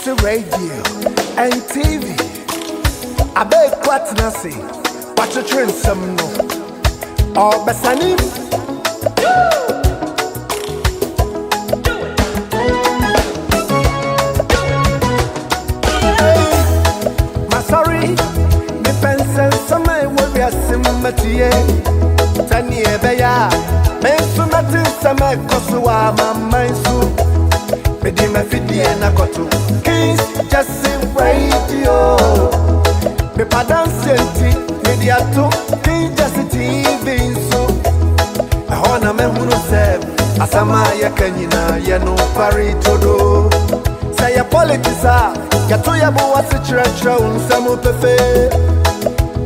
Jesse radio and TV. I beg what Nasi, watch a trend some no. Or Basanim. Sorry, me pencil some my warrior simmatie. Tani ebeya, men sumati sama kosuwa mama nsu. Me di me fidi na koto. Kings Jesse radio. Me padan senti media to King Jesse TV nso. Ahona me hunu se asama ya kanyina ya no pari todo. Say ya politics ya to ya bo wase chira unsamu pefe.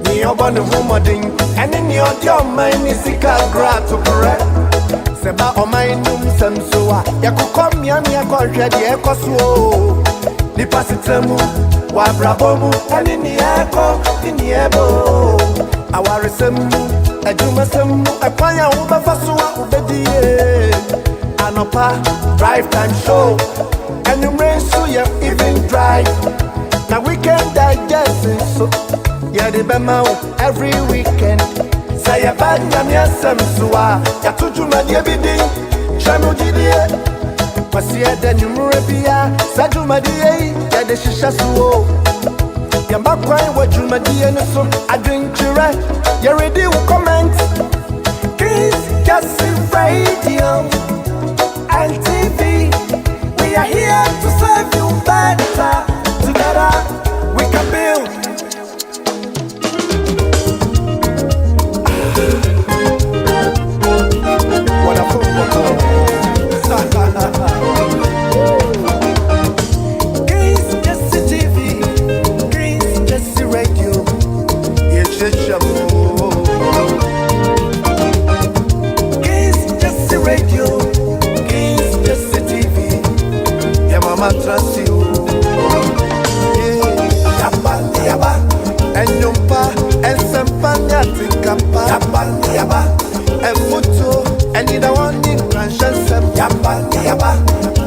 Ni obone humodin eni ni odi o man ni sika gra to correct. Seba o man num samsoa ya kokom ya mi akohwe de ekoso. Ni pasitemu wa brabomu eni ni eko ni ebo. Awaresemu ajumasemu akwanya wo befasoa ubedie. Anopa drive time show. And you rain so you even drive. Now we can digest it so. Yeah, the bema every weekend. Say a bad yamia samsua. Ya tuju madia bidi. Shamu jidie. Pasia den yumurepia. Saju madie. Ya de shisha suo. Yamba kwai waju madie nusu. Adventure. Ya ready to comment. Kings Jesse radio and TV. We are here to serve you better. Together we can build. What a football. Kings Jesse TV, Kings Jesse radio. It's a show. Kings Jesse radio, Kings Jesse TV. Mama trust you. Yaba, yaba, and yumpa, and sampanya tikapa. Yaba, yaba, and mutu, and in the one in Franshan. Yaba, yaba,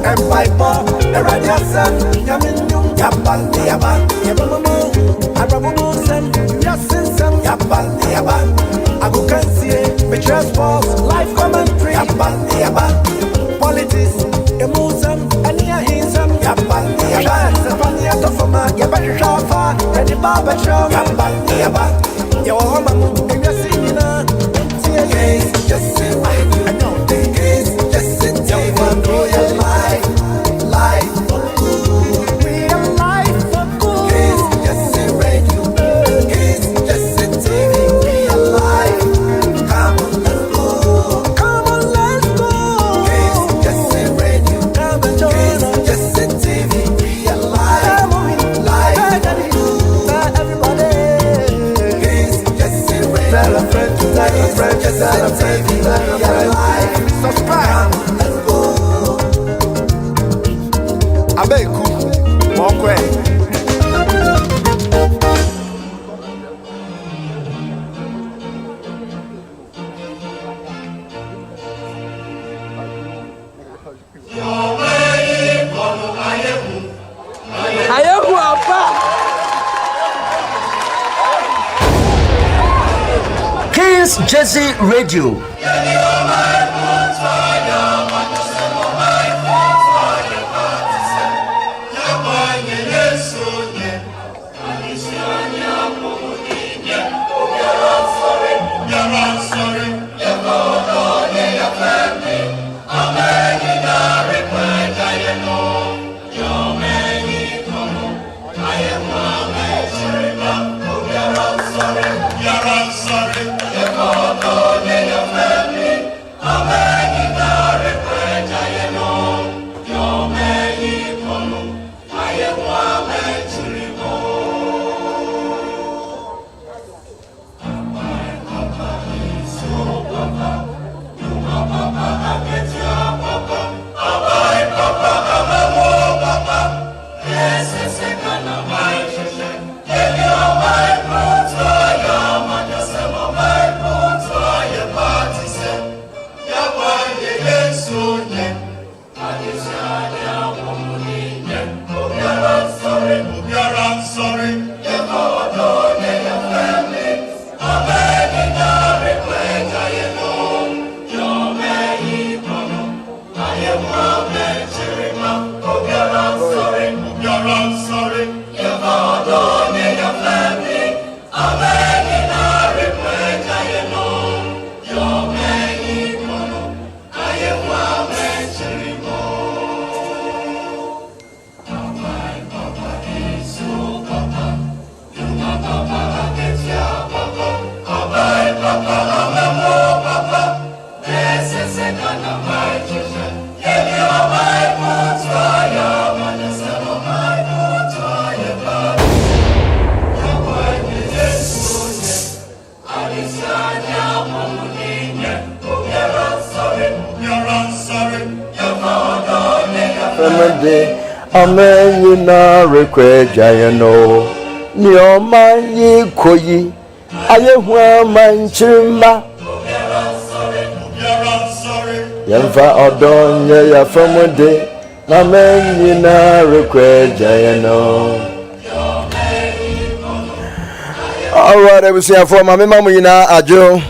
and piper, the radiation. Yaminum, yaba, yaba, yabamu, arabu, sen, yasin, sam. Yaba, yaba, agu can see, me transport, life commentary. Yaba, yaba, politics, emotion, and Yaba, yaba, Sapania to Fama, Yaba, Shafa, and the Baba Chow. Yaba, yaba, your home, and you're singing a tears, just say, I know the case, just sit down and do your life, life for good. Real life for good. Case, just say, radio, case, just sit TV, real life. Come on, let's go. Come on, let's go. Case, just say, radio, come and join us. Just sit TV, real life, life, everybody. Case, just say, radio. Tell a friend, just tell a friend, real life. Subscribe. Let's go. Abeku, walk away. Kings Jesse Radio. Yes, it's a kind of life. Give your life, Amen, you na request Jayano. Neo man ye koyi. Aye hua man chimba. Yamfa odon ye ya famode. Amen, you na request Jayano. Alright, I will see you for my mama yina ajo.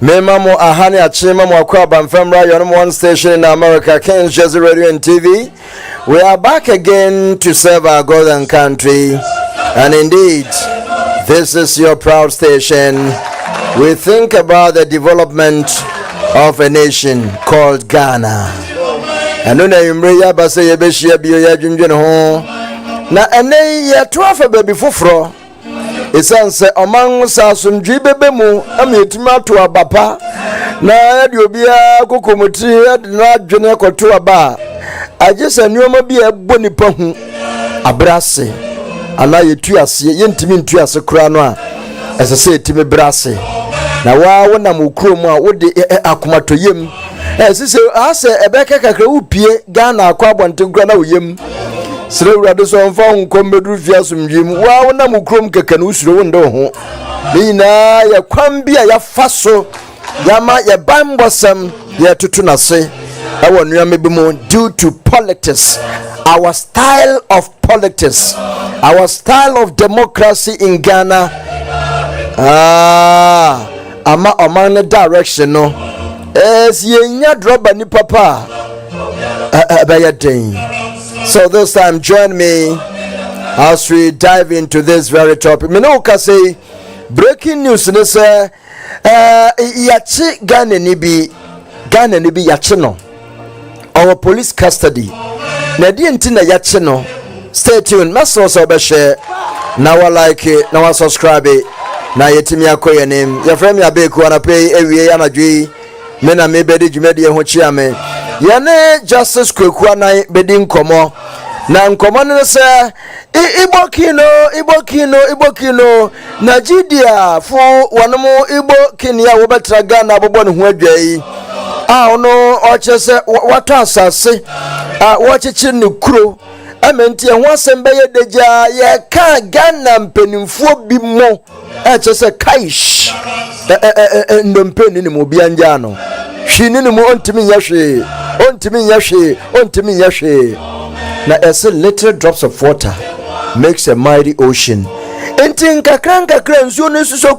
Me mamo ahani achima mo akwa bamfamra yon one station in America, Kings Jersey Radio and TV. We are back again to serve our God and country, and indeed, this is your proud station. We think about the development of a nation called Ghana. And when you bring up, I say, you be sure be your junjun home. Now, and then you 12 baby fufro. It's answer among Sasum Jibemu, Amitima to a bapa. Now, you be a cucumuti, not Janeco to a bar. I just a new be a bonny pong, a brassy. And now you two are see, intimate to us a cranoa, as I say to me, brassy. Now, why when I'm Ukroma, would the Akuma to him? As I say, a becca cacao, Ghana, Quaban to Grana Yim. Slow raddles on phone, come bedroom from Jim. Why when I'm Ukrum Cacanus window? Nina, ya Quambia, ya Faso, Yama, ya Bambosam, ya Tutuna say. I want to be more due to politics, our style of politics, our style of democracy in Ghana. Ama among direction no. As ye drop any papa by a day. So this time join me as we dive into this very topic. Minoka say breaking news ne say yachi Ghana ni bi yachi no. Our police custody. Na di ntina yache no. Stay tuned. Maso so be share. Na like it, na subscribe it. Na yetimi akoye name. Ya friend ya be ko na pay ewie anadwi. Me na me bedi dwumadi ho chia me. Ye ne Justice Kweku Annan bedi nkomo. Na nkomo ne se Igbo kino Nigeria fu wanomo Igbo kinia wo betra Ghana abobo ne ho adwai. No, or just what I say, watching the crew. I meant you once and bay the jar, ye can't Ghana penny for be more. I just a kaish and don't penny more bianjano. She knew more on to me, yashi, on to me, yashi. Now, as a little drops of water makes a mighty ocean. And think a cranka crane soon is so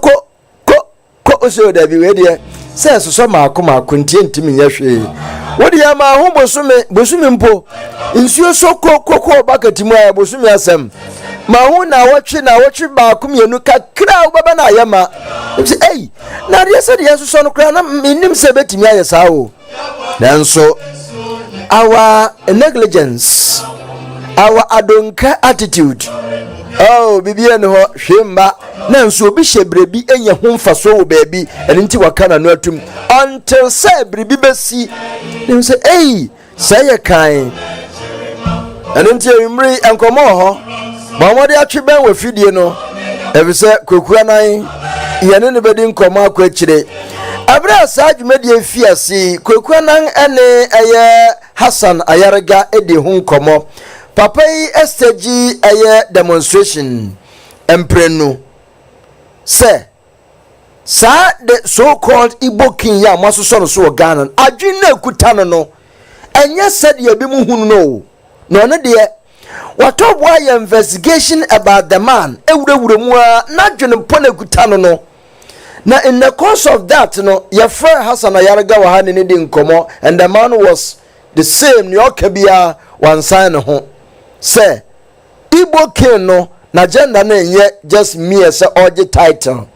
so that be ready. Says so ma continue to me yashwe. What ya ma hu bosume mpo. Nsuo so kokoko bakati mu ya bosume asem. Ma hu na watchi ba kumienu kakra ubaba na yama. Say hey, na dey say dey so no kra na minim se betimi ayesa o. Nanso our negligence, our adonka attitude. Oh, bibi eno ho hwemba na nso obi hyebrebi enye ho mfaso wo baabi ene nti wakana no atum until say brebi besi dem say hey say kan ene nti emri enkomo ho ba mo de atweben wa fidie no ebi say Kweku Annan yene ne bedi nkomo akwachire abra sa dwumadi afiase Kweku Annan ene eye Hassan Ayarga edi ho nkomo Papa STG aye demonstration emprenu say sa the so-called Igbo king ya maso so Ghana adwin na kutano no enye said ye bi mu hunu no no de what why investigation about the man ewurewure mu na adwin pona kutano no na in the course of that no your friend Hassan Ayarga wa hani ni di nkomo and the man was the same ni okabia one sign ho say Igbo king no na agenda no enye just me as oje title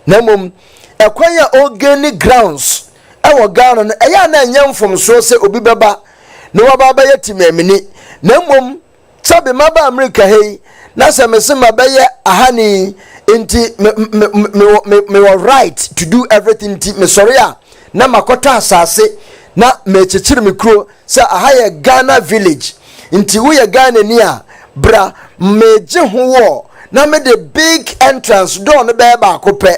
na mom ekwan ya organic grounds ewo Ghana no eya na enye mfomso se obi beba na waba ba yetimamini na mom sabe maba America hey na se mese mabaye ahani inti me were right to do everything inti me sorry a na makota asase na me chichiri me kro se ahaye Ghana village inti wo ye Ghana ni a bra meje ho wo na me the big entrance door no be ba akopɛ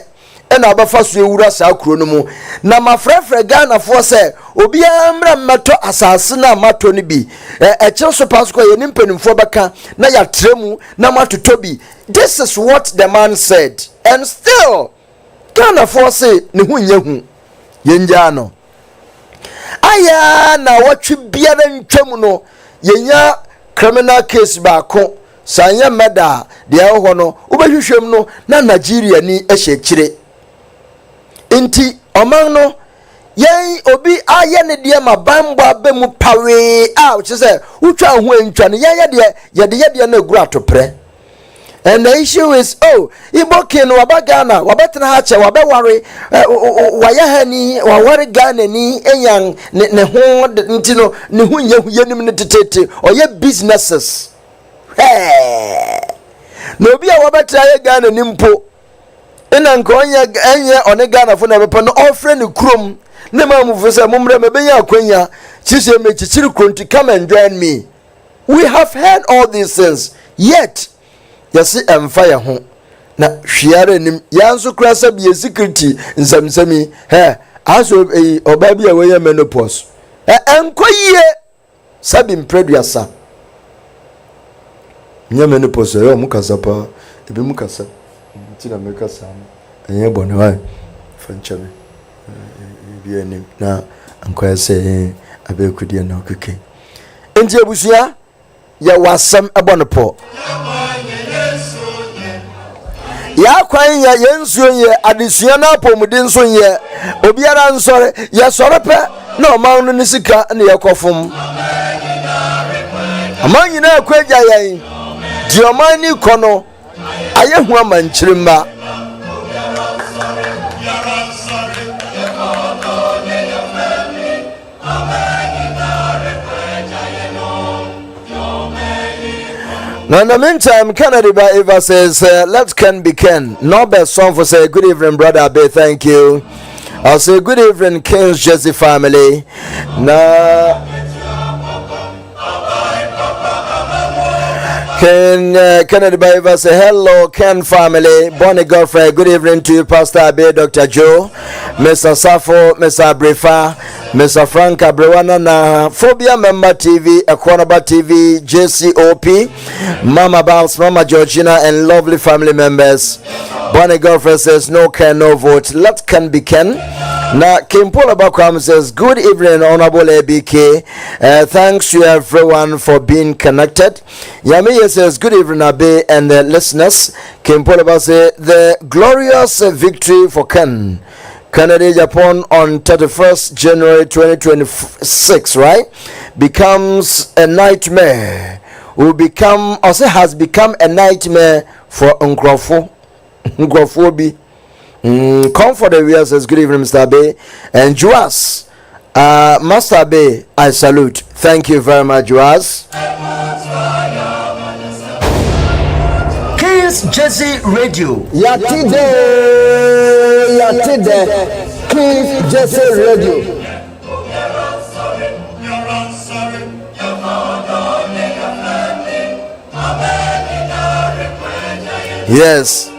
ena abafa so ewura sa kro no mu na mafrefre Ghana fo se obi amra mmeto asase na mato no bi eche so pasko ye nimpanimfo beka na ya tremu na matoto bi. This is what the man said, and still Ghana fo se ne hu nya hu yenja no aya na watwe biara ntwam no yenya criminal case ba ko sanya meda de ho no ubehwehwem no na Nigeria ni ehye kire inti oman no yen obi aye ne de ma bambo abemu pawe a che se utwa ho antwa ne ye de na egura atopre. And the issue is, Igbo kin wabagana wabetna hache wabewari wayahani wawari Ghana ni enyang ne ho ntino ne hu yenim ne tetete oye businesses no obi a wabetra ye Ghana ni mpo ina nko enye one Ghana fo na bepo no ofre ne krom ne ma mu se mumre mebenya akwanya chise me chichiri kronti come and join me. We have heard all these things, yet yesi emfa ye ho na hwiare nim yanso krasa bi security nsamsami aso oba bi a we menopause enkoyie sabi mpreduasa nya menopause yo mukasa pa ebi mukasa tina mekasa enye bone wa fanchame bi enim na ankoya se abekudie na okeke enje busia ya wasam ebonopo ya kwan ya yensuo ye adesua na apomuden so ye obiara nsore ye sore pe na oman no nisika na ye kofum amanyi na akwaja yan di oman ni kono ayehu amanchirima Now in the meantime, Kennedy by Eva says, let Ken be Ken. No best song for say, good evening, brother Abe, thank you. I'll say, good evening, King's Jesse family. Now, Kennedy by Eva say, hello, Ken family. Bonnie Godfrey, good evening to you, Pastor Abe, Dr. Joe, Mr. Safo, Mr. Brefa, Mr. Frank Abrewana na Phobia Member TV, Aquanaba TV, JCOP, Mama Bounce, Mama Georgina, and lovely family members. Bonnie Girlfriend says, no Ken, no vote. Let Ken be Ken. Now, Kim Paul Abakwam says, good evening, Honorable ABK. Thanks to everyone for being connected. Yamiya says, good evening, Abe and the listeners. Kim Paul Abak says, the glorious victory for Ken. Canada, Japan on 31st January 2026, right? Becomes a nightmare. Will become, or say has become a nightmare for Nkrofo. Nkrofo comfort the viewers says, good evening, Mr. Abe. And Joas, Master Abe, I salute. Thank you very much, Joas. King's Jesse Radio. Yatide, King's Jesse Radio. Yes.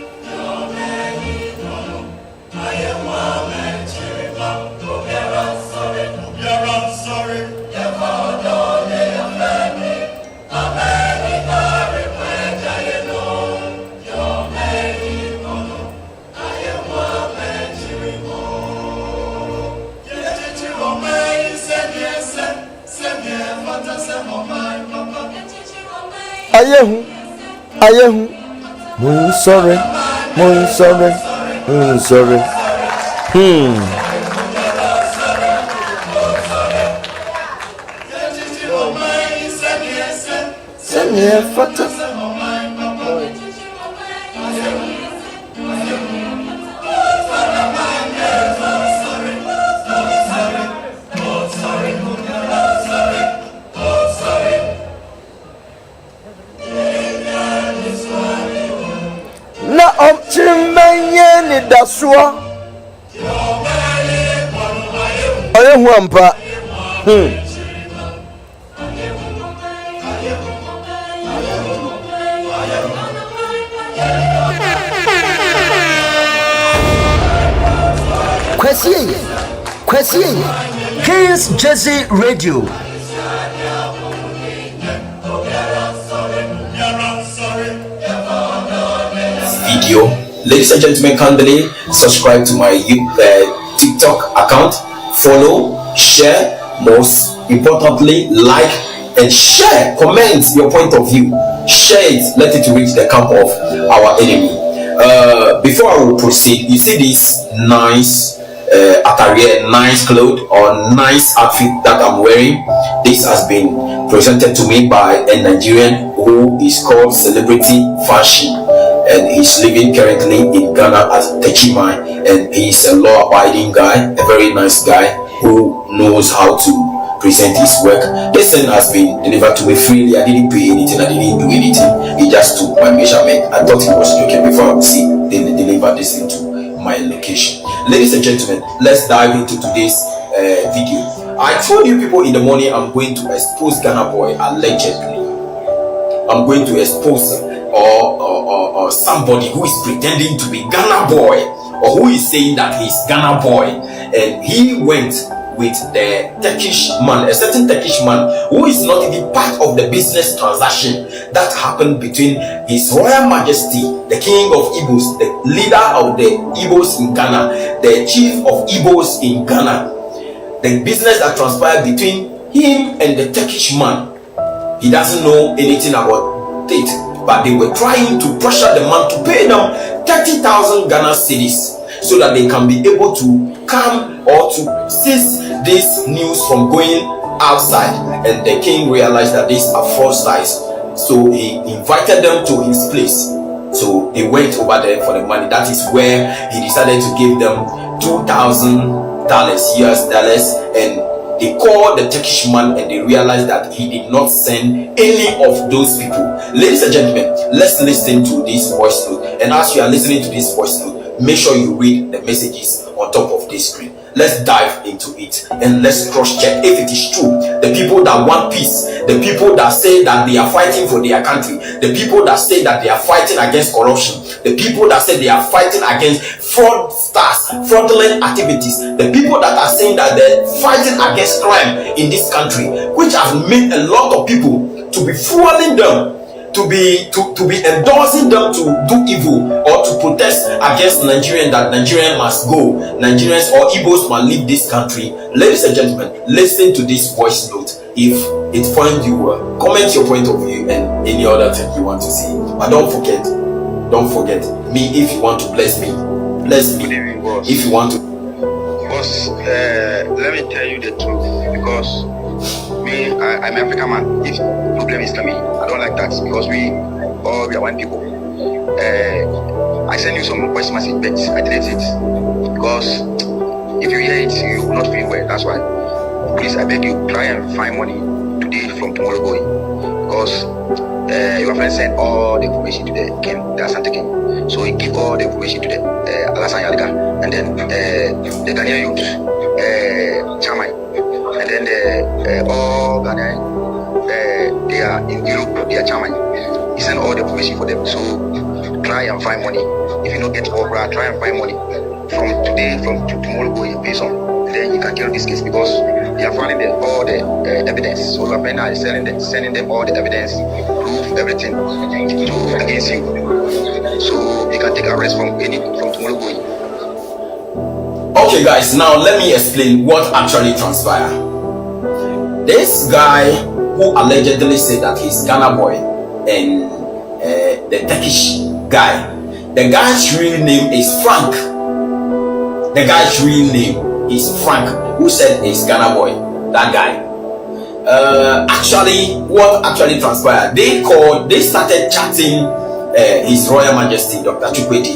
Ayehu, muy sorry. Chimanye ni dasua. Oye huampa. Kwesiye. Kings Jersey Radio. Video. Ladies and gentlemen, kindly subscribe to my TikTok account, follow, share, most importantly, like and share, comment your point of view, share it, let it reach the camp of our enemy. Before I will proceed, you see this nice attire, nice clothes or nice outfit that I'm wearing. This has been presented to me by a Nigerian who is called Celebrity Fashion, and he's living currently in Ghana as Techimai, and he's a law-abiding guy, a very nice guy who knows how to present his work. This thing has been delivered to me freely. I didn't pay anything, I didn't do anything. He just took my measurement. I thought he was joking before I see they deliver this thing to my location. Ladies and gentlemen, let's dive into today's video. I told you people in the morning I'm going to expose Ghana Boy allegedly. I'm going to expose or somebody who is pretending to be Ghana Boy, or who is saying that he's Ghana Boy, and he went with the Turkish man, a certain Turkish man who is not even part of the business transaction that happened between His Royal Majesty, the King of Igbos, the leader of the Igbos in Ghana, the chief of Igbos in Ghana. The business that transpired between him and the Turkish man. He doesn't know anything about it, but they were trying to pressure the man to pay them 30,000 Ghana cedis so that they can be able to come or to cease this news from going outside. And the king realized that these are false lies, so he invited them to his place. So they went over there for the money. That is where he decided to give them $2,000 US dollars, and they called the Turkish man and they realized that he did not send any of those people. Ladies and gentlemen, let's listen to this voice note. And as you are listening to this voice note, make sure you read the messages on top of this screen. Let's dive into it and let's cross-check if it is true. The people that want peace, the people that say that they are fighting for their country, the people that say that they are fighting against corruption, the people that say they are fighting against fraudulent activities, the people that are saying that they're fighting against crime in this country, which have made a lot of people to be fueling them, to be endorsing them to do evil or to protest against Nigerians, that Nigerians must go, Nigerians or Igbos must leave this country. Ladies and gentlemen, listen to this voice note. If it finds you well, comment your point of view and any other thing you want to see. But don't forget me. If you want to bless me, bless me. If you want to, boss, let me tell you the truth, because me, I'm an African man. If problem is coming, I don't like that, because we are one people. I send you some voice message, but I delete it, because if you hear it, you will not feel well. That's why. Please, I beg you, try and find money today from tomorrow going, because your friend sent all the information to the king, the Asante king. So he give all the information to the Alassane Yalga, and then the Ghanaian youth, Chamai, and then all Ghanaian, they are in Europe, they are Chamai. He sent all the information for them. So try and find money. If you don't get Oprah, try and find money from today, from tomorrow going, pay some. Then you can kill this case, because they are finding all the evidence. So your friend is sending them all the evidence, proof, everything against you. So you can take arrest from tomorrow going. okay guys, now let me explain what actually transpired. This guy who allegedly said that he's Ghana Boy and the Turkish guy, the guy's real name is Frank. The guy's real name is Frank, who said he's Ghana Boy. That guy. Actually, what actually transpired? They started chatting His Royal Majesty Dr. Kweku,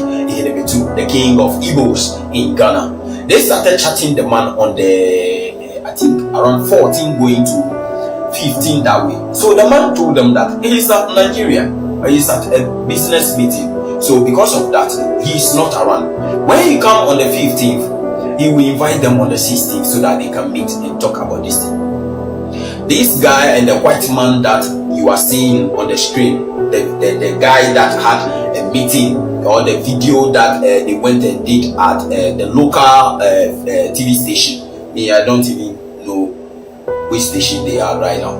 the King of Igbos in Ghana. They started chatting the man on the, I think around 14 going to 15 that way. So the man told them that he is at Nigeria, he is at a business meeting. So because of that, he's not around. When he come on the 15th, he will invite them on the 16th so that they can meet and talk about this thing. This guy and the white man that you are seeing on the screen, the guy that had a meeting, or the video that they went and did at the local TV station. I don't even know which station they are right now.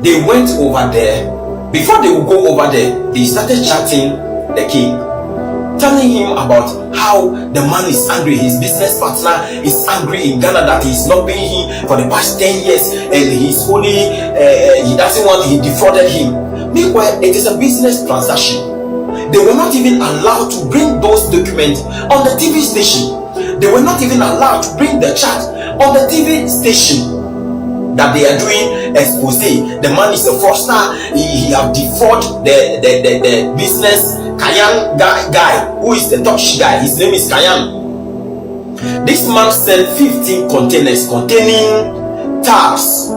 They went over there. Before they would go over there, they started chatting the king, telling him about how the man is angry, his business partner is angry in Ghana that he's not paying him for the past 10 years and he's only he doesn't want, he defrauded him. Meanwhile, it is a business transaction. They were not even allowed to bring those documents on the TV station. They were not even allowed to bring the chat on the TV station that they are doing expose. The man is a fraudster. He have defrauded the business Kayan guy who is the Turkish guy. His name is Kayan. This man sent 15 containers containing tabs.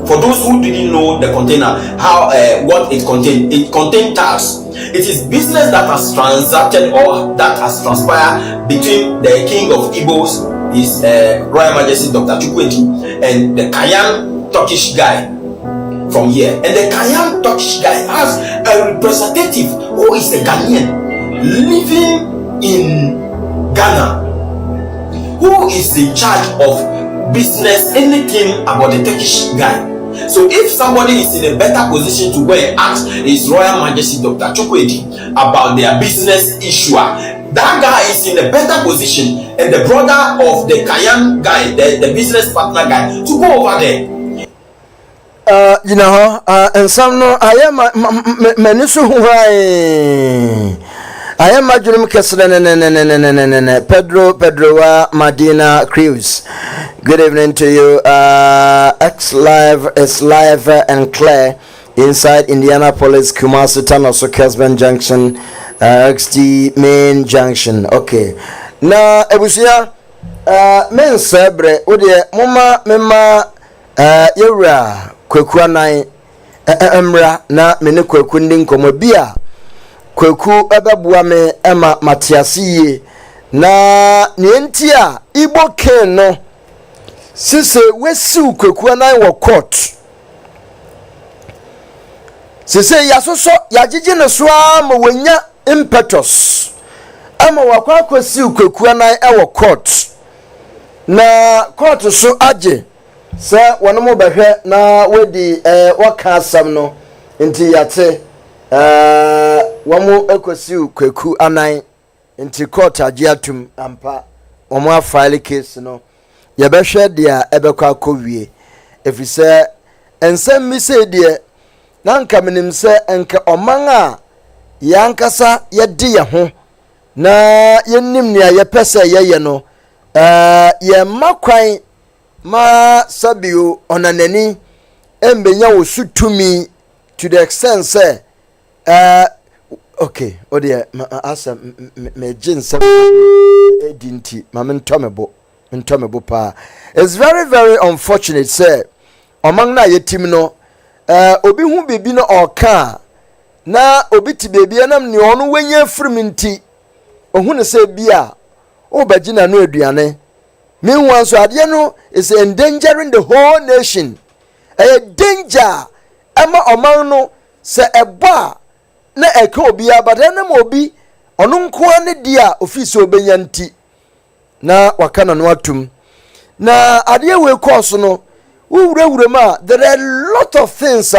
For those who didn't know the container, how what it contained tabs. It is business that has transacted or that has transpired between the king of Igbos, his Royal Majesty Dr. Kweku, and the Kayan Turkish guy from here. And the Kayan Turkish guy has a representative who is a Ghanaian living in Ghana, who is in charge of business, anything about the Turkish guy. So if somebody is in a better position to go and ask His Royal Majesty Dr. Chukwudi about their business issue, that guy is in a better position, and the brother of the Kayan guy, the business partner guy, to go over there. And some no, I am Manisu I am Majurum Keslan Pedro Madina Cruz. Good evening to you. X Live is live and clear inside Indianapolis, Kumasi, Tanoso, Kesben Junction, XT Main Junction. Okay. Now, Ebusia, men sebre, Udia, Mema, Yura, Kweku Annan, Emra, na mene Kweku Ndinko Mobia. Kweku ebebuame ema matiasiye na nientia Igbo ken no sise wesiu Kweku Annan wo court sise yasoso yagigi ne so ama wanya impetus ama wakwa akwasiu Kweku Annan wo court na court so age se wono behwe na wedi waka asam no nti yate wamu ekosiu Kweku Annan nti court agiatum ampa omo afile case no yebehwe dia ebekwa akowie efise ensem mi se die na nka menim se enka oman a yankasa yedi ye ho na yennim nia yepese yeye no ye makwan ma sabio onanani embenya wo sutumi to the extent say okay, odia asa me jinsa edinti ma mentomebo pa. It's very very unfortunate say among na yetim no obi hu bebi no oka na obi ti bebi anam ne ono wanya friminti ohun ne say bia obagina no aduane meanwhile so ade no is endangering the whole nation. A danger ama oman no se eba na eka obi abada na obi ono nko ane dia office obenya nti na wakana no atum na ade we course no wuwure ma there are a lot of things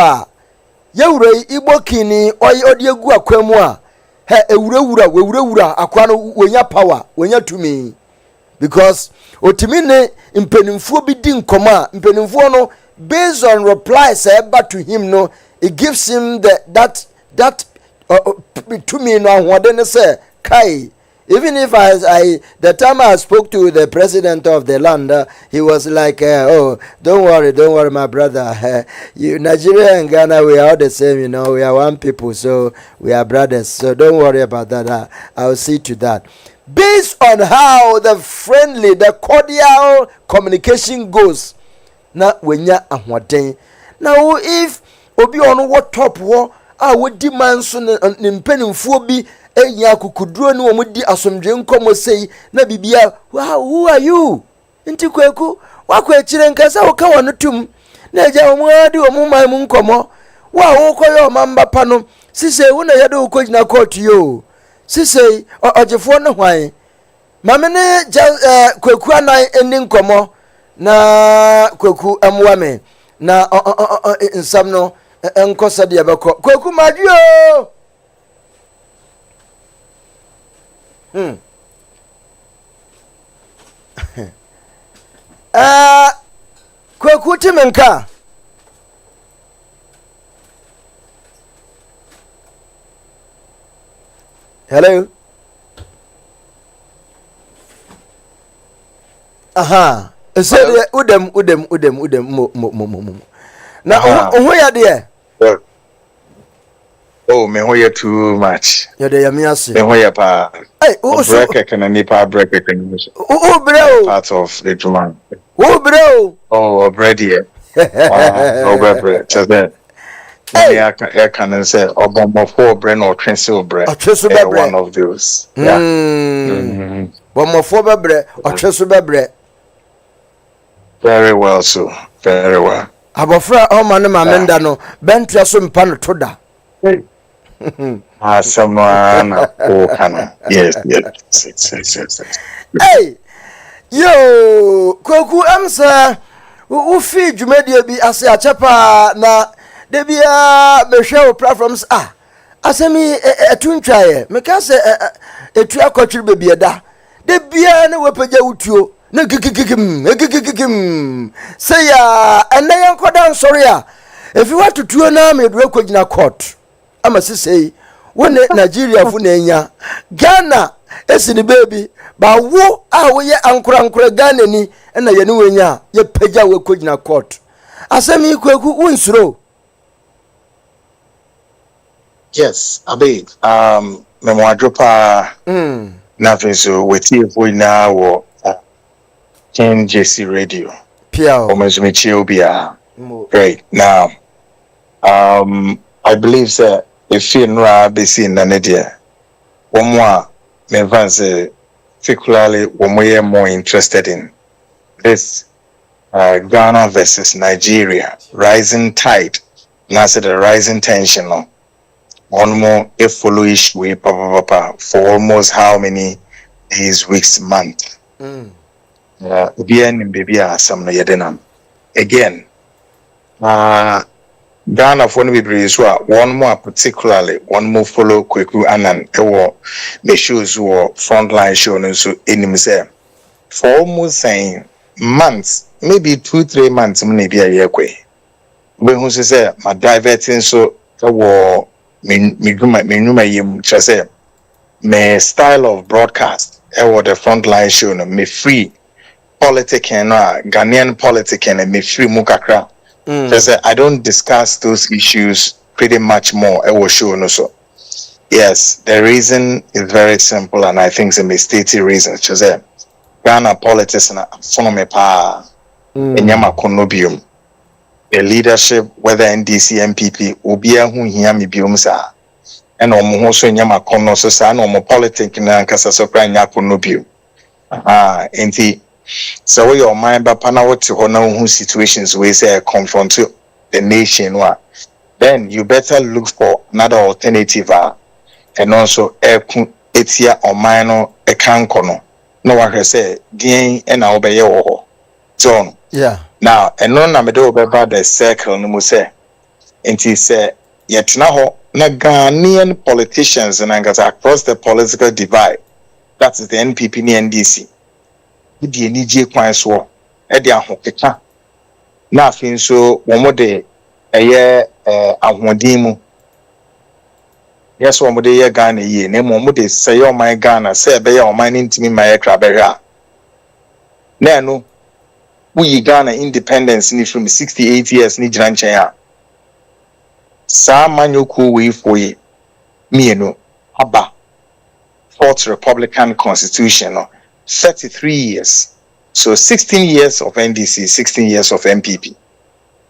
yewure Igbo kini ode egu akwamu a he ewure akwa no wenya power wenya tumi because otimi ne mpenimfuo bi di nkoma mpenimfuo no based on replies back to him no it gives him that to me no ahoden say kai. Even if I the time I spoke to the president of the land, he was like, oh, don't worry, my brother. You Nigeria and Ghana, we are all the same, you know. We are one people, so we are brothers. So don't worry about that. I'll see to that. Based on how the friendly, the cordial communication goes, na wenya ahoden. Now, if obi on what top war, I would demand so nimpenimfuo bi enya kukuduro ni omudi asomdwe nkomo sei na bibia who are you nti Kweku wakwa echire nkasa woka wonu tum na eja omwadi omumai mu nkomo wa wo koyo mamba pano sise wo na yade wo kogina court yo sise ogefo no hwan mamene Kweku anan eni nkomo na Kweku amwame na nsam no enkosa de abekọ Kweku madio Kweku timenka hello aha ese udem mo na oho ya de oh me ho ya too much ya de ya mi ase me ho ya pa hey o break can ni pa break can o bro part of the drum o bro oh bread here oh bread just that I can say Obomofo bread or Trensil bread. One of those. Yeah. Obomofo bread or Trensil bread. Very well, so very well. Abofra Omane Mamenda no Bentra some pan toda. Someone oh kana. Yes. Hey, yo, Kweku amsa ufi dwumadie bi ase achepa na de bia me hwe platforms asemi etuntwaye meka se etu akotwiri bebie da de bia na wepaja wutuo na gigigigikim say ya enayen koda nsori a if you want to tuo na me do akogina court ama sisei wone Nigeria fu na enya Ghana esi ni baby ba wo wo ye ankura Ghana ni na ye ni wenya ye paja we kogina court asemi Kweku unsuro. Yes, abe me mo adropa nothing so we tie for now wo Ken JC radio pia o me chiobia great now I believe that if you know be seen na dia one more me advance particularly when we are more interested in this Ghana versus Nigeria rising tide now say the rising tension no one more a followish way for almost how many days, weeks, months. Baby some yedenam. Again, Ghana for me one more particularly one more follow Kweku Annan the shows were frontline show so in for almost saying months, maybe 2-3 months, maybe a year kwe. When who say my diverting so war me style of broadcast the frontline show no me free politics and Ghanaian politics and me free mukakra I don't discuss those issues pretty much more show no so yes the reason is very simple and I think it's a stated reason Ghana politics na me pa enyama konobium the leadership, whether NDC, MPP, Ubia who hear me biumsa, and almost nyama kono so sa no politics na kasa so kra nya kono biu. Enti so we your mind ba pana what to who situations we say confront the nation wa. Then you better look for another alternative and also etia or minor e kan kono. No one say gain and obey wo. John. Yeah. Now, and no na me do about the circle no mo say. Enti say yet now na Ghanaian politicians and across the political divide. That is the NPP and NDC. Di ni je kwan so e de ahokeka. Na afin so wo mo de eye ahoden mu. Yes wo mo de ye Ghana ye na mo de say o man Ghana say be ye o man ntimi maye kra be hwa. Na no we Ghana independence ni from 68 years ni jiranchen sa manyoku we for ye me aba fourth republican constitution 33 years so 16 years of NDC 16 years of MPP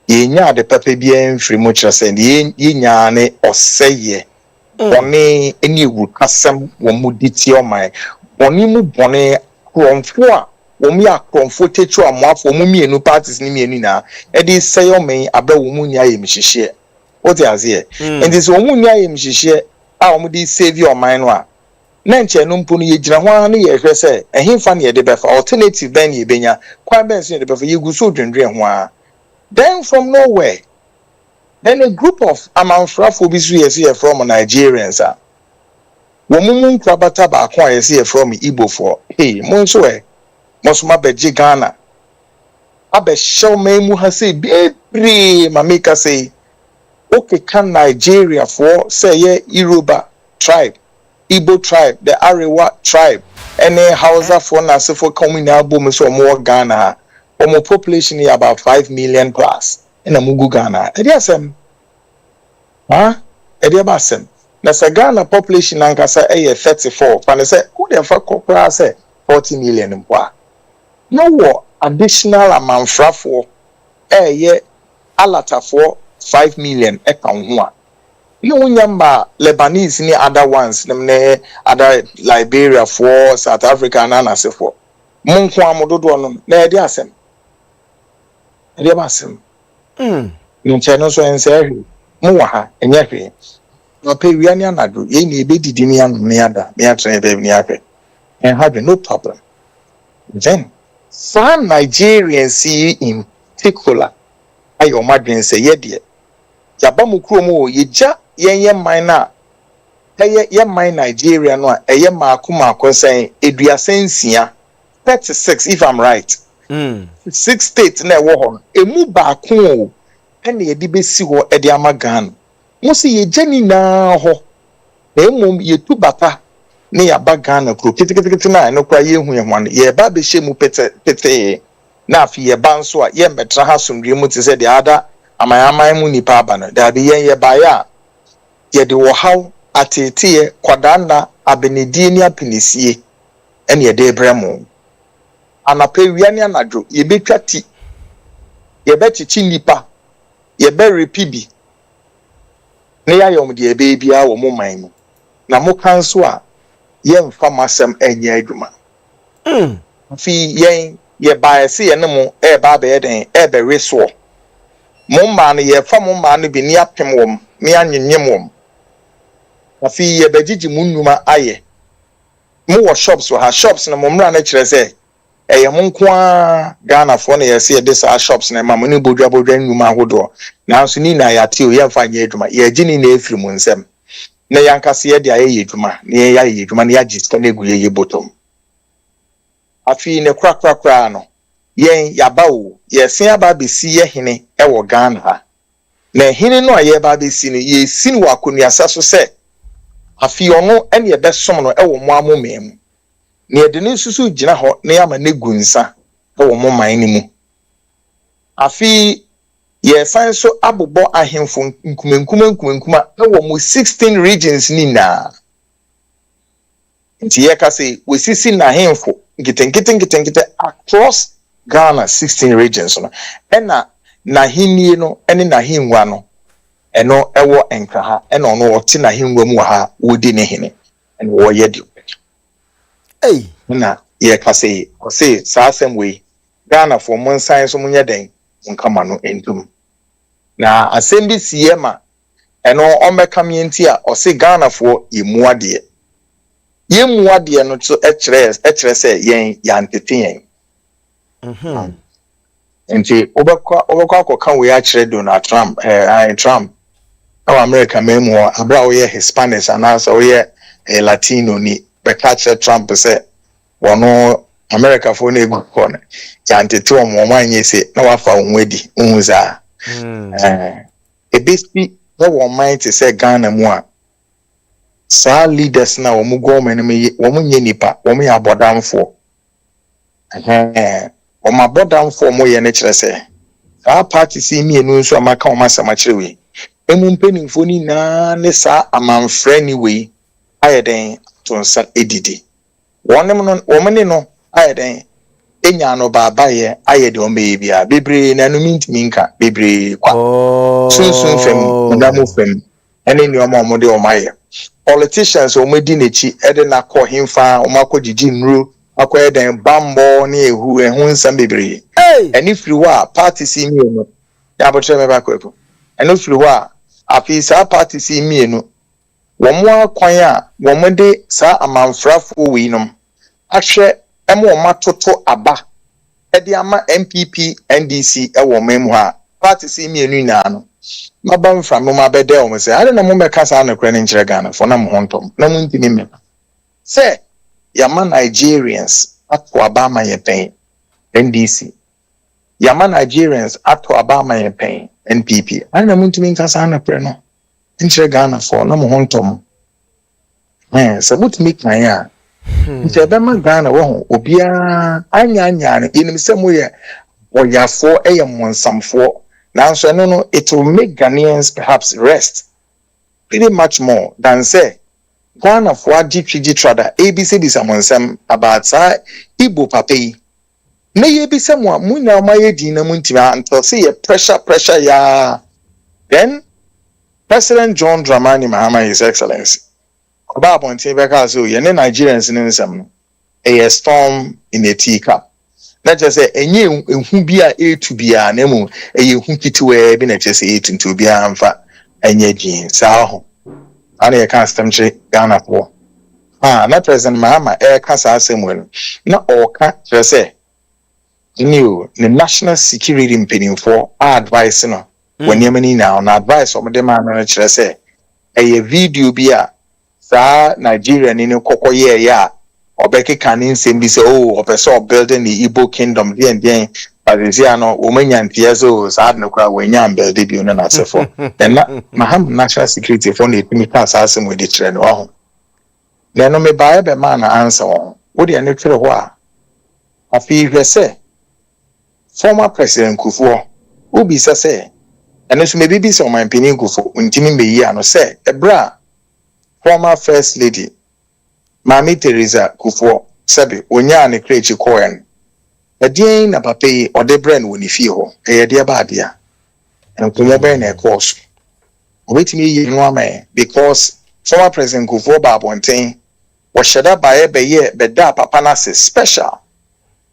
ye nya de papa bia mfiri mo kire se ye nya ne oseye bɔne ne ewurukasɛm wɔn mu di tie ɔman bɔne mu bɔne kurɔmfo a wɔn yɛ akurɔmfo tetu amoafo wɔn mmienu parties ne mmienu na ɛde sɛɛ ɔman abɛ wɔn mu ni ayɛ mhyehyɛ wote aseɛ nti sɛ wɔn mu ni ayɛ mhyehyɛ a wɔn de save ɔman no a na nkyɛn no mpo no yɛgyina ho ara ne yɛhwɛ sɛ ɛhemfa ne yɛde bɛfa alternative bɛn ne yɛbɛnya kwan bɛn so yɛde bɛfa yɛgu so dwendwen ho ara then from nowhere then a group of amanfrafo bi so yɛsɛ from Nigerians a wɔn mu nkrabata baako a yɛsɛ from Igbo for hey mo nso mo so mabɛgye Ghana abɛhyɛw man mu ha sɛ bebree ma meka sɛ okeka Nigeria for sɛ yɛ Yoruba tribe Igbo tribe, the Arewa tribe, and the Hausa for Nasifo coming out boom so more Ghana. Our population is about 5 million plus in a Mugu Ghana. Ediasem. Huh? Ediabasem. Nasa Ghana population ankasa 34. Fan say, who the fuck corpora say 40 million in poa. No war additional amount for ye alata for 5 million eka no nyamba Lebanese ni other ones ne other Liberia for South Africa and anase for monko amododo no na ede asem nche no so ense mo wa ha enye hwe no pe wiani anado ye ni ebedidi ni anu ne ada me atre be ni ahwe and have no problem then some Nigerians in particular ayo madwen se ye de yaba mu kuro mu yeja ye man ye man Nigeria no eye maako say eduasensia 36 if I'm right 6 states na wo ho emu baako o ene ye di besi ho e de amagan mo se ye jani na ho na emom ye tu bata ne ya bagan na kuro kitikiti na no kwa ye hu ye ho ye ba be hye mu pete na afi ye ban so a ye metra ha somdwe mu te se de ada amayaman mu nipa aba no da be ye ba ya ye de wo haw atete kwadanda abenedi ni apinisie ene ye de bremo anape wiane anadwo ye betwati ye bechichi nipa ye be repibi ne ya yom de ebe bia wo moman mu na mo kanso a ye mfa masem enye adwuma fi ye ba se ye ne mo e ba be den e be reso mo ma no ye fa mo ma no bi ni apem wom ni anyenyem wom afi ye begigi munuma aye mo wo shops wo ha shops na mo mra na kire se eye mo nko a Ghana fo na ye se de sa shops na ma mo ni bodwa nnuma ahodo na so ni na ya ti o ye mfa nye adwuma ye gini na efiri mo nsem na yankase ye de aye adwuma na ye ya adwuma na ya gista na egu ye bottom afi ne krakrakra no yen yaba o ye se aba be si ye hene e wo Ghana ha na hene no aye ba be si no ye si no akonuasa so se afi ono ene ye besom no e wo mo amomem ne ye de ne susu gina ho ne ama ne gunsa e wo mo man ni mu afi ye san so abobo ahemfo nkumenkuma e wo mo 16 regions ni na nti ye ka se we sisi na ahemfo nkite across Ghana 16 regions no ena na hinie no ene na hinwa no eno ewo enka ha ena ono oti na hinwa mu ha wodi ne hene en wo ye di na ye ka se o se sa asem we Ghana for mon san so munye den nkama no entum na asem bi siye ma eno omeka mienti a o se Ghana for yemuade no so ekire se yen ya ntete yen nti obekwa akoka we akire Donald Trump Trump our America memo abra we Hispanics anasa we Latino ni beka Trump say wono America for na egu kone ya ntete omo manye se na wafa onwedi unza ebisi na wo mind to say Ghana mu a sa leaders na wo mu government me wo mu nye nipa wo mu ya bodamfo o ma bodamfo mo ye ne kire se sa party si mi enu nso amaka o masama kire we emu mpenimfo ni na ne sa amanfre ni we ayeden tonsa edidi women no ayeden enya no baba ye ayede o me bia bebre na no mintimi nka bebre kwa sunsun fem ndamu fem ene ni o ma mo de o maye politicians omedi nechi ede na ko himfa omako jiji nru akọ eden bambo na ehu nsam bebre eni firi ho a party si mienu ya botre me ba Kweku eni firi ho a afi sa party si mienu womo akwan a womo de sa amanfrafo winom ahwe emo matoto aba ede ama MPP NDC ewo memu ha party si mienu na no mabam from ma bede o me say ade na mo me kasa na kra ne nkyere Ghana for na mo hontom na mo ntimi me say yama Nigerians ato abama ye pen NDC yama Nigerians ato abama ye pen NPP ade na mo ntimi kasa na kra no nkyere Ghana for na mo hontom so what make my ya nti be ma Ghana wo obia anya no enim se mo ye oyafo monsamfo. Now, so no, it will make Ghanaians perhaps rest pretty much more than say Ghana for GPG trader ABC be someone about Igbo papi. May be someone muna my dina muntima until say pressure ya. Then President John Dramani Mahama, His Excellency. About on Tibeka so ye Nigerians in some a storm in a teacup. Not just say enye ehun bia a to bia na mu eye hu kitiwe bi na just say to bia amfa enye din sa ho ana ye kan stem che Ghana po na President Mahama ka sa asem na o ka say new the national security mpanyinfo advice no when yemani now na advice o me dem na kire say eye video bia sa Nigeria ni kokoye ya obeke kanin sembi say oh opeso building the Igbo kingdom then but you see no womanyantia so sad no kwa wenya build bi no na sefo then na maham national security for the chemical assassin with the trend oh then no me buy be man answer on wo de ne twere ho a afi hwe say former president Kufuor obi say eno so me bibi say o man pinin Kufuor ntimi me yi ano say ebra former first lady Mami Teresa Kufuor sabi onya ne krechi koen edien na papai ode brand woni fie ho eyede ba dia enkonya ben na course obetimi yi no ama because former president Kufuor ba bonten wo sheda ba ye be ye be da papa na se special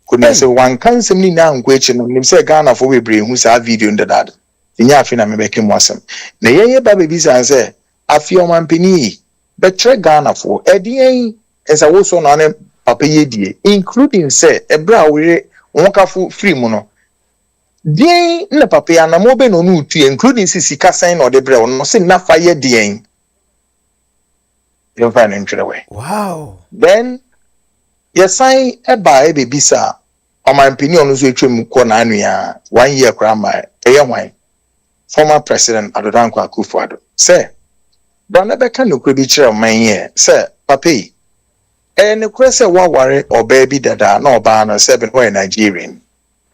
kuna se wan kansem ni na nkwechi no nim se Ghana fo we bre hu sa video ndadad nya afi na me be ke mo asem na ye ba be bi san se afi o mampini betre Ghana fo edien as I was on a papa ye including say a brow we wonkafu free mono. Dien na papa ya na mobe no nutu including sisi kasan or the brow no say na fire dien. You find entry away. Wow. Then yes sign e ba e baby sa o my opinion no so etwem ko na anu ya 1 year grandma e wan former president Adodankwa Akufo-Addo say don na be kan no kro bi kire man ye say papa ne kwese waware obabi dada na oba no sebe ho Nigerian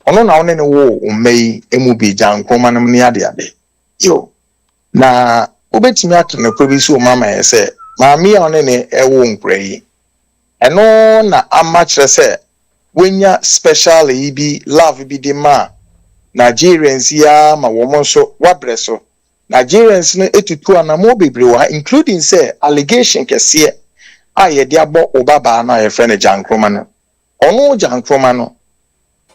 ono na one ne wo umei emu bi jankroma no ne ade yo na obetimi atene probi so mama ye se maami a one ne ewo nkrai eno na amachre se wenya special bi love bi de ma Nigerians ya ma wo so wabre so Nigerians no etutu anamo bebre wa including say allegation kese aye dia bo obaba na ye friend jankroma no ono jankroma no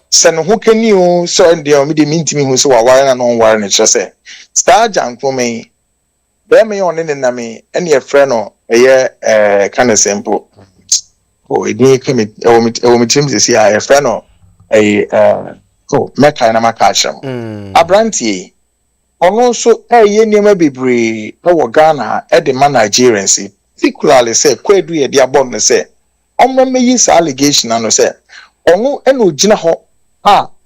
se no ho kani o so ndia me de mintimi hu so waware na no ware ne kire se star jankroma yi be me on ne na me ene ye friend no eye kind simple o edi kemi o mi tim se ya ye friend no meka na maka achem abrantie ono so eye niam bebre e wo Ghana e de man Nigerians particularly say Kweku ye dia born say omma meyi sa allegation ano say onu eno gina ho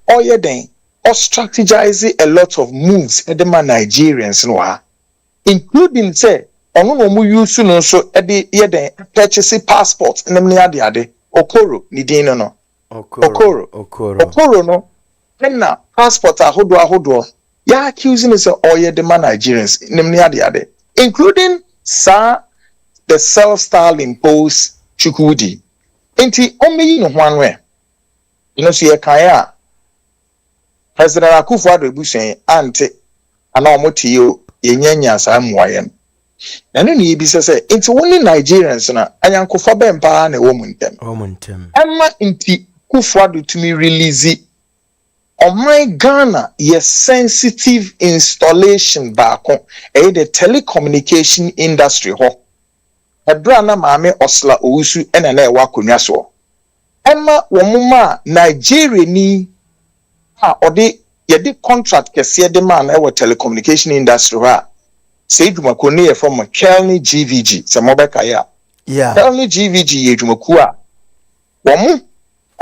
oye den or strategize a lot of moves at the man Nigerians no ha including say onu no mu use no so e de ye den purchase passport nem ne ade okoro ni din no okoro no na passport ahodo ya accusing say oye the man Nigerians nem ne ade including the self-style imposed Chukwudi. Inti omeyi no hwanwe. You see a kaya. President Akufo-Addo ebusen ante ana omotiyo yenyanya sa muayen. Na no ni bi say into only Nigerians na anyankofa bempa na wo muntem. Emma inti Kufuor to me release on my Ghana yes sensitive installation back on the telecommunication industry ho. Ebra na maame Osla Owusu ena na ewa konwa so. Emma womuma Nigeria ni odi yedi contract kese de man ewa telecommunication industry ha. Say dwumako ne from Kelny GVG se mobeka ya. Yeah. Kelny GVG ye dwumako a womu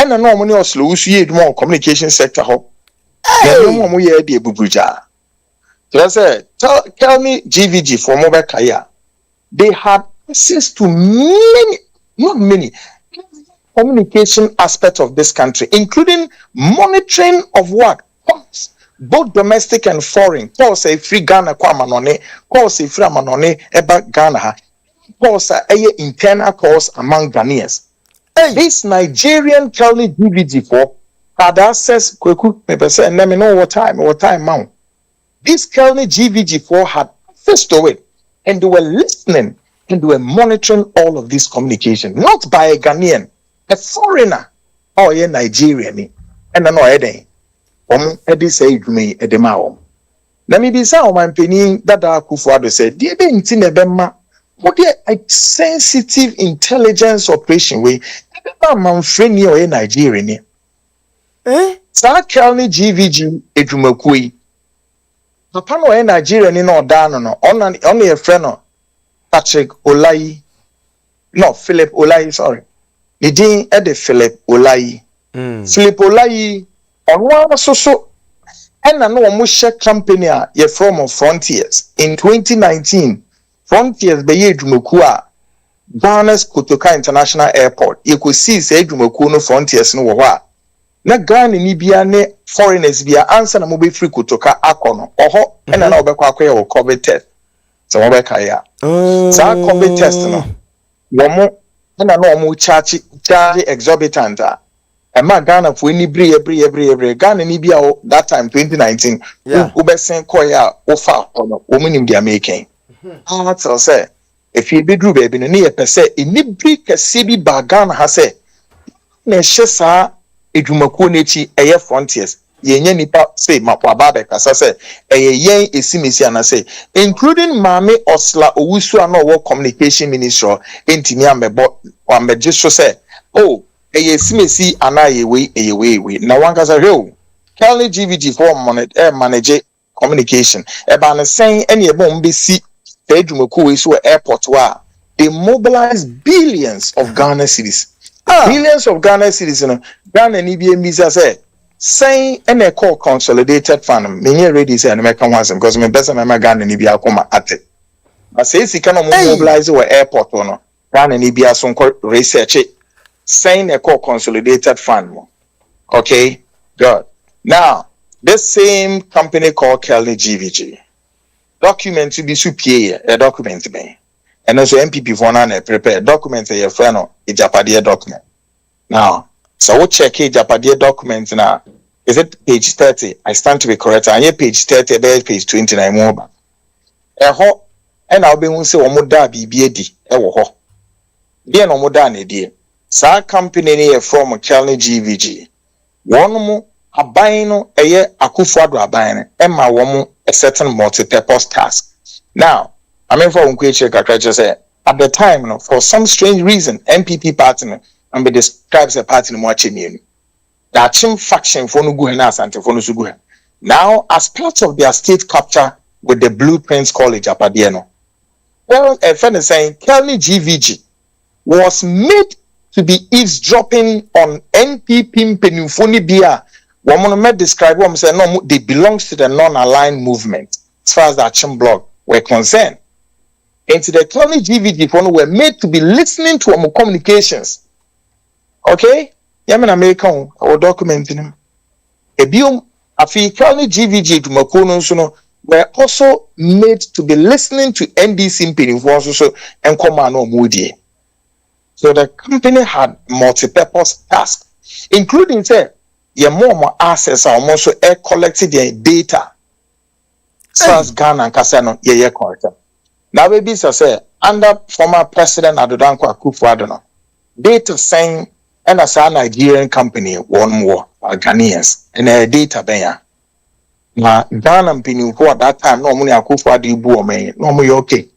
ena no mo ne Osla Owusu ye dwuma communication sector ho. Ya no mo ye de bubuja. So say Kelny GVG for mobeka ya. They had access to many, not many, communication aspects of this country, including monitoring of what? Calls, both domestic and foreign. Calls say free Ghana kwa manone, calls say free manone about Ghana. Calls are internal calls among Ghanaians. This Nigerian Kelly DVD4 had access. Kweku, maybe say, let me know what time now. This Kelly GVG4 had access to it, and they were listening and they were monitoring all of this communication, not by a Ghanaian, a foreigner, or a Nigerian. And I know Eddie, Eddie say to me, Edema. Let me be so my opinion that Kufuor said, dear Bentina, what a sensitive intelligence operation way, man friendly or a Nigerian. Sa Kelny GVG Edumokui. Papa no Nigerian in or down no only a friend Patrick Olai. No, Philip Olai, sorry. The Dean Eddie Philip Olai. Philip Olai on one so and I know a musha company ye from Frontiers in 2019. Frontiers be ye Jumukua Ghana's Kotoka International Airport. You could see say Jumuku no Frontiers no wa. Na Ghana ni bia ne foreigners bia answer na mo be free Kotoka akono. Oho and na obekwa akwa ye COVID test. So obeka ya. Sa COVID test no. Womo na no mo charge exorbitant. Ema Ghana for any every Ghana ni bia that time 2019. Ubesen koya ofa ono omunim dia making. So say if you be drew baby no ne pese enibri kese bi ba Ghana ha say na hyesa edwumakuo nechi eye Frontiers yenye nipa say makwa babe kasa say yen esimesi ana say including Mame Osla Owusu ana wo communication minister entimi amebo ambeje so say oh esimesi ana yewe na wankasa hwe Kelly GVG for manage communication ba na sen ene ebo mbesi edwumakuo we so airport wa they mobilize billions of Ghana cedis. Billions of Ghana cedis no Ghana ni bi mbisa say saying and call consolidated fund many ready say American ones because me best me Ghana ni bi akoma ate but say si kana mobilize we airport no Ghana ni bi aso research saying a call consolidated fund. Okay, good. Now this same company called Kelly GVG document to be superior a document me and also MPP for na prepare document your friend no a Japadia document. Now so we check a Japadia document now. Is it page 30? I stand to be correct. I page 30, page 29 more. And I'll be one say omoda BBD. Ewo. Dear no moda ne dear. Sa company near from Kelny GVG. One mo abino a year Akufuor abine. Emma woman a certain multi-purpose task. Now, I mean for unquestioned say at the time, no, for some strange reason, MPP party and be describes a party more chimney. The Achim faction for no good and for no good. Now, as part of their state capture with the blueprints college Apadiano. Well, a friend is saying Kelny GVG was made to be eavesdropping on NPP Penufoni Bia. Woman may describe what say no, they belongs to the non-aligned movement as far as the Achim blog were concerned. And to the Kelny GVG were made to be listening to our communications. Okay? Yaman American or documenting him. Ebium afi Kelny GVG to Makono Suno were also made to be listening to NDC Imperial so and command or Moody. So the company had multi-purpose tasks, including say your more access are also collecting their data. As far as Ghana and Kasano, correct. Now baby say under former President Adodanko Akufo-Addo no, data saying and as a Nigerian company one more Ghanaians and a data benya. Na Ghana mpanyinfo at that time no money Akufo-Addo ibu omen no mo okay.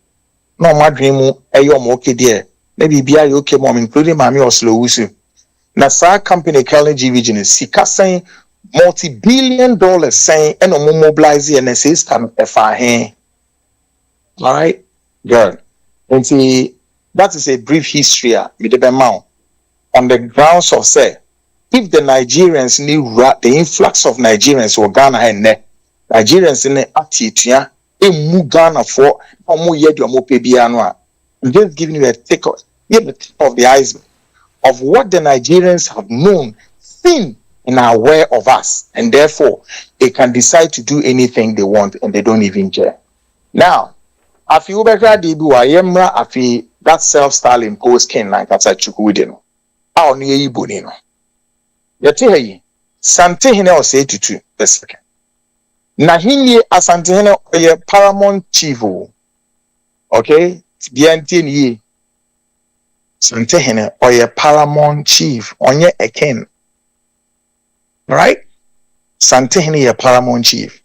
No my dream eyom okay there. Maybe be okay mom including Mami Oslo Wusu. Na sa company Kelly GVG sika saying multi-billion-dollar saying and mobilize and assist and FIH. All right, good. And see, that is a brief history with the amount on the grounds of say, if the Nigerians need the influx of Nigerians or Ghana and Nigerians in the Atitia, in Ghana for no yet your mopebiano. I'm just giving you a take of the iceberg of what the Nigerians have known, seen, and are aware of us, and therefore they can decide to do anything they want and they don't even care. Now, afi ubeka dibu wa yemra afi that self-style imposed king like kasa chukwudino. A onu ye Igbo ni no. Yete heyi, Sante hene ose tutu the second. Na hinye asante hene oye paramount chief o. Okay? Bianti ni Sante hene oye paramount chief onye a king. Right? Sante hene ye paramount chief.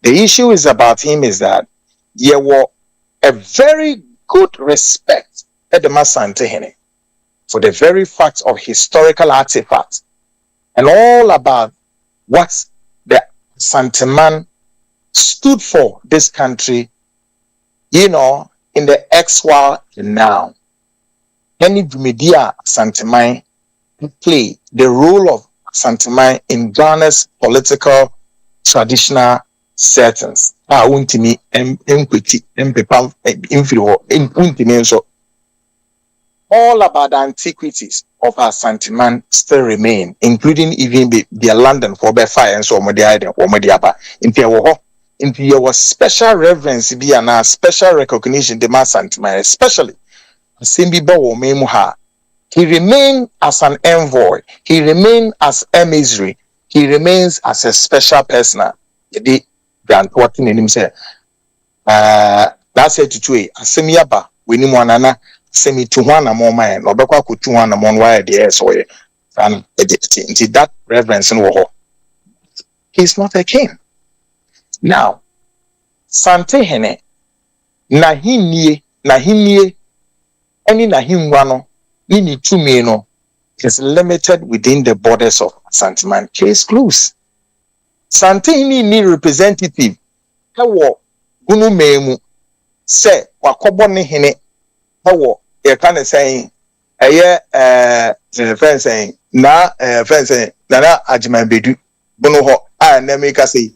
The issue is about him is that there were a very good respect at the Masantehene for the very facts of historical artifacts and all about what the Santeman stood for this country, you know, in the ex-while and now. Any media Santeman play the role of Santeman in Ghana's political traditional settings. Untimi equity empepam inferior untimi so all about the antiquities of our Santiman still remain, including even the London for by fire and so Modiaba. If there was special reverence be and special recognition the man Santiman, especially Simbiba or Memuha. He remained as an envoy, he remained as emissary, he remains as a special person. Than what in him say. That's it to it. Asemiaba, we need one another, semi to one among mine, or Baka could 2 1 among why the air so and that reverence in war. He's not a king. Now, Sante Hene, Nahimye, any Nahimwano, Nini 2 meno is limited within the borders of Santiman. Case closed. Santini ni representative ewo gunu memu se wakobo ne hene ewo e kan say eye fence na fence na ajiman bedu bunu ho a na make say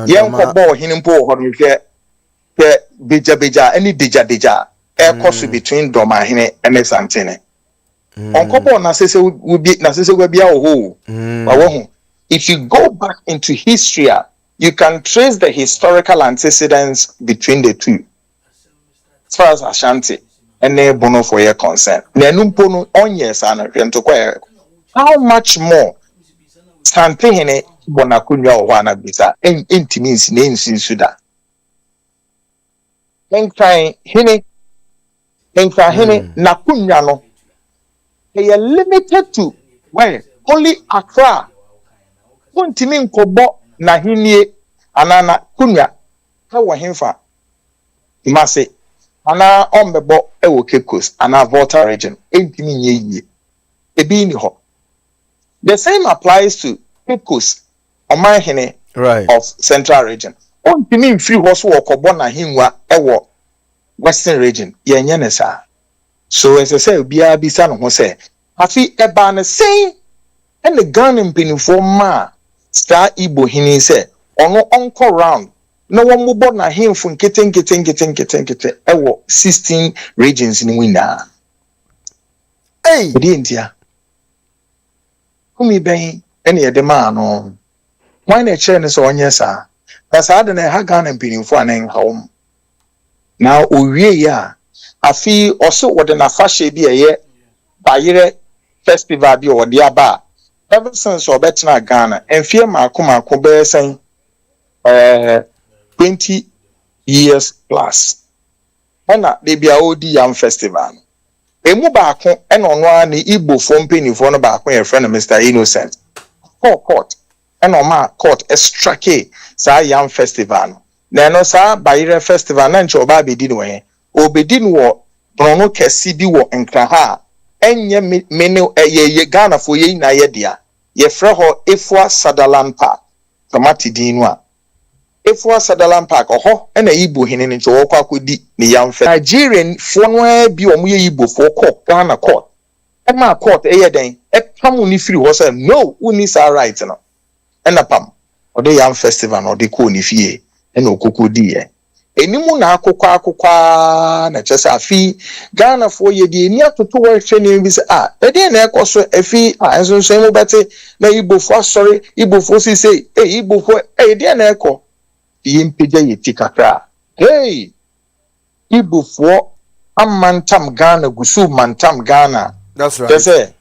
yen kobo hene mpo ho no hwe beja any deja e course between doma hene and Santini on kobo na sese we bi na sese we bia ho wa if you go back into history, you can trace the historical antecedents between the two. As far as Ashanti and Bono for your concern. How much more Santehene Bonakunya or Wana Bisa and intimacy names in Sudan? Enkrai Hene Nakunyano. They are limited to where only Accra. Untimi nkobo na hinie anana kunya hawa himfa imase ana ombebo ewo Kekos ana Volta region entimi nyeye ebi ni ho. The same applies to Kekos omahene of Central region. Untimi mfiri ho so okobo na hinwa ewo Western region yenye ne sa. So as I say obi abisa no ho say afi eba ne sei and the Ghana mpinifo ma Star Igbo hini say ono onko round no one mubo na him fun keten ewo 16 regions ni wina. Hey di ntia kumi ben ene yede ma no why na chere ne so onye sa na sa ade na ha Ghana mpinifo anen hawom na owie ya afi oso wode na fashe bi eye bayire festival bi wode aba. Ever since Obetina Ghana, and fear Makuma Kobe saying 20 years plus. ɛna de bia odi yam festival emu baako ɛna ɔno a ne Igbo fo mpanimfo no baako yɛ friend Mr. Innocent court ɛna ɔma court extrake saa yam festival no na ɛno saa bayerɛ festival na nkyɛ ɔba abɛdi no wɔ obedi no wɔ brono kɛse bi wɔ nkraha ɛnyɛ mene ɛyɛ Ghana fo yɛ na yɛ dia yɛfrɛ hɔ Efua Sutherland Park tomati din no a Efua Sutherland Park ɔhɔ ɛna Igbo hene ne nkyɛ wɔkɔ akɔdi ne yam fɛ Nigerian fo no bi ɔmo yɛ Igbo fo kɔ Ghana court ɛma court ɛyɛ den ɛpam ni free hɔ sɛ no uni sa right no ɛna pam ɔde yam festival no ɔde kɔ ni fie ɛna okoko di yɛ enimu na akokwa na kyerɛ sɛ afi Ghana fo yɛ di eni atoto wɔ hwɛ ne bi sɛ ɛde na ɛkɔ so afi nsonso mu bɛte na Igbo fo asɔre Igbo fo sise Igbo fo ɛde na ɛkɔ yimpeja yeti kakra hey Igbo fo amantam Ghana gusu mantam Ghana that's right say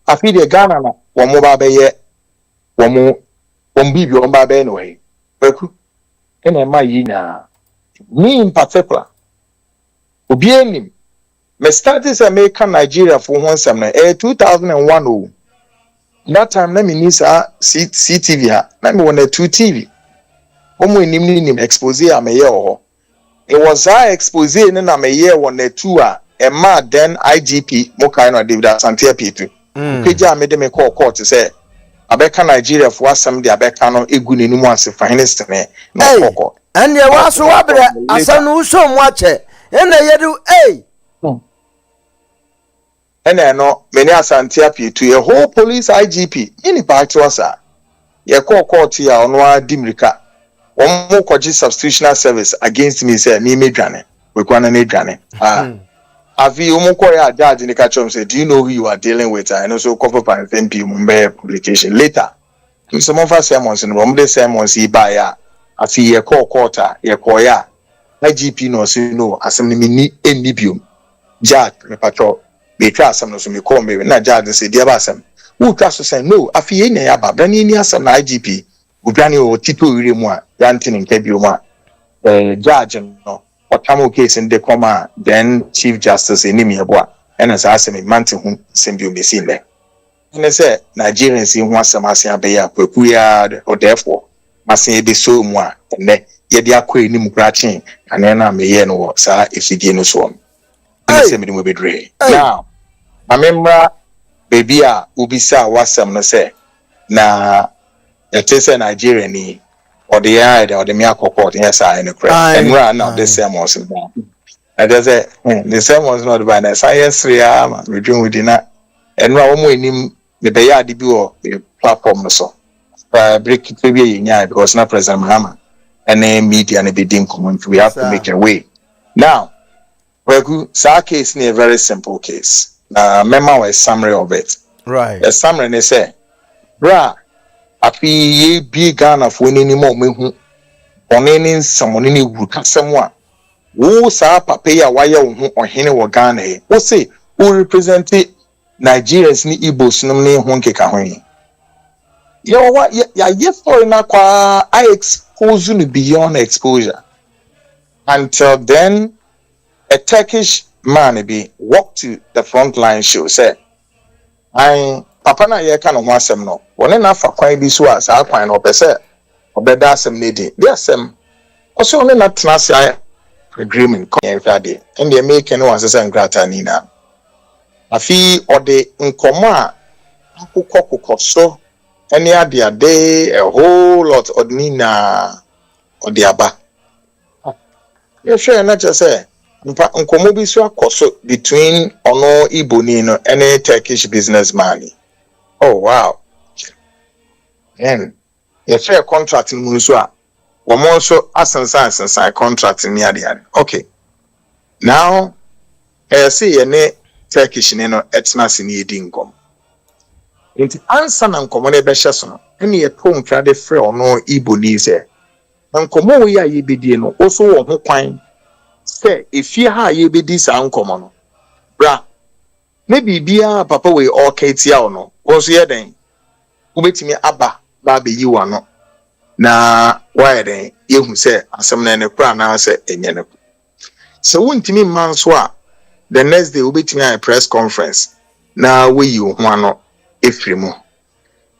afi de Ghana na wo mo ba bɛyɛ wo bibi wo ba bɛ no he Kweku ena ma yi na me in particular obi enim me started say American Nigeria for one sem na 2001 oh that time na me ni sa CTV ha na me won 2 TV omo enim expose a me ye ho it was that expose ne na me ye won 2 a ma then IGP mo kai no David Asante Apitu keja me de me call court say abeka Nigeria for asem de abeka no egu nenimu ase finest ne na court and there was wabre asanu uso mu ache ena yedu ena no many Asante Apitu a whole police IGP ini pa to asa ye call court ya ono adimrika omo kwaji substitutional service against me say me medwane we kwana na edwane avi omo ko ya judge ni ka chom say do you know who you are dealing with and also cover by MP mumbe publication later some of us sermons no mo de sermons yi ba ya afi ye call court ye call ya IGP no say no asem ni ni enibium judge me patro be twa asem no so me call me na judge say dia ba asem who twa so say no afi ye nya ya ba bra ni asem na IGP udwane o tito ire mu a yantin nke bi mu a judge no otamo case in the coma then Chief Justice enimi ebo and as asem manti hu sembio mesi nle and say Nigerians in one some asia be ya Kweku ya or therefore masin be so mu a ne ye dia akọ enim krachen and na me ye no sa efidie no so say me be dre now amemra baby a ubisa wasam no say na it is a Nigerian ni or the eye or the court yes I in the crack and run now the sermons and there's a the sermons not by the science we doing with dinner and now him the bayard the platform so break it maybe because not President Mahama and then media and a bidding common we have to make a way now Kweku sa case ni a very simple case memo was summary of it right a summary they say bra afi ye bi Ghana fo nini mo mehu onene samone ne wuru kasem a wo sa papa ya waye wo ho ohene wo Ghana he wo say wo represent Nigerians ni Igbos num ne ho nkeka ho yi yo wa ya ye for na kwa I expose you beyond exposure until then a Turkish man be walked to the front line show say papa na ye ka no ho asem no woni na fa kwan bi so as akwan no pese obeda asem ne di bi asem oso oni na tena agreement ko yen fiade and they make no one say ngrata ni na afi ode nkomo a akukọ so any ade a whole lot odni na ode aba you sure na just say nkomo bi so akoso between ono Iboni no any Turkish businessman. Oh wow. And a fair contract in Musua. One more so asensa contract in the okay. Now I see any Turkish etnas in the income. Into answer and common beshason. Any a poem crowded free or no Iboni say. And come ya ye be no also on point. Say if you ha ye be this uncommon. Bra. Maybe bia papa we all katia or no. Also ye den. Ubetimi aba ba be yi wano. Na why den ye hu say asem na ne kra na say enye ne. So wuntimi man so a the next day obetimi a press conference na we you ho no efrimu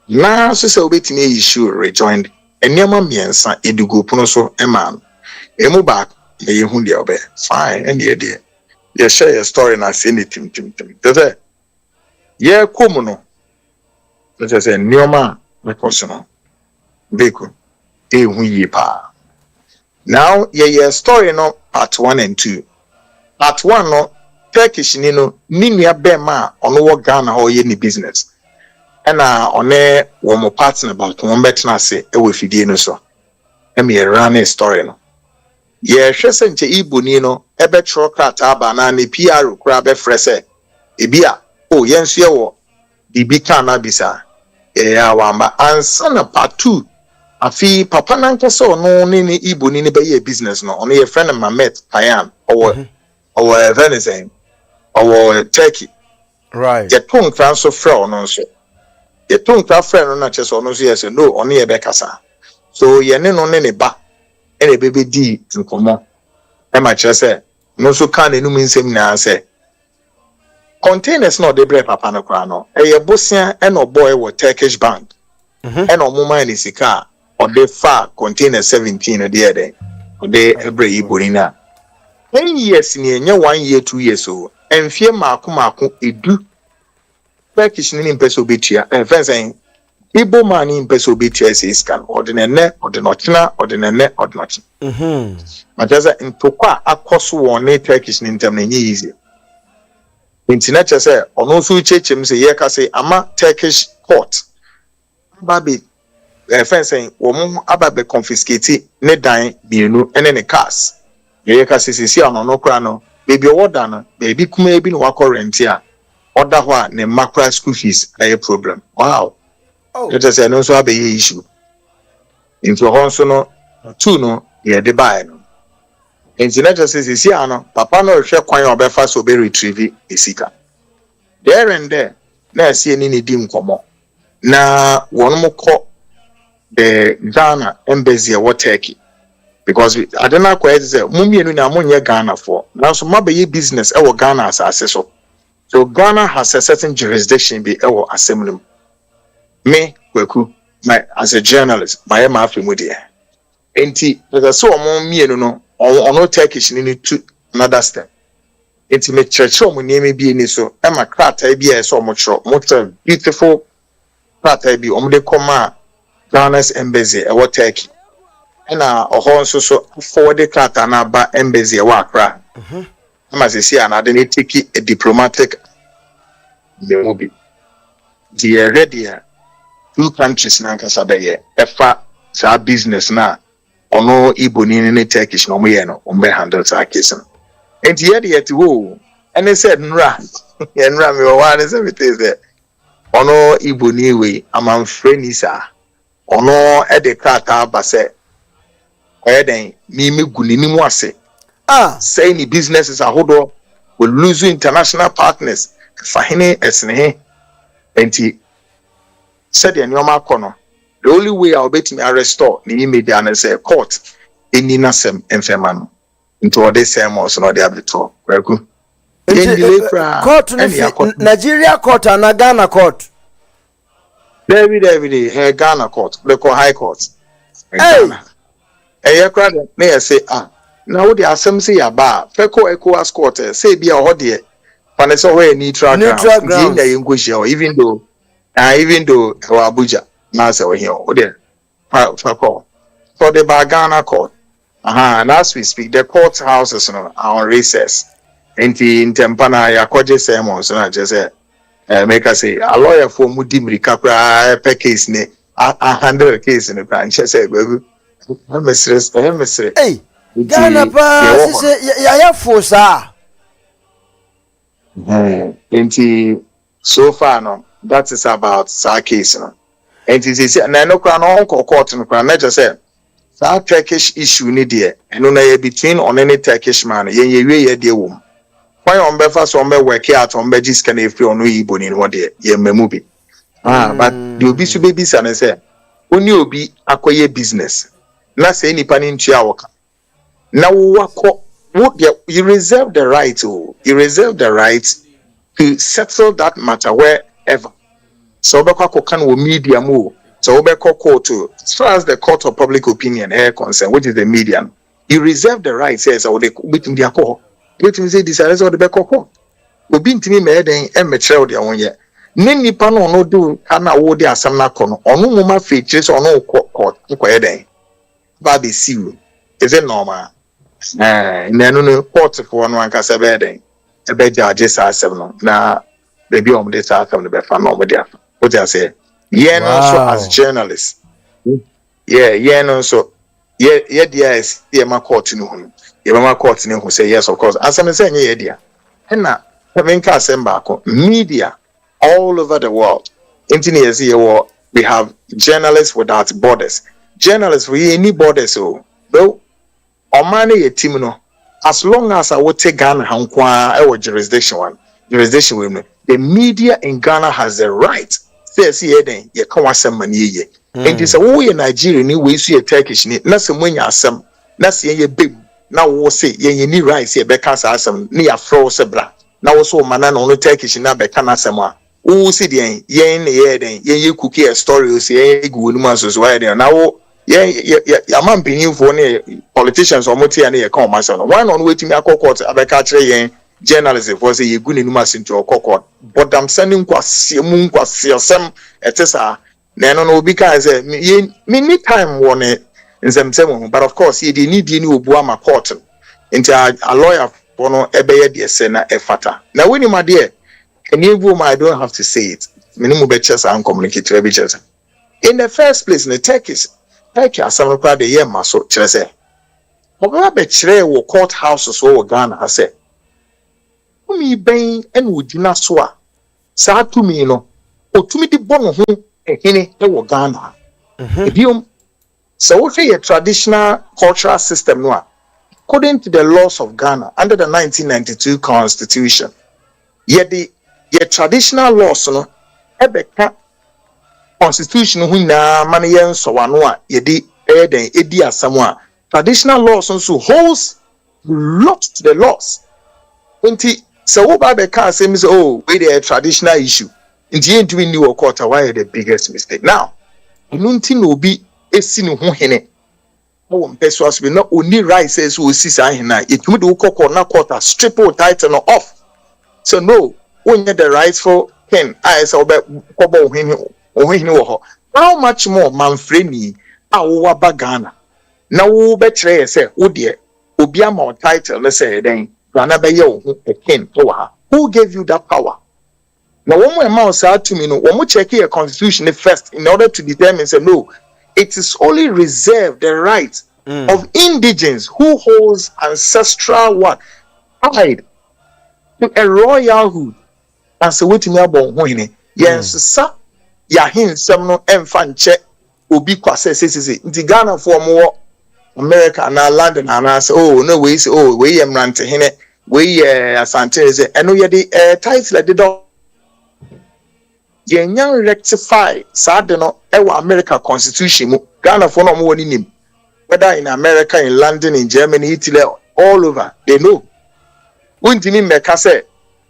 na so se obetimi issue rejoined eniama miensa edugo pono so ema emu back ye hu de obe fine and ye share your story na say ni tim tete ye komu no let's say nioma rekoso beko hu yi pa now ye story no part 1 and 2 part 1 no Turkish ni no ni nua bema ono wo Ghana ho ye ni business ena one wo mo partner about won betna se e we fidie no so e me run a story no ye hwese nche Igbo ni no e be tro krata ba na ne PR kura be frese e bia o ye nso ye wo bibi kana bisa e ya wamba ansa na part 2 afi papa nanke so no ni Igbo ni be ye business no ono ye friend Mamet Payan or venison or turkey. Right. Ye tongue transfer fro no so. Ye tongue transfer no na chese ono so yes no ono ye bekasa. So ye ne no ne ba e ne bebe di nkomo. E ma chese no so kan enum nsem na say containers no de bre papa no kra no. E ye bosia e no boy wo Turkish bank. E no mo man ni sika o de fa container 17 no de dey. O de ebre iborina. 10 years ni enye 1 year 2 years o enfie maako edu Turkish ni mpeso betia fensen Igbo man ni mpeso betia se scan ordinary ordinary majaza ntokwa akoso won Turkish ni ntem na enye easy internet say ono so chechem se ye ka say ama Turkish court babe fensen wo mo ababe confiscate ne dan bienu ene ne cars ye ka sisi no kra no baby order no baby kuma ebi no current a order ho a ne macro school fees a problem wow it is no so be issue into honso no two no ye de buy no internet sisi no papa no hwe kwan obefa so be retrieve esika there and there na sie ni di nkomo na wonmo ko the Ghana embassy e Turkey because I don't know quite say mumienu na monye Ghana for now so mabe business e wo Ghana asase so Ghana has a certain jurisdiction be e wo assembly me Kweku my as a journalist my ma afimu de enti there's so mumienu no ono Turkish ni to another step enti me church o munemi bi ni so e ma krata bi e so mo chro beautiful krata bi o mo de koma Ghana's embassy e wo Turkey na ohon so forward krata na ba embassy e wa Accra ama se si ana de take a diplomatic the movie the ready two countries na nkasa be ye efa sa business na ono Igbo ni Turkish no mo ye no be handle sa case no enti ye de wo ene said nra ye nra me o wa ne se biteze ono Igbo ni we amanfre ni sa ono e de krata ba se oyeden mi gunini mu ase say ni businesses ahodo will lose international partners fahine esne enti said the nyoma kono the only way I'll bet me restore ni media and say court eni nasem enfema no into the same also no dey abeto Kweku court Nigeria court and Ghana court David Ghana court they call high court Ghana eye krade na ye say na wo de asem say ya ba feko ECOWAS court say bia ho de pane so we neutral ground dey ngoshe even though Abuja na say we here o de feko for the Ghana court and as we speak the court houses are on recess enti ntempana ya koje sermons na je say make us say a lawyer for mudi mrika kra pe case ne a handle case ne pa nche say baby hey Ghana pa say ya force enti so far no that is about sa case no enti say na no kra no court no kra na just say sa Turkish issue ni there eno na ye between on any Turkish man ye we de wo why on be fast on be work out on be just can free on Igbo ni no there ye memu bi but the obi su baby say oni obi akoye business na say nipa ni ntua woka na wo wako you reserve the right to settle that matter wherever. So obekwa can wo media mo. So obekwa court to as far as the court of public opinion here concerned, which is the media, you reserve the right says or they between their call. Between say this is what the beko court. Obi ntimi me den e mekyerɛ de won ye. Ne nipa no no do kana wo de asɛm na kɔ no. Ɔno moma feature so ɔno court ko ye den. Ba be see. Is it normal? No court for no anka se be den. E be judge sa asɛm no. Na baby de sa asɛm no be fa no de afa. What I say? Yeah, no, so as journalists. Yeah, no, so dear is my court in whom. My court in who say yes, of course. As I'm saying, yeah, dear. And now, media all over the world. Engineers here, we have journalists without borders. Journalists we any borders, so though, or money a team no. As long as I would take Ghana, our jurisdiction with the media in Ghana has the right. Says here then, you can't want some money. And this away in Nigeria, ni we see a Turkish need, not some when you are some, not see a big. Now we'll say, you need rice here, because I some near froze bra. Now also manan on the Turkish now be can asama. Oh, see the yen then, you cookie a story, say, good months why there now. Yeah, man being for politicians or multi and a come myself. One on waiting me a court, I catch a journalism was a good in into a court. But I'm sending quasi some etesa. No because many time one in some, but of course, he didn't need any Obama court into a lawyer for no ebe de sena efata. Now when my dear, and you I don't have to say it. Minimum betches and communicate to each other. In the first place, in the Turkey as some crowd the year maso chrese. Oba betchre wo courthouse so Ghana I say. Umi ben and would not swa. Sa to me no. O to me the bon ho ehene e wo Ghana. Biom so what a traditional cultural system no. According to the laws of Ghana under the 1992 constitution. Yet the traditional laws no ebeka constitution hu na mane yen so wano a yedi eden edi asam a traditional laws also holds lot to the laws. Nti so wo ba be ka asem say oh we the traditional issue nti yentumi ni wo court why the biggest mistake now nti no obi esi ne ho hene wo mpeso asbe na oni right says wo si sa hena etumi de wo court na court strip o title no off so no when the rightful king I say obe kobo hene how much more manfreni a wo aba Ghana na wo be kire say wo de obi ama title let's say then Ghana be ye wo a king to ha who gave you that power now one more amount say to me no one check your constitution first in order to determine say no it is only reserved the right of indigents who holds ancestral what pride to a royalhood and so wetin abon ho hene yes sir ya hinsem no emfa nche obi kwase sesese nti Ghana for mo America na London na say oh no we say oh we yem rant hene we asante say eno ye the title de do ye nyan rectify sad no e wa America constitution mu Ghana for no mo woni nim whether in America in London in Germany Italy all over they know untimi meka say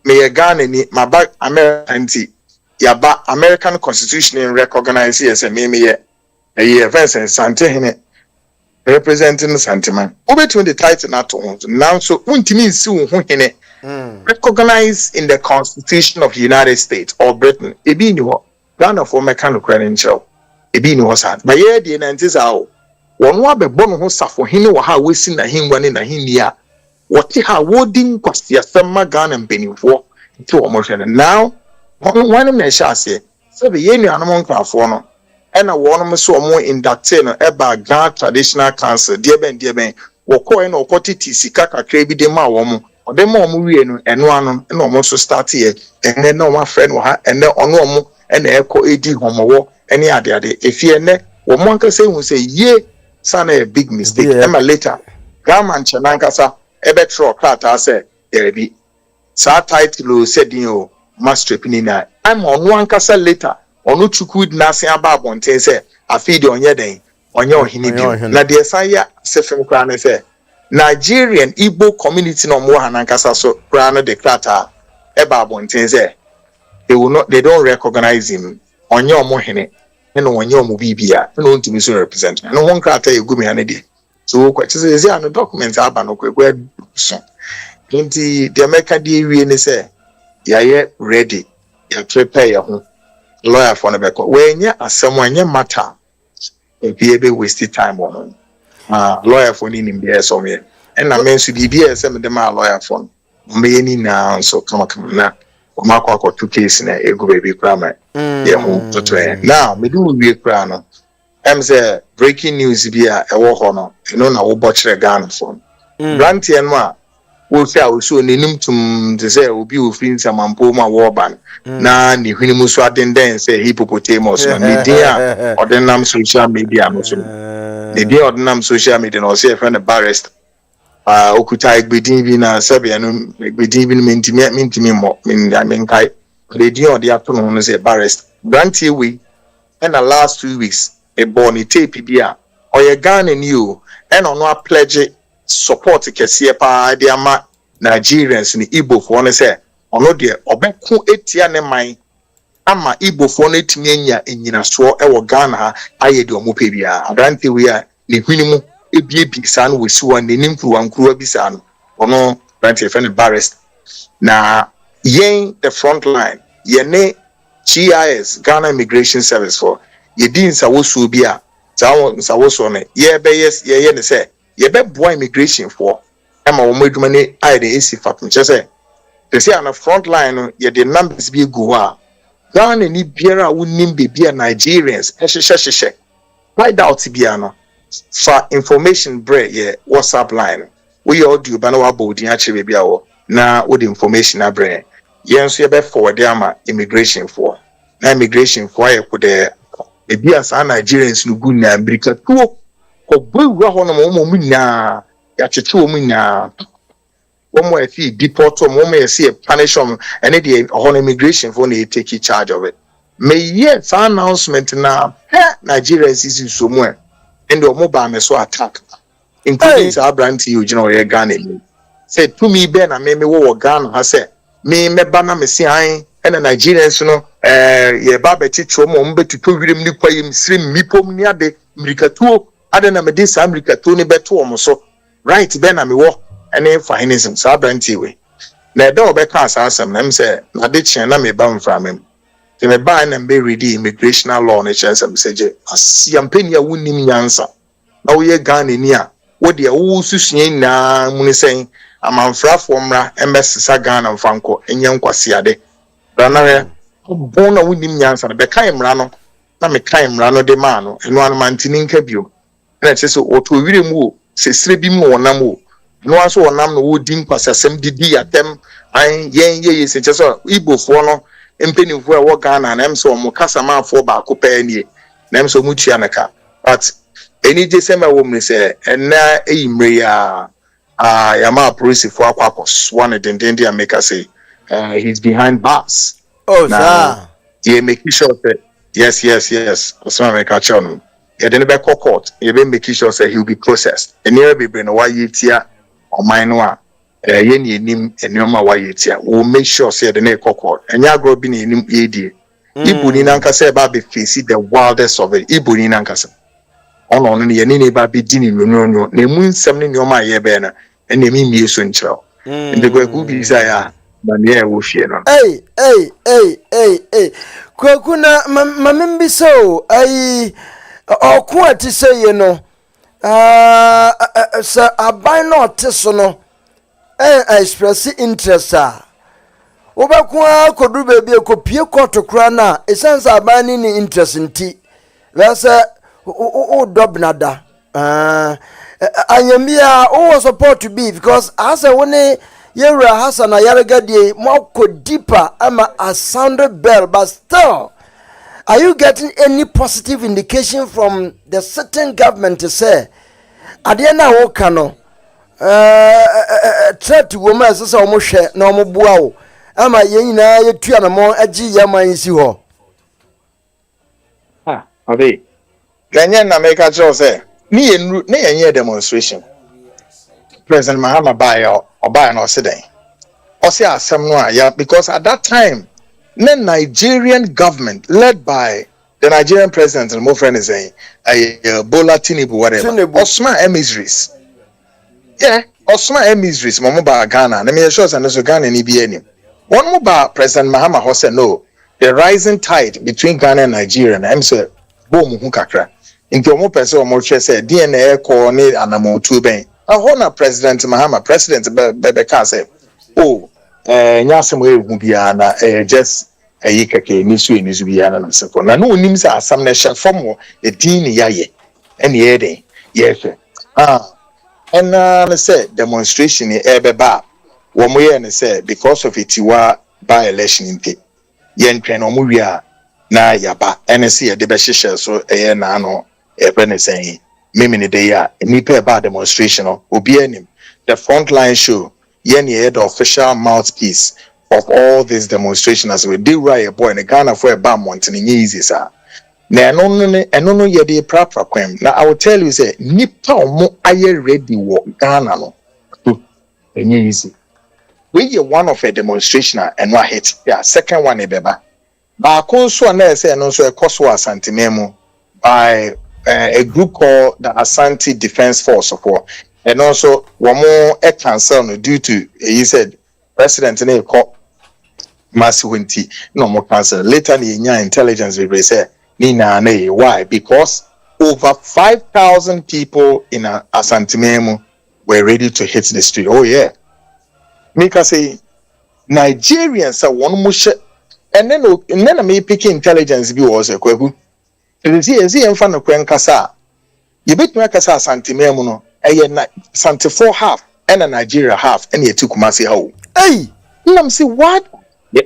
me Ghana ni maba America nti yaba American Constitution in recognize as a meme a Vincent Santehene representing Santiman. Over to the title not now so untimi nsi ho hene recognized in the Constitution of the United States or Britain. Ebi ni ho Ghana for mechanical credential. Ebi ni ho sa. Ba ye de na ntisa o. Wonu abebo no ho safo hene wo ha wesi na hinwa ne na hinni a. Wote ha wodin kwasi asema Ghana mbenifo. Nti wo mo hwene now one of my shots here. So the year animal craft one and a one so more in that ten about Ghana traditional council, dear Ben, Woko and Okoti Sikaka Krabi de Ma woman, or the more movie and one and almost start here, and then no my friend and then on one and the echo AD homo any other day. If you ne, one can say, ye, son, a big mistake. Emma later, Gaman Chanankasa, Ebetro Crata said, there be. Sa title said, you. Master Pinina. I'm on one castle later. On which you could nothing about one say, I feed on your day, on your hinny. Na dear Saya, Sefim Crown say, Nigerian Igbo community no more hanankasa so krano de krata eba bonten say they don't recognize him onye omohene eno onye omubibia eno ntimi so represent no won krata egumi anedi so kwa chese say an document aba no Kweku so nti the America dey wie ni say yaye ready ya prepare ya ho lawyer for no beko we nya asem anye matter e be waste time on lawyer for ni nimbe so me and na men so bibia say me dem lawyer for me ni na so kama na makwa two case na ego baby krama ye ho toto now me do we kra no em say breaking news bia e wo ho no no na wo bochre Ghana for grant ye no a wo say wo so nenim tum de say obi ofin samampo ma wo ban na ni hwinimu so adenden say hippopotamus no ni dia ordinam social media no so the day ordinam social media no say friend barrest okuta egbedin bi na sabia no egbedin bi mentimi mo men kai the day or the afternoon no say barrest grant we and the last 2 weeks e born it tape bia oye Ghana ni o and ono a pledge support kese pa de ama Nigerians ni Igbo for no say ono de obeku etia ne man ama Igbo for no etimi anya enyina so e wo Ghana ha aye de omo pe bia grant we a ne hwinimu ebie san we si wan nenim kruwa bisa no ono grant e friend barrest na yen the front line yene GIS Ghana Immigration Service for yedin sa wosu bia sa wosu ne ye be yes ye ne say ye be boy immigration for ema wo madwuma ne ai de esi fatum che say they say on the front line no ye the numbers be go a Ghana ni biara wonim be bia Nigerians hye right out bia no for information break ye WhatsApp line we all do ba na wa bodi a chere bia wo na wo the information abre yen so ye be forward ama immigration for na immigration for ye ko de e bia sa Nigerians no gu na America to ko bua ho no mo na ya cheche o na o mo e fi deport o mo e see punish them and the whole immigration for na take charge of it may yet announcement na Nigerians is so mo and the mobile me so attack including sa brand you know ye Ghana say to me be na me wo Ghana ha say me ba me si an and Nigerians no ye ba be titro mo mbetuto wirem ni kwayem srim mipom ni ade mirikatuo ade na me dey sa mirikatuo ni beto omo so right be na me wo ene fahinism sa brand we na do be ka sa asem na me say na de chen na me ba mfra me te me ba na be ready immigration law na chen say me say je asiampeni a wonim nyansa na wo ye Ghana ni a wo de wo susuen na mu ni sen amanfrafo mra embesisa Ghana mfanko enye nkwasiade ranare bona wonim nyansa na be kan mra no na me kan mra no de ma no eno an mantini nka bio na che so oto wiremu o sesire bi mu wonam o no aso wonam no wo di nkwasasem didi atem an ye se che so Igbo fo no empenifo e wo Ghana na em so mo kasa ma fo ba ko pa ani na em so mu tua na ka but eni je se ma wo mne se ena eyimre ya ma police for akwa one dendende ya make say he's behind bars. Oh sir, he making sure that yes so make a channel he didn't be court he be making sure that he will be processed and never be bring why yetia or mine wa ye ni enim enoma why yetia will make sure say the na court and ya grow be ni enim edi Igbo ni nanka say ba be face the wildest of it Igbo ni nanka say ono no ye ni ba be di ni no na mu nsem ni nyoma ye be na and me mie so nkyerɛw ndi Kweku bi say ya na me e wo fie no Kweku na mamimbi so ai oku ati say ye no sa aban no teso no express interest obaku akodu baby ekopie koto kra na essence aban ni interest nti lasa o dobnada anyamia o support to be because as a one Yera Hassan Ayaragadi more deeper ama a sounded bell, but still, are you getting any positive indication from the certain government to say Adiana Okano try to woman as almost share no more buao ama yena ye tuana mo aji yama insi ho abi Ganyan na make a job say ni enye demonstration President Mahama buy no siden. Ose asem no ya because at that time the Nigerian government led by the Nigerian president and my friend is saying Bola Tinubu whatever. Osman emissaries. Yeah, Osman emissaries mo ba Ghana. Na me sure say no Ghana ni bi anim. One mo ba President Mahama ho say no. The rising tide between Ghana and Nigeria na em say bo mu hu kakra. Nti omo pese omo hwe say DNA ko ni anamotu ben. Aho na President Mahama president be ka say oh nyasem ehu bia na just keke ni su bia na nsefo na no onim say asam na hye fom e din ni yaye ene ye den ye hwe and na say demonstration e beba wo mo ye ne say because of itiwa by election nti ye ntwen no mo wi a na yaba ene say ye de be hye so na no e be ne say mimi ni de ya ni pe ba demonstration obi anim the frontline show yen the official mouthpiece of all this demonstration as we do right boy in Ghana for a bam mountain easy sir. Na no ye de proper kwem. Now I will tell you say nipa omo aye ready wo Ghana no. Enye easy. We ye one of a demonstration and one hit. Yeah, second one e beba. Ba kon so na say no so e koso Asante Memo by a group called the Asante Defense Force of War. And also, one more cancel due to he said President ne call Masiwinti no more cancel. Later, the intelligence will say Nina ne why? Because over 5,000 people in Asante Memo were ready to hit the street. Oh yeah, Mika say Nigerians are one much, and then I may pick intelligence be also Kweku. See, in front of Kwen Kasa. You bet me Kasa Asante Memo no. Sante 4 half and a Nigeria half and ye took Kumasi how. Hey, I'm see what?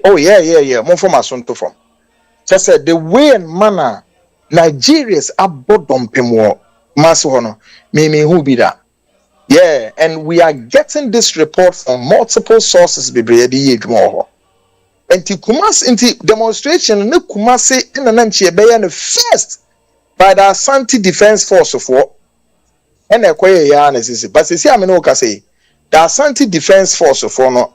Oh yeah. More from Asonto from. Just said the way and manner Nigerians are bottom pemo Masono. Me who be that? Yeah, and we are getting this report from multiple sources. Be ready more. And Kumasi into demonstration no Kumasi in an anchi be first by the Asante Defense Force of War. And a quay yarn is but see, I mean, okay, say the Asante Defense Force of no,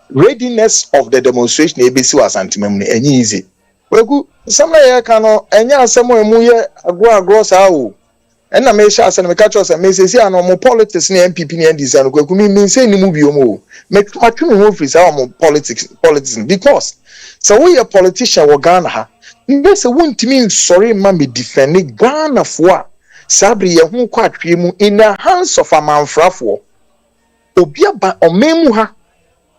readiness of the demonstration, ABC was anti-memory and easy. Well, good, some lay cano, and ya somewhere muye a gross hour. And I may share some catchers and may say, I know more politics near MPP and design. Kweku mean say ni movie more. Make my two movies are more politics because so we a politician or Ghana. This won't mean sorry, mammy defending Ghana for. Sabri ye hu kwatwe mu in the hands of a manfrafo obi aba omemu ha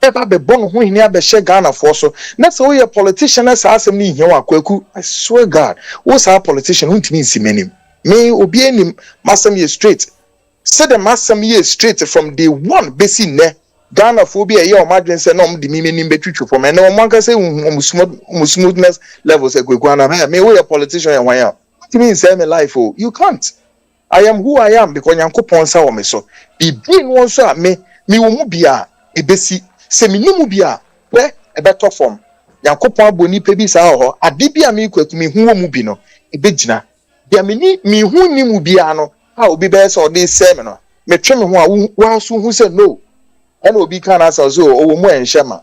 eba be bon ho hini abehye Ghana for so na so we a politician as asem ni hia wa Kweku I swear God wo sa politician huntimi nsimenim me obi anim masem ye straight say the masem ye straight from day one besi ne Ghana for bi ye o madwen say no de mimi betwitwu for me na o manka say smoothness levels e Kweku na me we a politician yan wan it means say me life oh you can't. I am who I am because Yankopon sa wo me so. Bibin won so a me wo mu bia ebesi se me nimu bia we e beto form. Yankopon aboni pe bi sa ho ade bia me Kweku me hu wo mu bi no e begina. Bia me hu nimu bia no ha obi be so de se me no. Me twe me ho a wa so hu se no. E na obi kan asa so owo mu enhyema.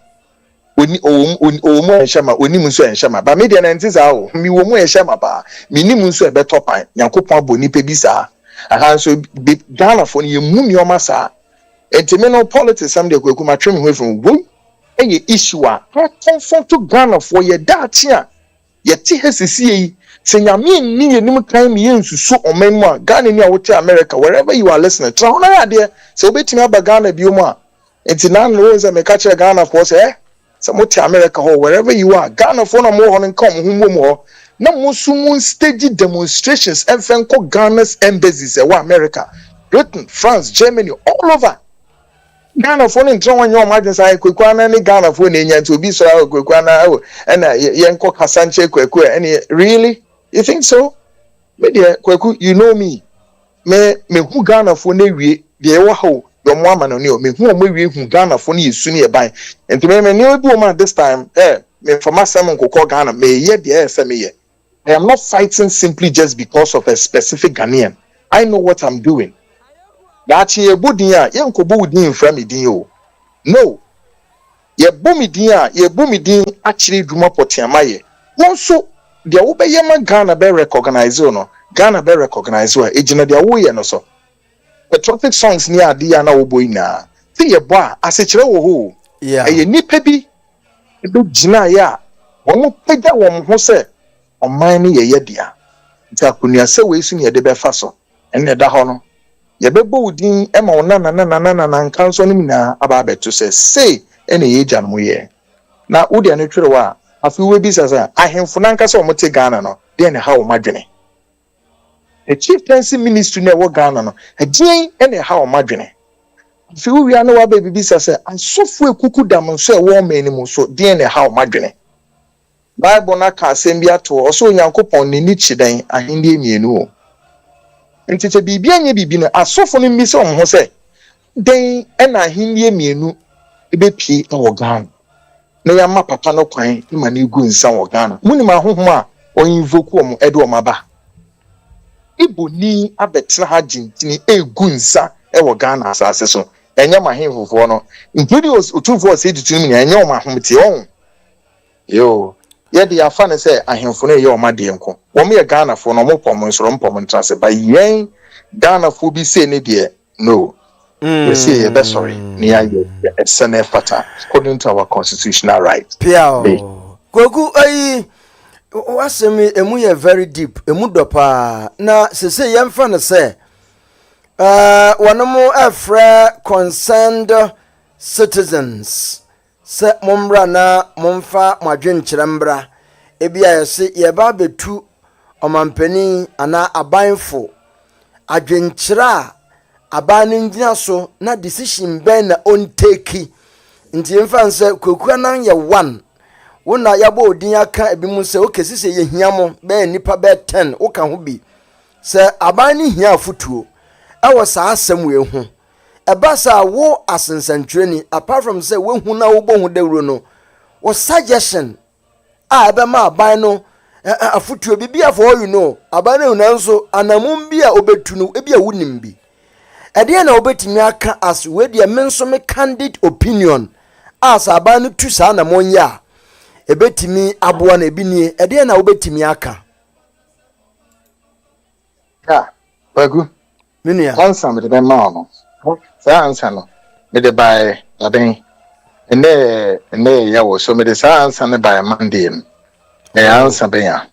Oni mu enhyema onim nso enhyema ba me de na ntisa ho me wo mu enhyema ba me nim nso e beto pan Yankopon aboni pe bi sa. So Ghana for you mum your massa. And to politics some day Kweku ma trim away from womb any issue to Ghana for your datia. Yet TSC say Yamin me no time yin so on men Ghana near America, wherever you are listening. Try idea so bet me about Ghana bioma. And to none knows I may catch a Ghana for say some America or wherever you are. Ghana for no more and come whom more. Na musumun stage demonstrations and Franco Ghana's embassies America, Britain, France, Germany, all over. Ghana for in John your margins I Kweku any Ghana for in to be so Kweku and Yanko Kasanche Kweku any really? You think so? Media Kweku, you know me. Me who Ghana for ne the Ewaho, your woman on you, me who Ghana for you soon by. And to me, no this time, me for my salmon call Ghana, may yet the SME. I am not fighting simply just because of a specific Ghanaian. I know what I'm doing. That ye budia, yanko budin from idio. No, ye bumidia, ye bumidin actually duma potiamaye. Also, the Obeyama Ghana be recognize no. Ghana be recognize wa ejina dia wo ye no so. Patriotic songs ni ade ya na wo boy na. See ye boa asechire wo ho. Yeah. Eye nipa bi do gina ya. Wono pega wo ho se oman ni ye ye dia. Nta kunua se we su ni ye de be fa so. Enne da ho no. Ye bebo udin e ma wona na nka so nim na aba beto se say ene ye gya no ye. Na wo de ane twere wa afi we bi sasa ahemfo na nka se o mote Ghana no de ne ha wo madwene. The chieftaincy ministry na wo Ghana no agien ene ha wo madwene. Afi wo wi ane wa ba bi sasa asofo ekuku dam so e wo mani mu so de ne ha wo madwene. Bible na ka asem bi ato o so Onyankopɔn ne ni chidan ahende mienu o. Ntete bibia anya bibi no asofo no mi se ho se den na ahende mienu ebepie wo Ghana. Na ya ma papa no kwan ma na egu nsa wo Ghana. Muni ma honhom a o invoke wo mo ede o maba. Igbo ni abetra ha gintini egu nsa e wo Ghana asase so. Enya ma henfofo no including otufo se ditunu ni enya o ma homte on. Yo ye de afa ne se ahemfo no ye o ma de nko. Wo me Ghana fo no mo pom nsoro mpom ntrase ba yen Ghana fo bi se ne de no. We say ye be sorry ni aye a sene fata according to our constitutional right. Piao. Kweku ayi wasemi emu ye very deep emu dopa na sese yemfa ne se wanomo afra concerned citizens se momra na momfa mwadwenkyere mbra ebia yese ye ba betu omampani ana abanfo adwenkyere abani ngina so na decision ben na on take nti yemfa nse Kweku Annan ye 1 wona yabo odin aka ebimu se okesi se ye hiamo be nipa be 10 woka ho bi se abani hia afutuo ewo sa asem we hu eba sa wo asensantreni apart from say we hu na wo bohu dawro no wo suggestion ebe ma aban no afutuo bibia for you know aban no nso anamum bia obetu no ebia wunim bi ede na obetimi aka as we dia menso me candid opinion as aban no tu sa na monya ebetimi aboa na ebinie ede na obetimi aka Ja Kweku minia answer me de ma no sa answer no me de by aden ene ya wo so me de sa answer ne by Monday answer be ya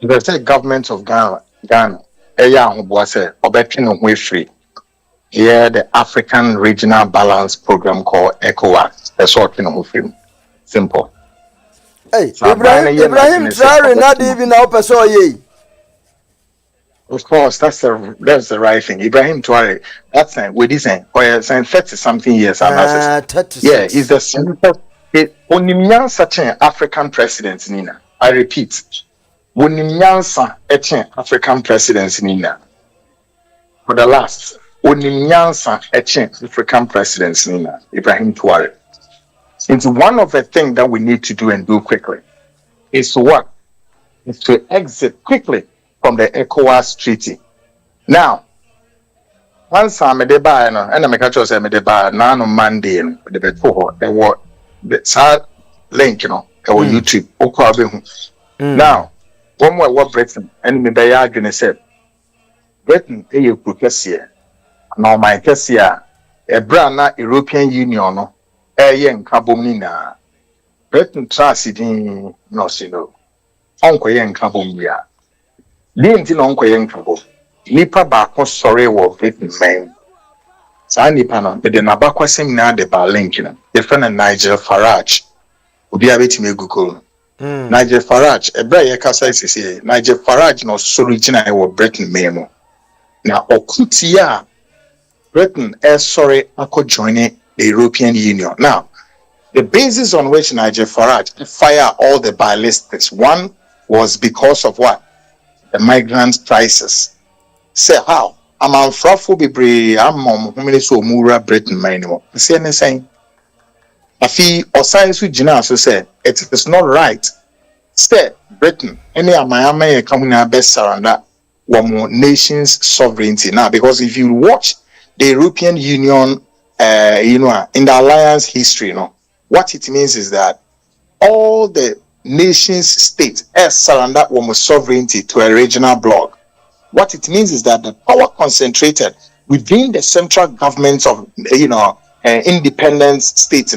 the say government of Ghana ya ahoboa say obetwe no ho free here the African Regional Balance Program called ECOWAS the sort no ho free simple. Hey, Ibrahim Traore na dey bi na opeso ye. Of course, that's the right thing. Ibrahim Traore, that's with this saying 30 something years. 36. Yeah, he's the senator. Onimyan such an African president, Nina. I repeat, Onimyan such an African president, Nina. For the last, Onimyan such an African president, Nina. Ibrahim Traore. It's one of the things that we need to do and do quickly. Is to what? Is to exit quickly from the ECOWAS treaty. Now, once I'm a deba, and I make a choice, I'm a deba, now on Monday, the before, there was the sad link, or YouTube, Now, one more what Britain, and me by arguing said, Britain, you could here, now my case here, a brand European Union, a young Kabumina, Britain transiting, no, Uncle Yang Kabumia. Didn't know Uncle Yang Kabo. Nipa Bako sorry was Britain man. Nipa no, but the Nabakwa seminar the Barlinkin, the friend of Nigel Farage, would be able to make Google. Nigel Farage, a brave Casa is Nigel Farage no so original was Britain memo. Now, Okutia, Britain is sorry, I could join the European Union. Now, the basis on which Nigel Farage fired all the ballistics, one was because of what? The migrant crisis. Say how? I'm on Frafo Bibre, I'm on Humilis or Mura Britain minimum. See anything? I feel or science with Gina so say it is not right. Say Britain, any of my coming our best surrender one more nation's sovereignty now. Because if you watch the European Union, in the alliance history, what it means is that all the nations states surrender almost sovereignty to a regional bloc. What it means is that the power concentrated within the central governments of independent states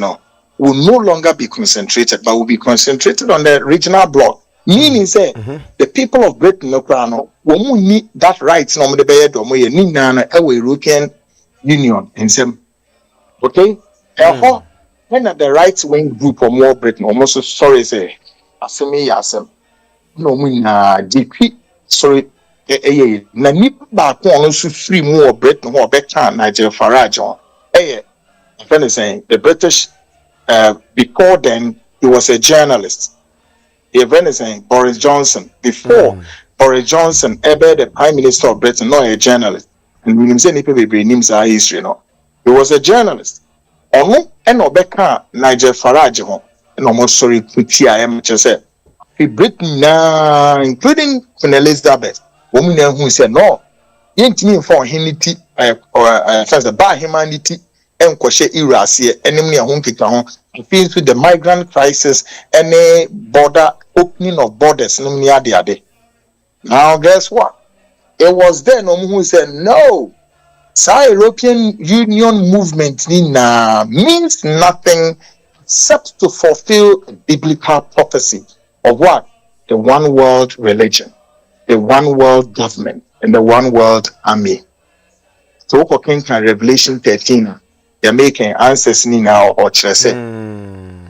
will no longer be concentrated, but will be concentrated on the regional bloc. Meaning say the people of Britain will need that right European Union in some when the right wing group or more Britain almost sorry say no decree sorry na nipa back on so free more Britain or better Nigeria Farage the British before then he was a journalist. Boris Johnson before Boris Johnson ever the Prime Minister of Britain, not a journalist. And when him say people be names our history, he was a journalist. Ono and Obeka Niger Farage and almost sorry TIM just said Britain now including Queen Elizabeth, woman who said no, you ain't mean for humanity or first by humanity and kwashe irasi enemy ahun kika feels with the migrant crisis any border opening of borders now guess what, it was then who said no, European Union movement means nothing except to fulfill a biblical prophecy of what? The one world religion, the one world government, and the one world army. So King Revelation 13 you're making answers now or say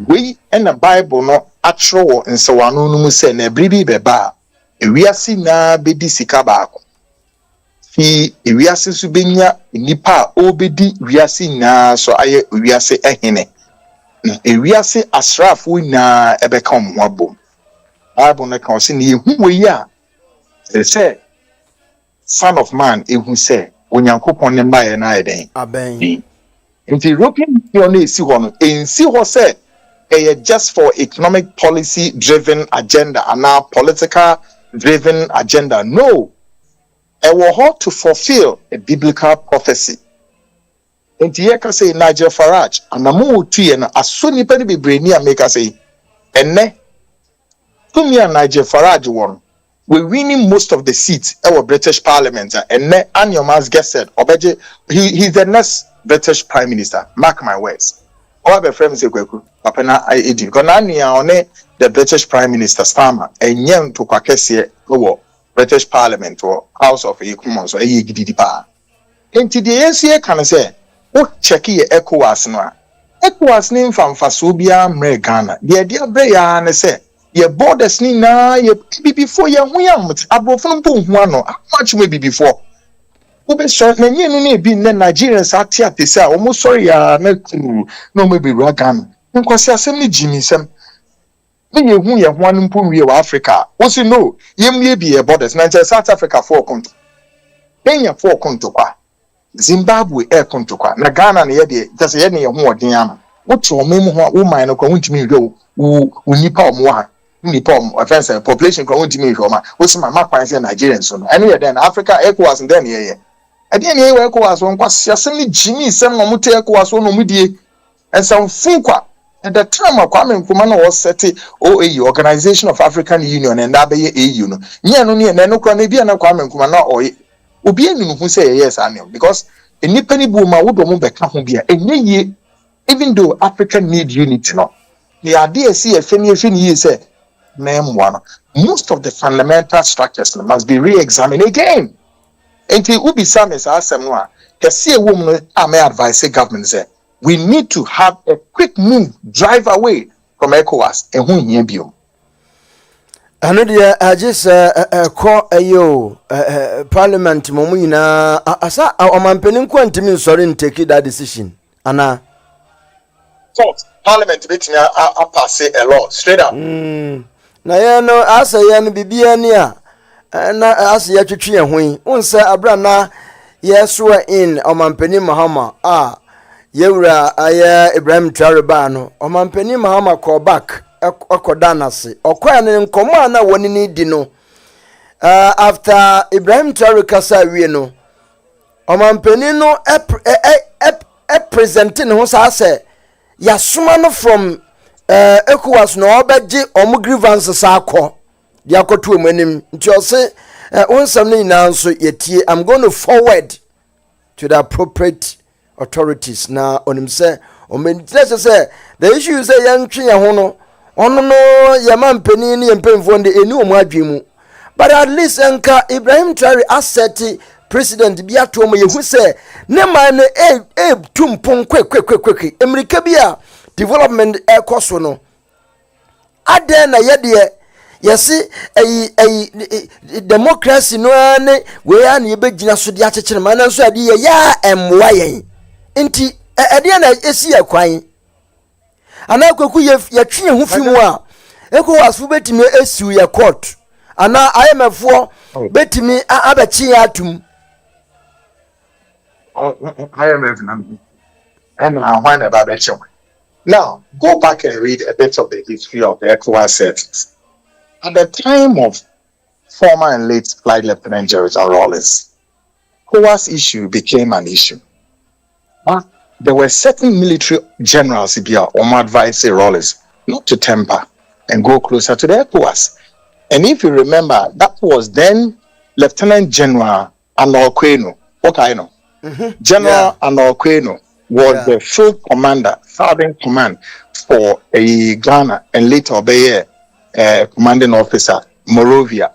we and the Bible no actual and so on no say na bribi beba we are see na bedi sika baako fi we are see so benya nipa obedi we are see na so aye we are see ehene na we are see asrafo na ebeka omo abom Bible na kan say na ehu we ya say son of man ehu say onyankopon ne mbaye na eden aben. In the European Union, say just for economic policy driven agenda and now political driven agenda. No, it was hard to fulfill a biblical prophecy. In the year, say Niger Farage and Namu T and as soon as be brainy and make us say, and ne, to me and Niger Farage won. We're winning most of the seats in our British Parliament, and ne, and your man's guest said, Obeje, he's the next British Prime Minister. Mark my words. All the friends say Kweku. Papa na I do. Because now the British Prime Minister Starmer and young to Kwakesi go British Parliament or House of Commons or Yigidipa. Into the NCA can say, what check ye ECOWAS no? ECOWAS name from Fasubia Ghana. The idea breya and say ye borders ni na ye before ye huyam abofun po huano. How much maybe before? Nigerians are te say almost sorry no maybe Ragan. Nkwasi asem ni Jimmy sem. Me hu ye ho anumpo wie wa Africa. Wo si no, ye be e borders. Nigeria South Africa 4 country. Kenya 4 country kwa. Zimbabwe country kwa. Na Ghana na ye de just ye ne ye ho odin ama. Wo tro mem ho wo man no kwa huntimi hwe wo nipa omo ha. Nipa omo offense population kwa huntimi hwe ma. Wo si ma kwan say Nigerians so no. Any then Africa ECOWAS and then ye. I didn't hear ECOWAS on Kwasi Jimmy, some Momuti ECOWAS on Mudi, and some Funkwa. At the time of Kwame Nkrumah was set OAU, Organization of African Union, and that be AU. Nianuni and no Kwame and Kwame Nkrumah or Obian who say yes, I know, because a Nipani Buma would move back home here. And ye, even though Africa need unity, no, the idea see a fin years say, name one. Most of the fundamental structures must be re-examined again. And the Ubi Samis asked someone, can see a woman, I may advise the government say, we need to have a quick move, drive away from ECOWAS and who here be. I know I just call a yo Parliament Momina. Asa I'm penning quantum sorry take that decision. Anna. So Parliament meeting I pass a law straight up. Na no asa yan bibia na as ya twetwe ehwen unsa abra na yeso in omampani mahama yewura aya Ibrahim Traoré no omampani mahama call back akoda nase okoya ne nkomo na woni ni di no after Ibrahim Traoré kasa wie no Omampeni no presenting ho sa say yasoma no from ECOWAS no obeje omu grievances akọ dia akoto emanim nti o say onsam no nyina nso yetie. I'm going to forward to the appropriate authorities. Now onim say omenitese say the issue is say yantwe ye ho no ono no yamampeni ne yempemfo de eni omu adwemu, but at least enka Ibrahim Traore asset president bi ato mo yehu se ne man no tumpon kwek America bia development ekoso no aden na yede yesi democracy no ane we ya na yebegina so de akekere man nso ade ye ya emwa yen nti ade na esi akwan ana Kweku ye twe hu fi mu a ECOWAS betimi esiu ye court ana IMF betimi abachi ya atum IMF and when about that. Now, go back and read a bit of the history of the ECOWAS settings. At the time of former and late Flight Lieutenant Gerald Rawlings, ECOWAS issue became an issue. But there were certain military generals who advised Rawlings not to temper and go closer to the ECOWAS. And if you remember, that was then Lieutenant General Annan Kweku. Okay, I know. General Annan Kweku was the field commander, southern command for Ghana, and later be commanding officer Morovia.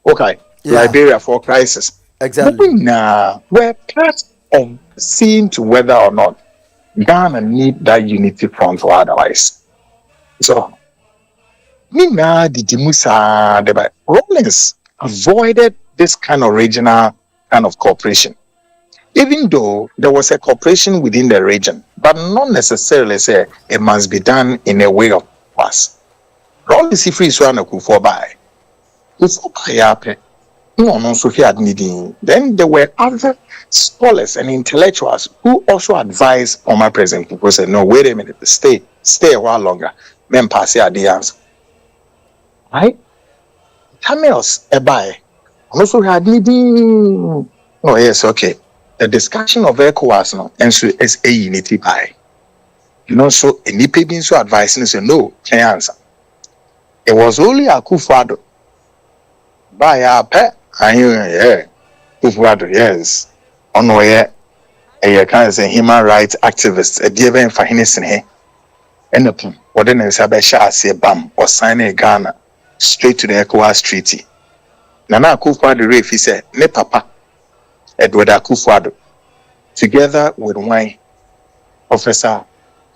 Okay, Liberia for crisis. Exactly. Now we're part of seeing to whether or not Ghana need that unity front or otherwise. So, Rawlings avoided this kind of regional kind of cooperation. Even though there was a cooperation within the region, but not necessarily say it must be done in a way of us. Rawlings if free so for by. Then there were other scholars and intellectuals who also advised former President Kweku said, no, wait a minute, stay a while longer. Then pass the answer. Right? Tamils Ebai also had needing. Oh, yes, okay. The discussion of ECOWAS no, and so is a unity by. You know, so any people so advising say no, can answer. It was only Akufo-Addo. By a pet, Akufo-Addo, yes. On where a kind of human rights activist, a given for Hennessy here. And the what then is a say bam or sign a Ghana straight to the ECOWAS treaty. Nana Akufo-Addo Rafe, he said, ne papa. Edward Akufo-Addo, together with one Professor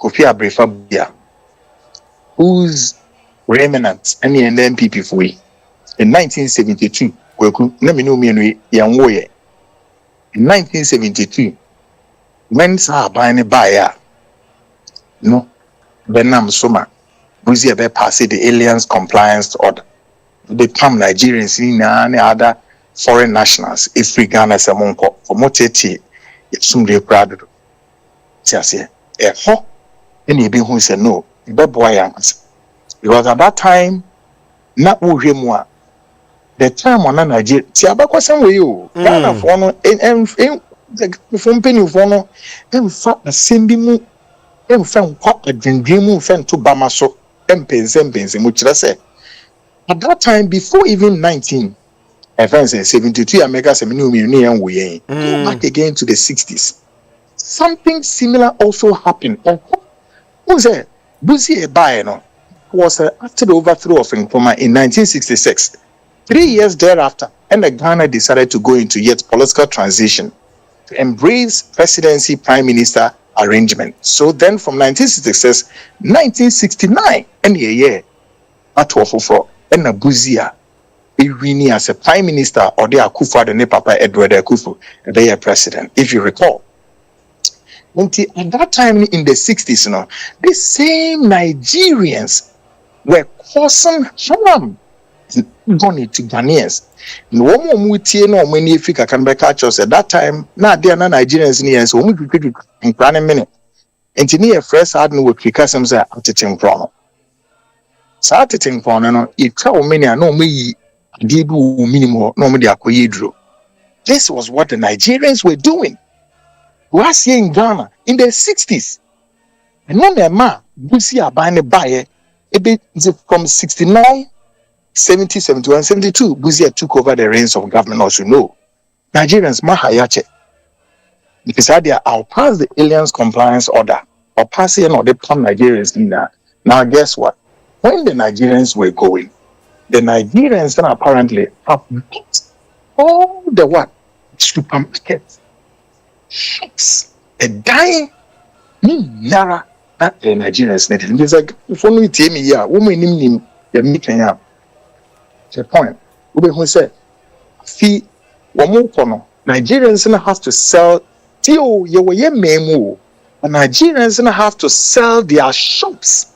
Kofi Abrefa, whose remnants and the NPP for in 1972, Kweku, in 1972, when Sir Bine Baya, no, Benam Soma, Buzi Abe passed the Aliens Compliance Order. They come Nigerians in any other foreign nationals if we Ghana as a monko for moteti it's soon proud say any be who say no because at that time na uhwemwa the time on Nigeria ti abakwasan we you Ghana for no from penny for no em fa asembi mu em fa nkwa adwendwen mu fa nto bama so em pense mu kire say at that time before even 19 72 America go back again to the 60s. Something similar also happened. Who's there? Buzi Ebaeno was after the overthrow of Nkrumah in 1966. 3 years thereafter, and Ghana decided to go into yet political transition to embrace presidency prime minister arrangement. So then from 1966, 1969, and a year, at for and Buzia. Irini as a prime minister or the Akufo-Addo ne papa Edward Akufo, they are president. If you recall, at that time in the 60s, the same Nigerians were causing harm going to Ghanaians. No one would see no many Africa can be catchers at that time. Now they are not Nigerians near so we could in a minute. And to me, a fresh hard no would because some say at the team chrono. So at the team chrono, it tell many no me. Dibu minimum normally akoyedro This was what the Nigerians were doing. Last year in Ghana, in the 60s. And when the man, Busi Abane Baye, from 69, 70, 71, 72, Busi took over the reins of government, as you know. Nigerians, Mahayache. Because I'll pass the aliens compliance order. Or pass it or they come Nigerians in there. Now, guess what? When the Nigerians were going, the Nigerians then apparently have got all the what? Supermarkets, shops, a dying Nara that the Nigerians needed. It's like, if only tell me, yeah, woman in the making up. The point. Who said, fee, one more corner. Nigerians have to sell till you were memo. The Nigerians have to sell their shops,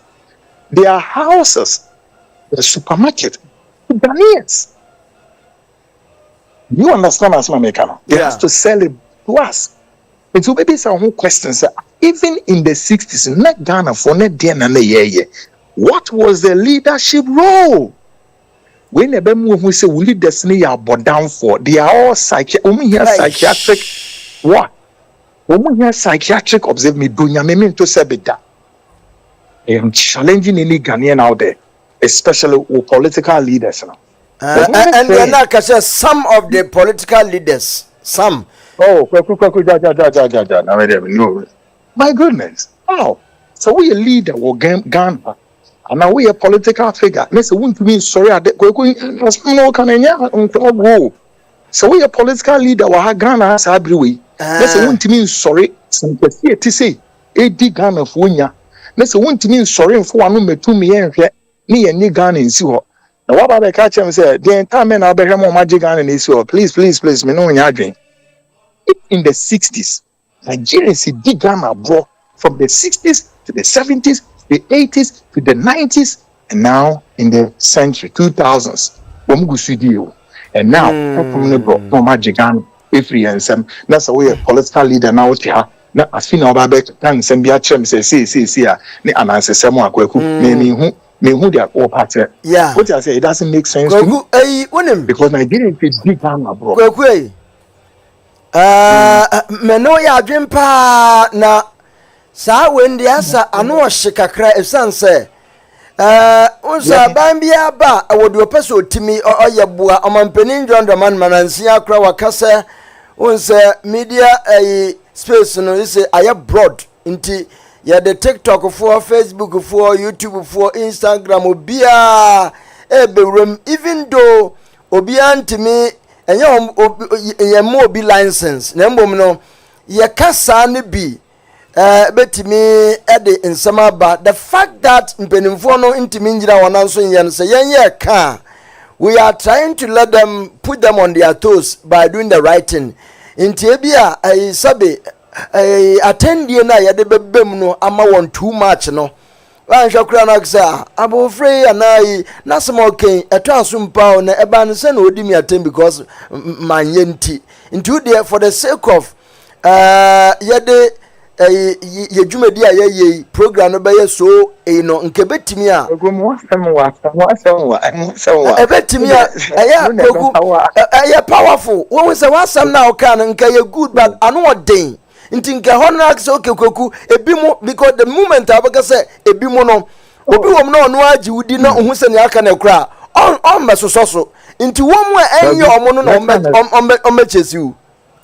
their houses, the supermarket, the Ghanaians. You understand as my maker? They have to sell it to us. And so maybe some questions. Even in the 60s, not Ghana for not DNA. What was the leadership role? When the Bemu who say we lead destiny are brought down for, they are all psychiatric. What? When we hear psychiatric observe me dunya me to say that. I am challenging any Ghanaian out there, especially with political leaders now. And we are not some of the political leaders. Some. Oh, no. My goodness. How? So we a leader or Ghana. And now we a political figure. Let's won't mean sorry. So we a political leader or Ghana has every way. Let's won't mean sorry. Sympathy to say, A.D. Ghana for ya. Let's won't mean sorry for one number 2 million. Me and Ghana in Sewer. Now, what about the catch and say, the entire men are better more magic and in Sewer. Please, me know in your drink. In the 60s, Nigerians did Ghana brought from the 60s to the 70s, the 80s to the 90s, and now in the century 2000s. And now, no magic and that's the way a political leader now. Now, I feel now back and send me a chum say, see, and I say, someone Kweku, me who they are all party. Yeah. What I say, it doesn't make sense to me. Because Nigerians did Ghana brought. Meno ya adwempa na saa wendi asa ano ohikakra esanse unsa bambia ba awodi opese otimi oyebua omampanin John manansia akra wakase unsa media space no ise aye broad nti ya the TikTok for Facebook for YouTube for Instagram obia ebewrem even though obia ntimi enye mo bi license na mbom no ye kasa ne bi betimi ede nsama ba the fact that mpenimfo no ntimi ngira wonanso yen se yenye ka we are trying to let them put them on their toes by doing the right thing nti bia sabe attendie na ye de bebem no ama won too much no wan hwakura na ksa abofrey anai na small ken eto asumpa na eba no se na odi mi attend because manye nti there for the sake of ye de ye dwumadi a ye program no be ye so no nke betimi a ebetimi a ye powerful when we say wasam na o kan nke ye good but anu odin nti nke hono akse okekweku ebimu because the moment abaka say ebimu no obi wom na ono agi wudi na ohun se ne aka na kura on mesososo nti wom enye omo no na omechesiu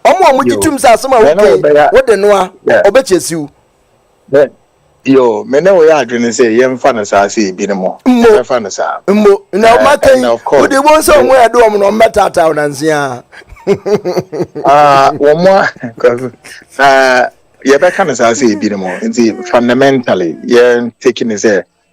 omo jitum sa asema wo de noa obechesiu yo me na we adwene say yemfa na sa say ebi ne mo yemfa na sa mmo na makan wo de won say omo edo omo no metata onansia one because yeah, that kind of say a bit more. Fundamentally, yeah, taking is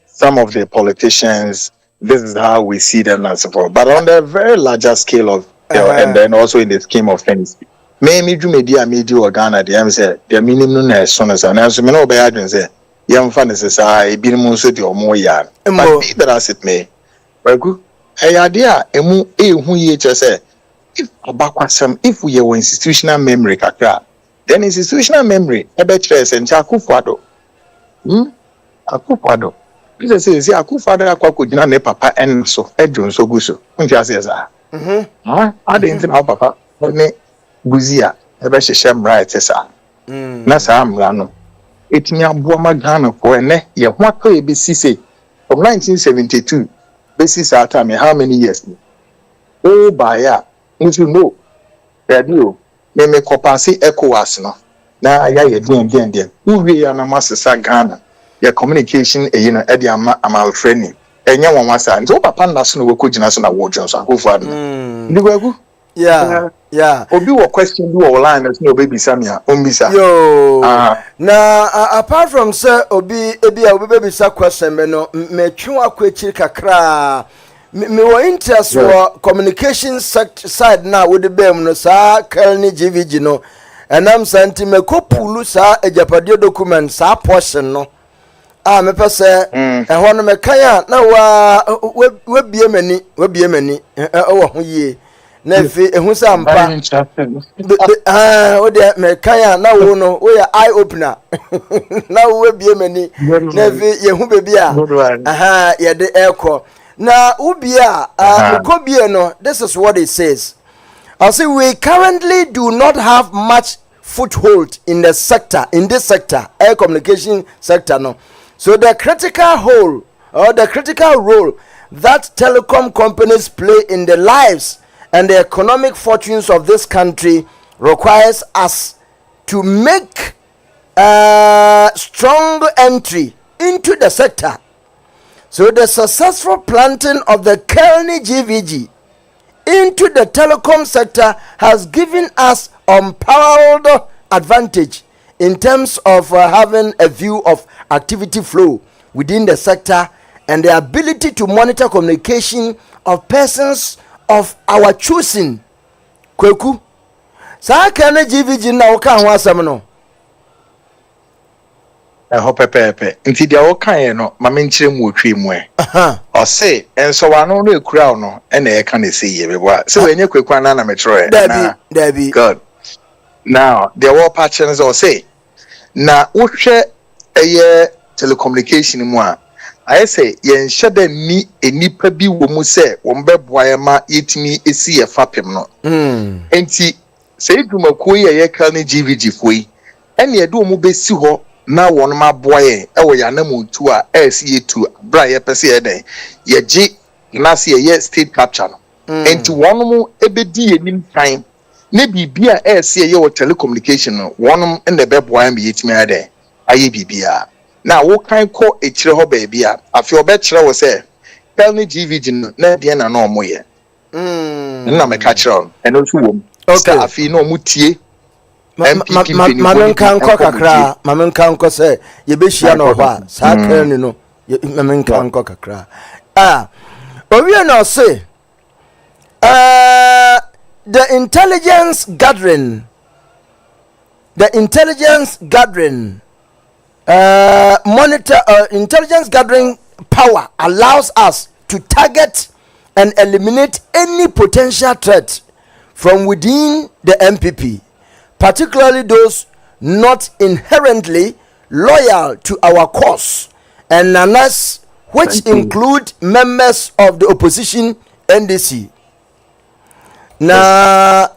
some of the politicians. This is how we see them and so forth. But on the very larger scale of, and then also in the scheme of things, maybe media or Ghana, they say the minimum as soon as I so me no be adwin say young fan is a bit more so the more yard. But be that as it may, very good. Hey, idea, emu who ye just say. If we have institutional memory, then institutional memory, Ebetres and Akufo-Addo. Akufo-Addo. This is Akufo-Addo Akwa ne papa and so Edjon so guso. Unti says I didn't know papa. Buzia, ebe hyehyɛ mmara ɛte saa. Na saa mmara no etimi aboa ma Ghana for ene ye ho atɔ ye besi say from 1972 besi saa time how many years? Oh baya, you know. Radio me kopase ECOWAS no. Na aya ye den. Who we are na masesa Ghana. Your communication you know e dey amal training. Enye won wasa. Nti o papa na so no we ko gina so na wo dwon so akofo adu. Ndi Kweku. Yeah. Obi wo question do online as no baby samia ombisa. Yo. Na apart from say obi ebi a obi baby sa question me no me twa akwachi kakra. Me were interest for communication side now with the BEM no sa Kelni GVG no. And I'm senti me ko pulu sa ejapadio document sa portion no. Me pese ho no me kan ya na we bie mani wo ho yie. Na fi ehu sampa o de me kan na wo no wo ya eye opener na wo bie mani na fi yehu bebi a ye de ekọ na ubia ukobie no. This is what it says. I say we currently do not have much foothold in this sector, air communication sector no. So the critical role that telecom companies play in the lives and the economic fortunes of this country requires us to make strong entry into the sector. So the successful planting of the Kelni GVG into the telecom sector has given us unparalleled advantage in terms of having a view of activity flow within the sector and the ability to monitor communication of persons of our choosing. Kweku sa Kelni GVG na oka ho asem no ho pepepe nti dia wo kan no ma me nkyere mu otwe mu o se enso wano no ekura no na e ka na se ye bebo se we nye Kweku Annan na metro Dabi good now there were patches or say na wo hwe eye telecommunication mu a I say yen hyeda ni enipa bi wo mu se wo mbeboa ye ma yetimi esi ye fapem no enti se idumakuo ye Kelni GVG foi ene ye do mu besi ho na won ma boye e wo ya na muntu a SE2 bra ye pese ye den ye gi na se ye state capture no enti won mu ebedi enim kan ne bibia SE ye wo telecommunication no won ne beboa am yetimi ade aye bibia na wo kan ko ekire ho ba bia afi obe kire wo se Kelni GVG no na de na no mo ye na me ka kire on eno su wom okay afi no mu tie Mamenka nko say ye be hia no ho a sa Kelni no mamenka nko kakra owie no say the intelligence gathering intelligence gathering power allows us to target and eliminate any potential threat from within the MPP, particularly those not inherently loyal to our cause, and unless which include members of the opposition NDC. Now,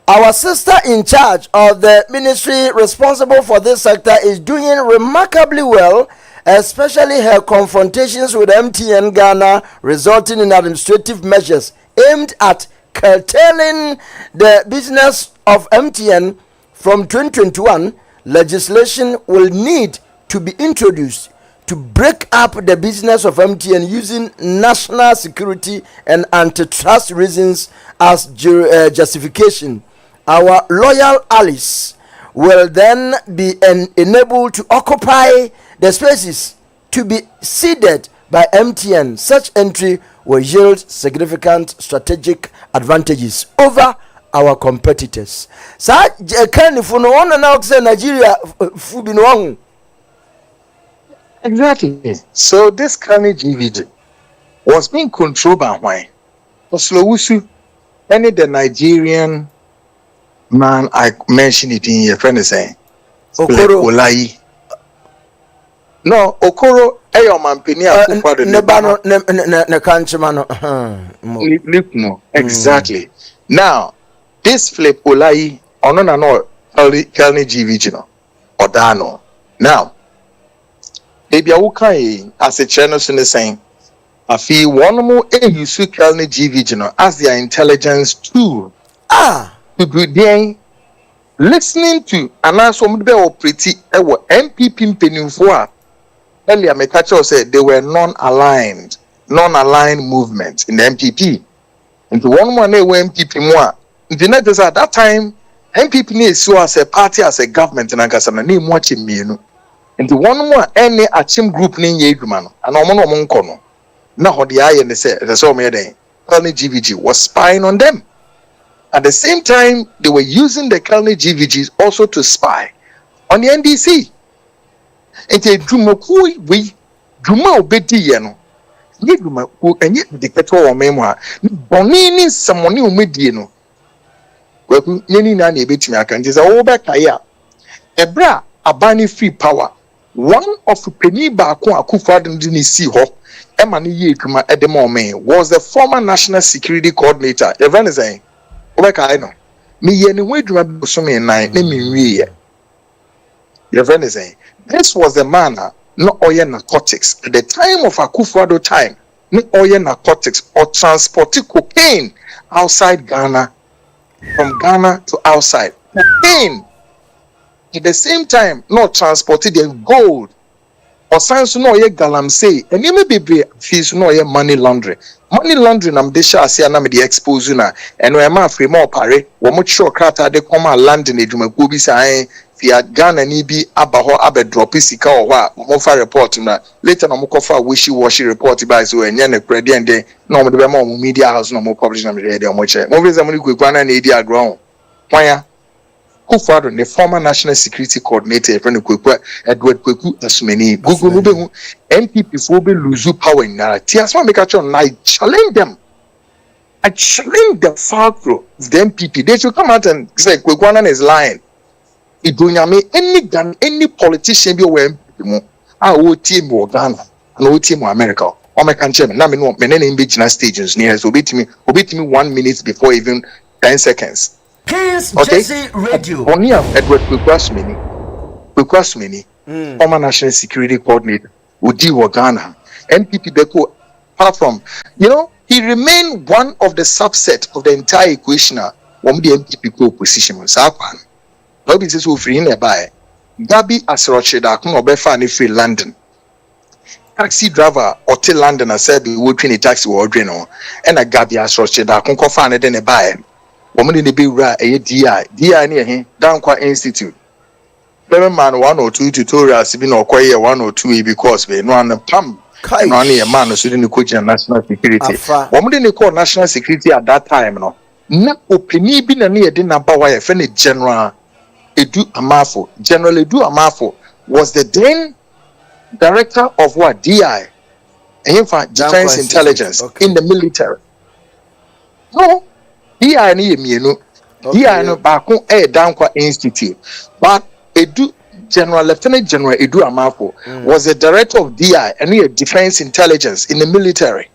our sister in charge of the ministry responsible for this sector is doing remarkably well, especially her confrontations with MTN Ghana resulting in administrative measures aimed at curtailing the business of MTN. From 2021, legislation will need to be introduced to break up the business of MTN using national security and antitrust reasons as justification. Our loyal allies will then be enabled to occupy the spaces to be ceded by MTN. Such entry will yield significant strategic advantages over our competitors. Sa kan for no one now say Nigeria fu bi no. Exactly. So this Kelni GVG was being controlled by why? Oslowusu, any the Nigerian man I mentioned it in your friend is saying Okoro Olai. No, Okoro eyo mampeni akufo de ne kanchema no. No, exactly. Now this Philip Olai, no, Kelny GVG no, or Dano. Now, maybe I will come as a channel saying, I feel one more use Kelny GVG no as their intelligence tool. To be there listening to and also pretty MPP Peninfua. Earlier, Mekacho said they were non-aligned movement in the MPP. And the one were MPP more. The net is at that time, MPP needs so as a party, as a government, and I guess I'm name watching me. And the one more any Achim group name Yegman, and Omono Monkono. Now, the eye and they said, the so many GVG was spying on them. At the same time, they were using the Kelny GVGs also to spy on the NDC. And they Duma obedi yeno. Ni Duma who and yet the kettle or memoir. Bonini someone new mediano. Kweku nini na nebeti me akan just all back here. Ebra abani free power. One of the penny baako akufo didn't see ho. Emani ye Duma at the moment was the former national security coordinator. Everyone is saying. I know. Me yen way to so me nine, name me. Your friend is saying this was the manner, not oil narcotics. At the time of Akufo-Addo time, not oil narcotics or transporting cocaine outside Ghana, from Ghana to outside. Cocaine. At the same time, not transporting the gold. Or science no ye galamsey, and you may be fees no ye money laundry. Money laundering am de sha ase na me de expose na eno e ma free more pare wo mo chiro krata de koma land na edwumakuo bi sai fia Ghana ni bi aba ho abe drop sika ho a mo fa report na later na mo kofa wishy report by so enye na kredi ende na mo de be ma mo media house na mo publish na me de mo che mo visa mo ni Kweku na edi agro kwanya Kufado, the former national security coordinator, friend of Kweku, Edward Kweku, Asumeni, Google Nubehu, MPP for be lose power in Nara. Tiasma make a chon, I challenge them. I challenge the far through the MPP. They should come out and say Kweku is lying. It do me any politician be aware MPP. I will team or Ghana, and will team or America. Or my country, now me no, me name be stations near, so obey me 1 minute before even 10 seconds. Kings Jesse Radio. Only Edward Kweku Asumeni, former national security coordinator, Udi Ghana, MPP Beko, apart from, he remained one of the subset of the entire equation of the MPP position. Sakwan. Nobody says who free in a buy. Gabi Asrocheda, Kunobefa, free London. Taxi driver or till London, I said, we would train a taxi or dreno, and a Gabi Asrocheda, Kunkofa, and then a buy. Woman in the big right, a DI near him, down quite institute. Seven man 1 or 2 tutorials, even or quite 1 or 2 because we no one pump. Only a man who didn't coach national security. Woman didn't call national security at that time, no. Not opening being a near dinner power, if any general Edu Amafo. General Edu Amafo was the then director of what? DI. In fact, defense intelligence in the military. No. DI no Bako Dankwa Institute, but General Lieutenant General Edu Amafo was the director of DI and he defense intelligence in the military,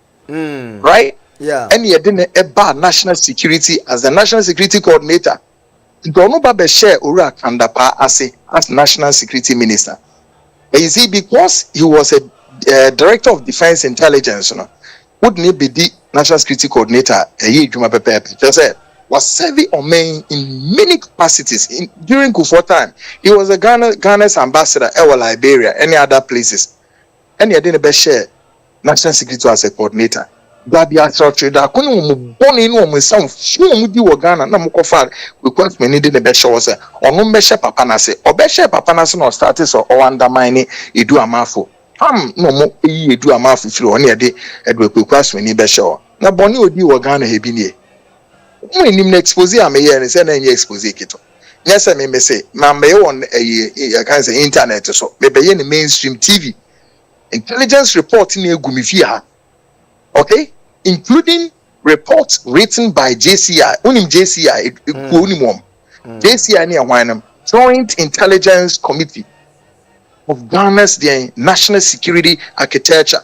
right? Yeah, and he didn't a national security as the national security coordinator. Dono Babe share Ura Kandapa as national security minister. You see, because he was a director of defense intelligence, wouldn't he be the national security coordinator? Was serving on main in many capacities during Kufuor time. He was a Ghana's ambassador, Liberia, any other places. And he didn't share national security as a coordinator. Babi Asrocheda, born in one with some few Ghana, Namukofa, because many didn't be sure, or no Besha Papanase, or Besha Papanase or status or undermining Edu Amafo. No more Edu Amafo through only a day, Edward Kweku Asumeni Besha. Now, Bonnie would be Ghana Hebini. When you expose, I may hear and send any expose it. Yes, I may say, Mamma on a kind of internet or so, maybe in the mainstream TV. Intelligence reporting a Gumifia, okay, including reports written by JCI, JCI near Wineham, Joint Intelligence Committee of Ghana's the National Security Architecture.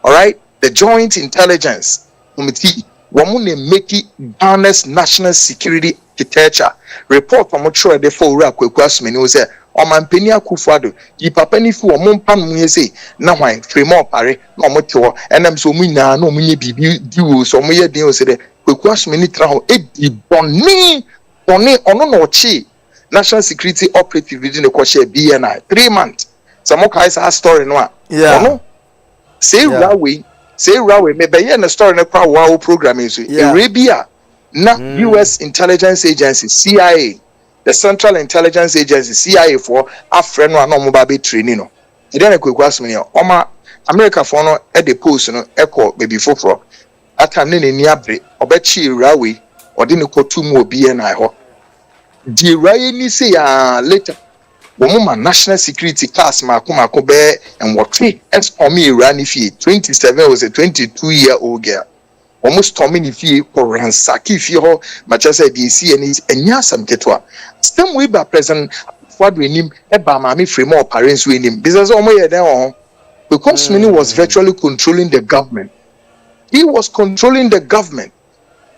All right, the Joint Intelligence Committee. Wamune Meki Ghana's national security architecture report from sure the for Kweku asmeni wo say omampani Akufo-Addo yi papa ni fi omo mpa no ye say na hwan frame up pare na omo te ho enam so mu nyina na omo nye bibi diwo so omo ye den o say de Kweku asmeni tra ho edi boni ono no chi national security operative within the question BNI 3 months some kai sa story no ono say rawe me be ye na story na kwa wa program is Arabia na US intelligence agency CIA the Central Intelligence Agency CIA for afre no na omo be training no e dey na Kweku asmeni oma America for no e dey post no echo baby foforo atam ne ni abre obechi rawe odi ne kotu mu BNI ho di raye ni say later woman national security class mako be and what as for me ran if 27 was a 22-year-old girl almost tommy if you for ransaki if you ho much as the CNS and yasam ketwa stem way by present what we name e ba mama frame more parents we name business omo ye den on because many was virtually controlling the government. He was controlling the government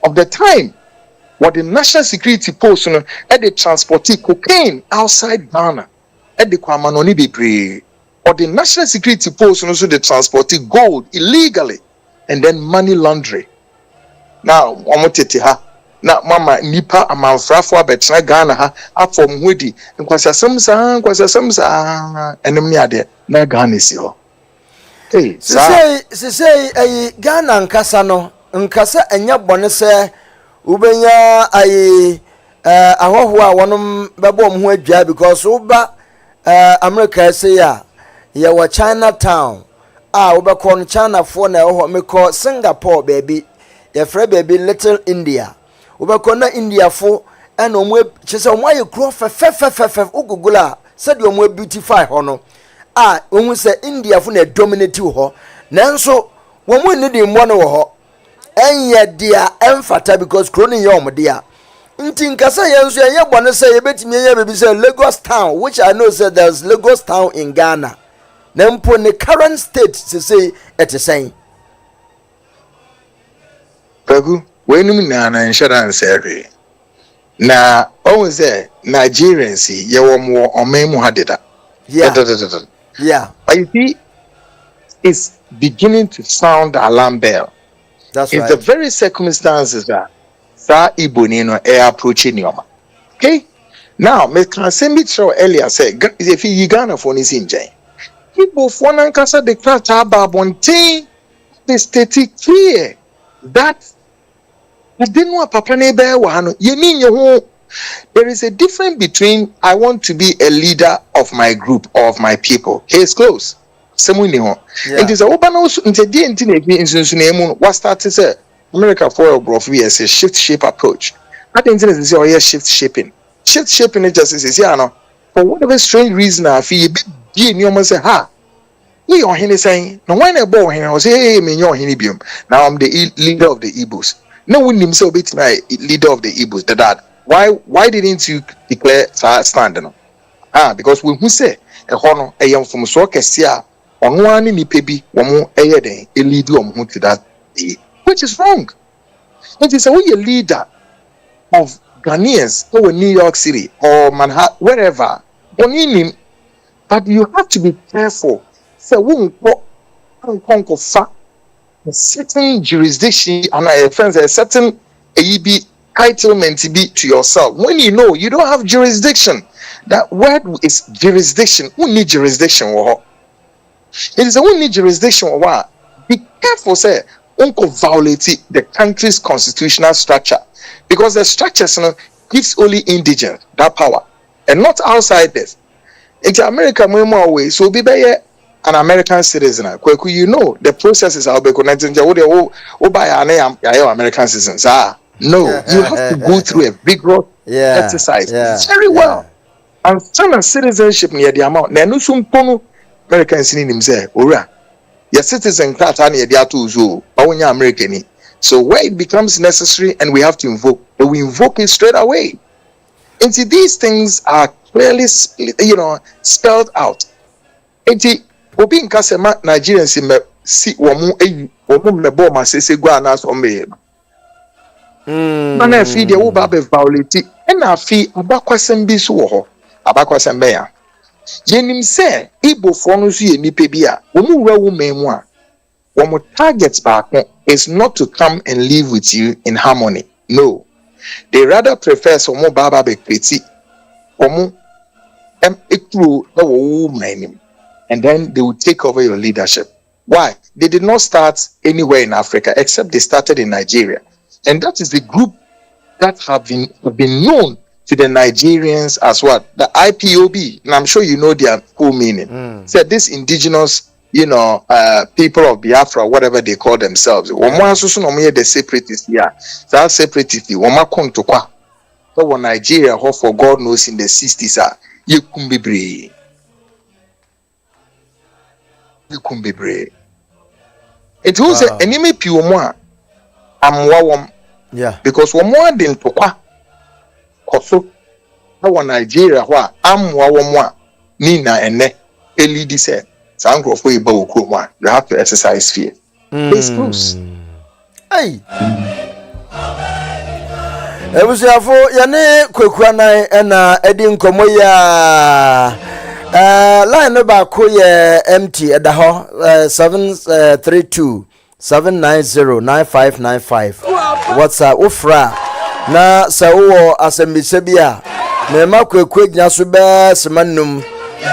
of the time. What the national security post at the transporting cocaine outside Ghana at the Kwamanoni be or the national security post also the transporting gold illegally and then money laundering. Now ha na mama nipa amanfrafo abetena Ghana ha afom hodi nkwasasem sa enem ne ade na Ghana si ho. Hey, say Ghana nkasa enya bone se ubenya ahoho a wonom bebo mo ho adwa because uba America say ya wa Chinatown ubekọ no China fo na ho mekọ Singapore baby ya frɛ baby Little India ubekọ na India fo na omo chese omo aye kro fefefefef ugugula said omo beautify ho no ohun se India fo na dominate ho nanso womo ni di mbo no ho enye dia emfata because kronin ye omo dia nti nkasa ye nso ye bone say ye betimi ye bebi say Lagos town, which I know say there's Lagos town in Ghana. Nempo ne current state to say it is saying Kweku when you na insurance every na always there Nigerians ye wo mo omemu hadeda. Yeah. But you see it's beginning to sound alarm bell. That's right. It's the very circumstances that Igbo ni no approaching yoma. Okay? Now, me can say me throw earlier say if you Ghana for this injay. Igbo for nankasa de krata babontin the state clear that I didn't want papa ne be wa no ye mean your there is a difference between I want to be a leader of my group or of my people. Case close. Semu ni ho. It is a oba no nte die nti na ebi nsunsu na emu what start to say America for a bro we say shift shape approach. I think it is say shift shaping. Shift shaping it just is no for whatever strange reason I feel be ni omo say ha we on hini saying no when e bo hini o say hey me nyo hini biom now I'm the leader of the Igbos. No one him say obeti my leader of the Igbos the dad. Why didn't you declare stand no? Because we who say e ho no e yam from so kese a ono ani ni pebi wo mo eye den e lead wo mo to that day, which is wrong. It is a leader of Ghanaians or New York City or Manhattan, wherever. But you have to be careful. So we won't fa a certain jurisdiction and a certain AEB entitlement be to yourself. When you know you don't have jurisdiction, that word is jurisdiction. Who need jurisdiction? It is a only jurisdiction. Be careful, say. Uncle violate the country's constitutional structure because the structures gives only indigents that power and not outsiders. Into America, way so be an American citizen. Kweku, you know the processes are be connected. Buy an American citizens. No, you have to go through a rigorous exercise very well. And some citizenship near the amount. No sumpono American citizen say, ora. Your citizen can't American. So where it becomes necessary and we have to invoke, but we invoke it straight away. And see, these things are clearly spelled out. And see, Obi in Kasema Nigerians see womu mebo ma se gwa na so mbe. na afi de wo ba be violate na afi abakwasem bi so wo ho abakwasem be ya yenim se Igbo fo no so ye nipa bi a wo mu wura wo memu a wo target back is not to come and live with you in harmony. No, they rather prefer some more baba be kreti omo ekru na wo manim, and then they will take over your leadership. Why? They did not start anywhere in Africa except they started in Nigeria, and that is the group that have been known to the Nigerians as what? The IPOB. And I'm sure you know their full meaning. So this indigenous, people of Biafra, whatever they call themselves. The separatists, yeah. That separatists, so Nigeria, for God knows in the 60s, you couldn't be brave. You couldn't be brave. It was an enemy pure more. I'm yeah. Because one more than to also, our Nigeria, wha am Nina and ne LED said, Sangro for you have to exercise fear. It's close. Hey, it was for Yane Kweku and Edin Komoya line about Koya empty at the hall 732 790 9595. What's up, Ufra? Na sawo asembise bia me makweku gnya so be semanum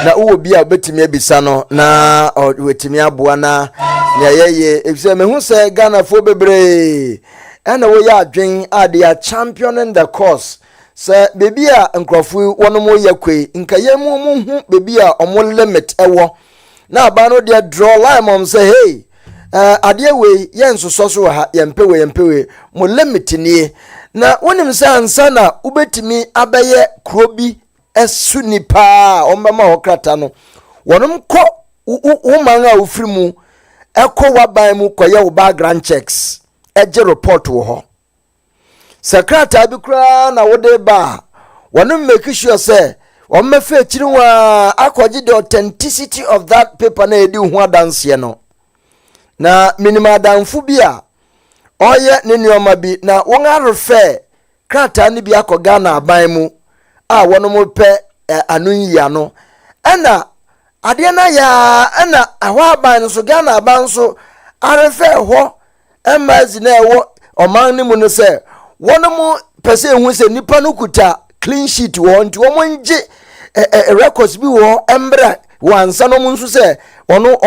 na uwo bia obetimi abisa no na wetimi aboa na nya yeye efise me hu se Ghana fo bebre ena wo ya adwen ade a champion in the course se bebi a nkrofu wono yakwe nka yemu hu bebi a omo limit ewo na aba no de draw line mom say hey ade we yensoso so ha yempewe mo limit ni na wonim se ansa na ubetimi abeye krobi esu nipa ombama hokrata no wonom ko woman a ofrimu ekọ waban mu koye wo background checks eje report wo ho secretary bi kra na wode ba wonom make sure say won mefe chiri wa akoje the authenticity of that paper na edi ho adanse no na minima danfu bia oye ne nioma bi na won arefe krata ne bi akoga na aban mu a wonom pe anunyi no ena ade na ya ena ahwa aban so ga na aban so arefe ho emazi na ewo oman ne mu no se wonom pese hu se nipa no kuta clean sheet wo nti wo monje records bi wo embra wansa no munso se ono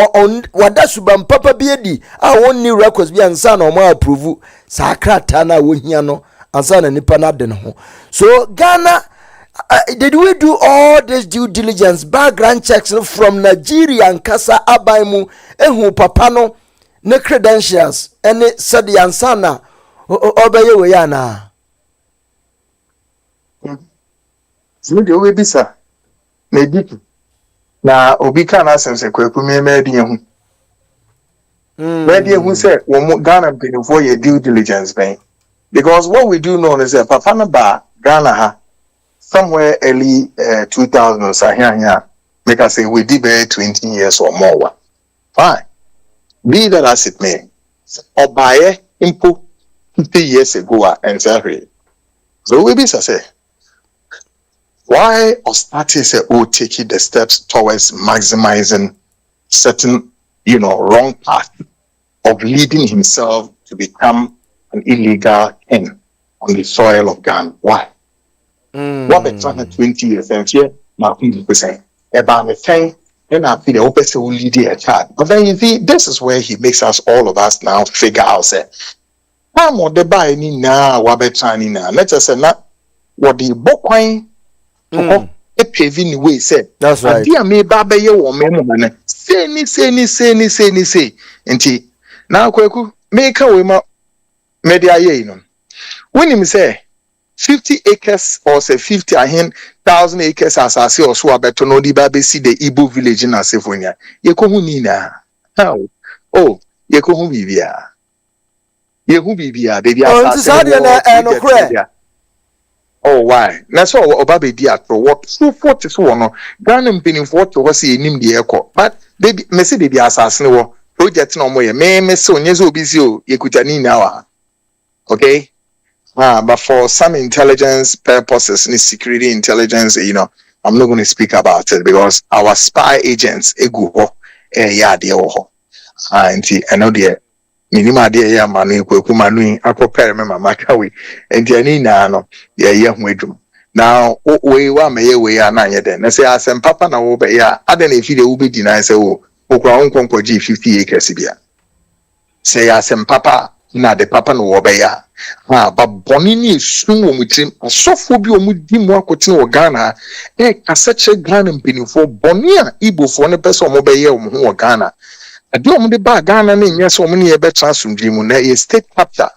wada suban papa bi edi a wonni records bi ansa na o approve sakrata na wo hia no ansa na nipa na de no ho. So Ghana did we do all this due diligence background checks from Nigeria and kasa abaimu ehu papa no ne credentials ene said ansa na obeye we ya na Zindi owe bisa na editu na obi ka na asemse Kweku me di ehu di ehu say wo Ghana been for your due diligence ben, because what we do know is that papa na ba Ghana ha somewhere early 2000 so here make us say we did be 20 years or more. Fine, be that as it may, or buy impo 50 years ago and say so we be say why Ostati say taking the steps towards maximizing certain wrong path of leading himself to become an illegal king on the soil of Ghana? Why? What be 20 years and here now 100% about the thing and I feel the opposite will lead a child. But then you see, this is where he makes us all of us now figure out say how more the buy ni na what be trying now. Let's just say not what the book a paving way said. That's right. Dear me, Baba, you or me, say ni. And now, Kweku, make a woman media ye. When him say 50 acres or say 50,000 acres as I say or so about to know the baby see the Igbo village in Asefonia. Ye kohu nina. How? Oh, ye kohu bibia. Ye hu bibia, baby. Oh, why? That's all Obabe Diatro. What so 40 so no Ghana pinning 40 was a nim the echo. But baby, Messi baby assassin project no more. Me so nyezo busy, ye kutani now. Okay? But for some intelligence purposes, security intelligence, I'm not going to speak about it because our spy agents, and I know the minima dear manu Kweku manu akopere me mama kawe and yanina no yeah wedrum. Now we wa me we are na yeden. Na say asem papa na wo be ya aden if you be deny say wo okwa onkonko G 50 acres bia. Say asem papa na the papa no wo be ya. But boni ni sun wo mutim asofo bi o mudi mu akote wo Ghana kaseche Ghana mpinifo boni a Igbo fo ne pese o mo be ye o mo ho Ghana. I don't want to Ghana name, yes, or many a better dream, a state capture.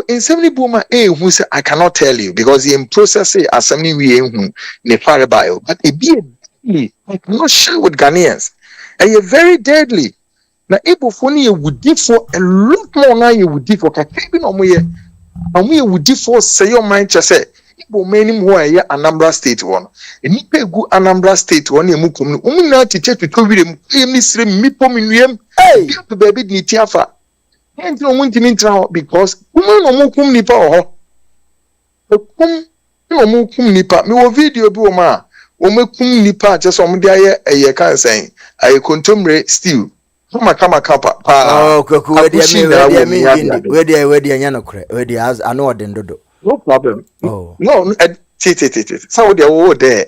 In 70 boomer, who say I cannot tell you because he in process as many we in the fire bio, but it be deadly. I cannot share with Ghanaians. And you're very deadly. Now, Igbo phony would differ a lot more now you would differ. Cabin on me, and we would differ, say your mind, just say. Igbo many more a Anambra State one. And you pay good Anambra State one, you move now to check to cover them, Mr. Mipom, hey, baby, Nitiafa. And you want to mean because woman no more come nipa or no more come nipa. Me video do ma, o me come nipa just on there a can saying, I contumre still. Come kapa. Oh, Kweku, where the Yanokre, where the has I know den dodo. No problem. Oh. No, so they were there.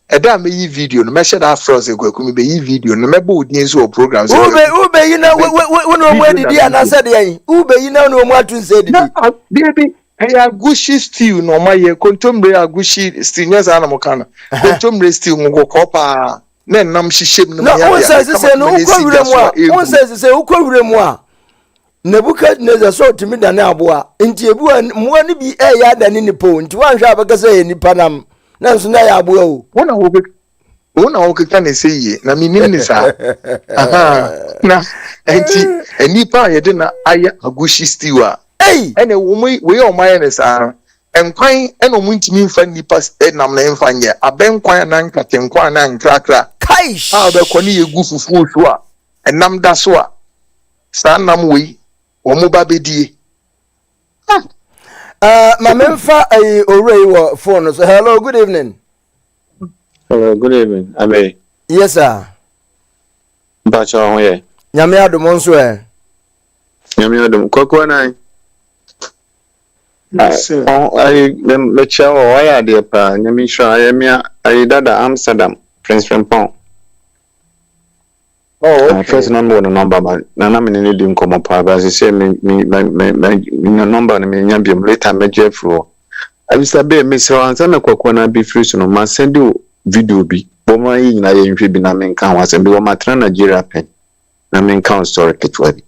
A damn video, no measure that frozen Kweku be video, no member would need so programs. Ube, you know, where did the answer the Ube, you know, no more to say, baby. I gushi stew, no my contumbre, gushi stew, yes, Anamokana. Contumbre stew, go copper. Then nam she ship no one says to say, no, one says to say, who could moi. Nebuchadnezzar so to me than Abua, into a boy, more to be a yard than in the point. One shall say in the Panam. Nan's Nayabu. One hour can say ye, Naminisa. Now, and Nipa, you didn't I a gushy stewer. Hey, and a woman, we all miners are. And quite and a wint mean funny pass Ednam name fine yet. A ben quite an anchor, quite an cracker. Kaish, how the Connie goof of fool, and Nam Daswa. Stand nam we. Omubabedi. My memfa a Oray phone. Hello, good evening. Hello, good evening. I may. Yes, sir. Bacha, yeah. Yamia de Monsue. Yamia de Kweku and I. I let you why are dear pa Yamisha Yamia I dada Amsterdam, Prince Frampon. Oh, okay. First number but Nana didn't come up as I say me number and me later me Jeffro. I will say Miss Ansana Kweku be free so no send you video be. Boma in I be na men can was and be my Nigeria pen. Na men count story it.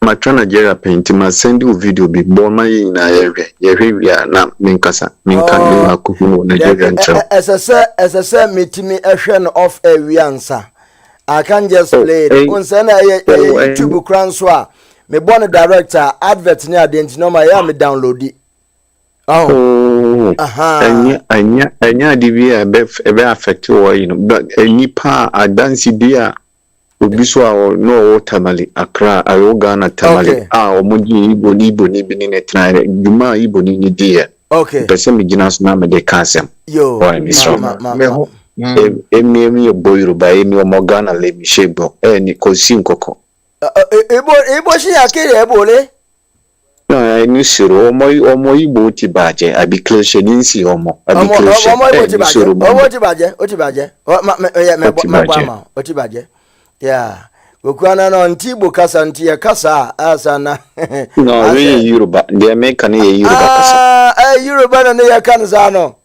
Matra Nigeria paint ma send you video be born my in area. Yevia na minkasa minka ni akufu Nigerian channel. As I said, meet me a shen of a wiansa. I can just play it. Unsana YouTube Cranswa. Me born director advert near the no my me download it. Oh, anya DV be affect you know, but any pa a dance dia. Ubiswa no tamale akra ayogana tamale omuji Igbo ni binine tnare juma Igbo ni dia okay pese mi gina so na me de kasem yo mi so emi boyruba emi omogana le mi shebo ni kosi nkoko ebo shi akere ebole no ni siro omo Igbo ti baje abi cliche ni nsi omo abi cliche omo ti baje me ti baje yeah, Ukwana no Ntibo kasa ntia kasa asana. No, we Yoruba. They make an Yoruba kasa. Yoruba na ya kanza no.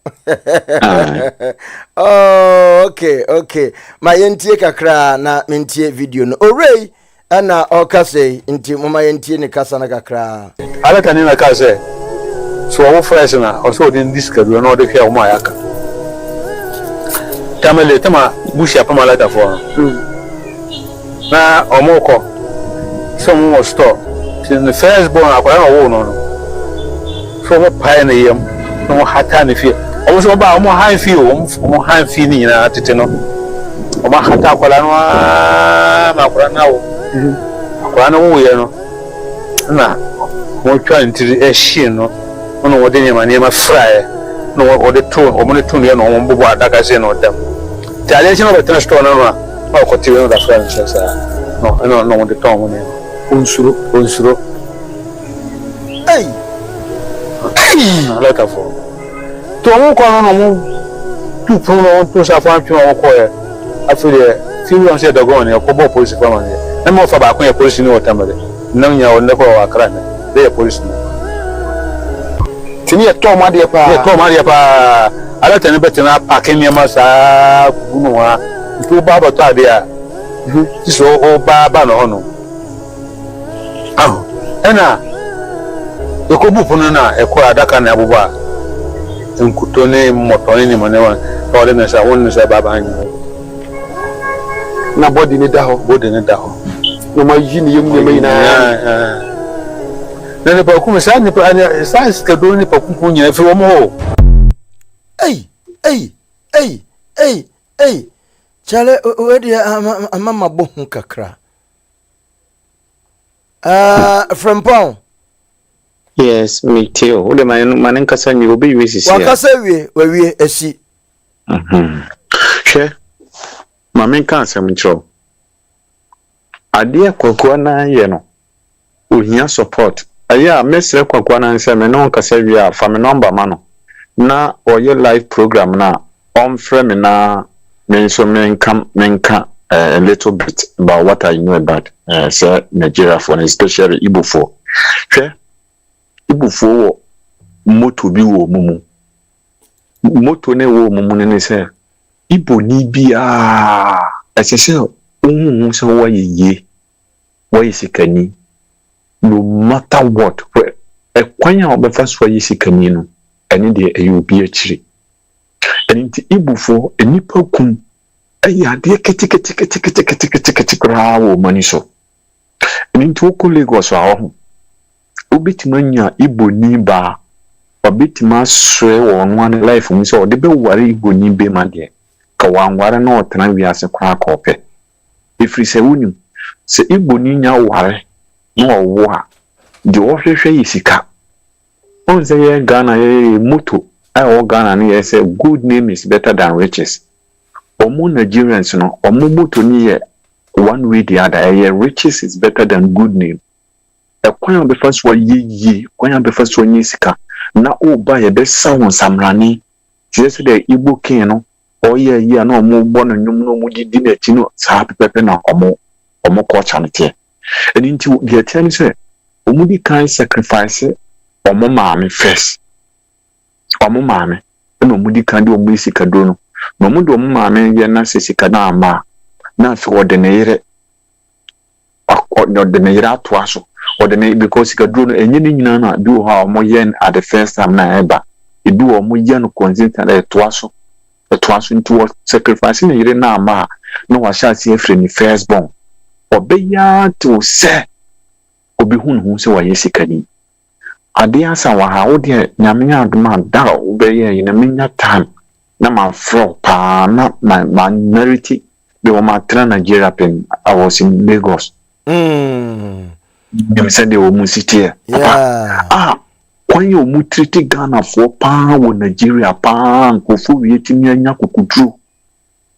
Oh, okay. My ntie kakra na mentie video no. Orey ana okase nti mama ntie ne kasa na kakra. Ala kanina kase. So wo fresh na also din disca do no de hwe o ma yaka. Tamale tama bushi apama lata fo. Na omoko some was store since the first born akwara no no so mo pai na yam no hata ne fi o so ba mo han fi o mo han fi ni na tete no o ma hata akwara no ma akwara na o akwa na wo ye no na mo twa ntiri ehye no ono wo de nyama fry no wo de to o mo ne to ne no mo bobo adaka se no dem tale se no betra store no na o ko tiwe no da fry so sa no wo de to mo ne onsuro Hey. Alaka fo to mo ko no mo tu pro no to sa fa twa mo ko ye afire fi won se dogo ne ko bo police fa man ye na mo fa ba ko ye police ni o tamale nan nya won ne ko wa kra ne de police ni Tini to ma de pa. ye to ma de pa ala tani betina akemi ma sa kunu wa to ba ba to ade a so o ba no no ena ekobu pono na ekọ adaka na abuba nkuto ne moto ne mo ne wa ole na sa won ne sa baba anyi Na body ni da ho. No ma yi ni yem ne mai na. Na ne pa ku sa ne pa sa ska do ne pa ku nyina fi wo mo Hey. Chale o de mama bo hu kakra. Frempong. Yes, me too. Ode manen kasa nyi obi wi sisi. Wakasa wie esi. Hwe. Mamen kan asem nchro. Ade Kweku na ye no. Ohia support. Aya mesre Kweku na nse me no kasa wi a fa me number ma no. Na oye live program na on frame na me so menka a little bit about what I know about Nigeria for especially Igbo for. Hwe. Igbo for moto bi wo mumu. Moto ne wo mumu ne se Igbo ni bia asese ohun se wo ye sikani no matter what kwanya obefa so ye sikani no ene de ayobi akiri ene nti Igbo for enipa kum aya de keti kra wo mani so ene nti wo ko Lagos aho obitima nya Igbo ni ba obitima swe wo no an life mu so de be ware Igbo ni be ma de ka wanware na otena wiase kwa kope ifri se wunu se Igbo ni nya ware no owo a de ohwehwe yisika onze ye Ghana ye moto o Ghana ni ye say good name is better than riches omo Nigerians no omo moto ni ye one way the other ye riches is better than good name kwanya be first wa ye kwanya be first wa yisika na oba ye be sound samrani just the Igbo king no oye yi na omo gbo no nyum no mudi na chi no sa pepe na omo ko chanete eni nti the tell say omudi kan sacrifice omo maame first omo maame na omudi kan de omo sika do no no omo do omo maame ye na sika na ama na fi wode ne yire de ne yire ato aso wode ne because sika do no enye ne nyina na do ha omo ye at the first time na eba ebi omo ye no consistent to aso into sacrificing a year na ma no wa sha see free first born obeya to say obi hu se wa yesikani ade asa wa ha wo de nyame adoma da obeya ina menya time na ma fro pa na ma narity be o ma tra Nigeria pen I was in Lagos you said they were musiti kwanye omu treat Ghana for pa wo Nigeria pa nkofo wietimi anya kokudru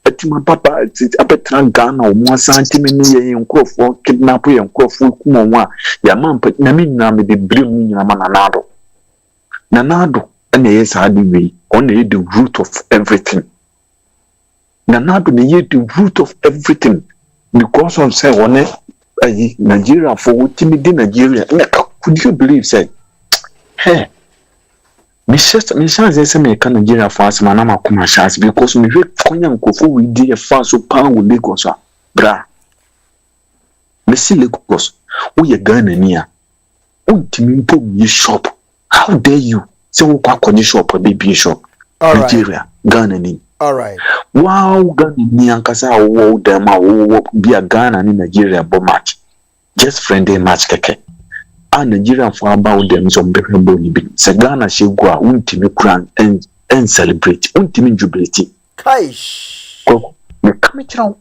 etima papa abetra Ghana omu asantimi ne ye nkofo kidnap ye nkofo kuma wa ya mampa na me nyina me de blame nyina ma nanado na ye sa de we on the root of everything nanado ne ye the root of everything because of say one Nigeria for wotimi de Nigeria could you believe say hey, me chance say me can Nigeria fast man na makuma chance because me hwe konya nkofo we dey fast so pan we Lagos bra me see Lagos we ye Ghana ni a untimi mpo ye shop how dare you say we kwa konye shop be shop Nigeria Ghana ni all right wow Ghana ni ankasa wo dem a wo bia Ghana ni Nigeria bo match just friendly match keke Nigeria for about them some bebel bi se Ghana shegu a untimi kran and celebrate untimi jubilate kaish ko me come chiraw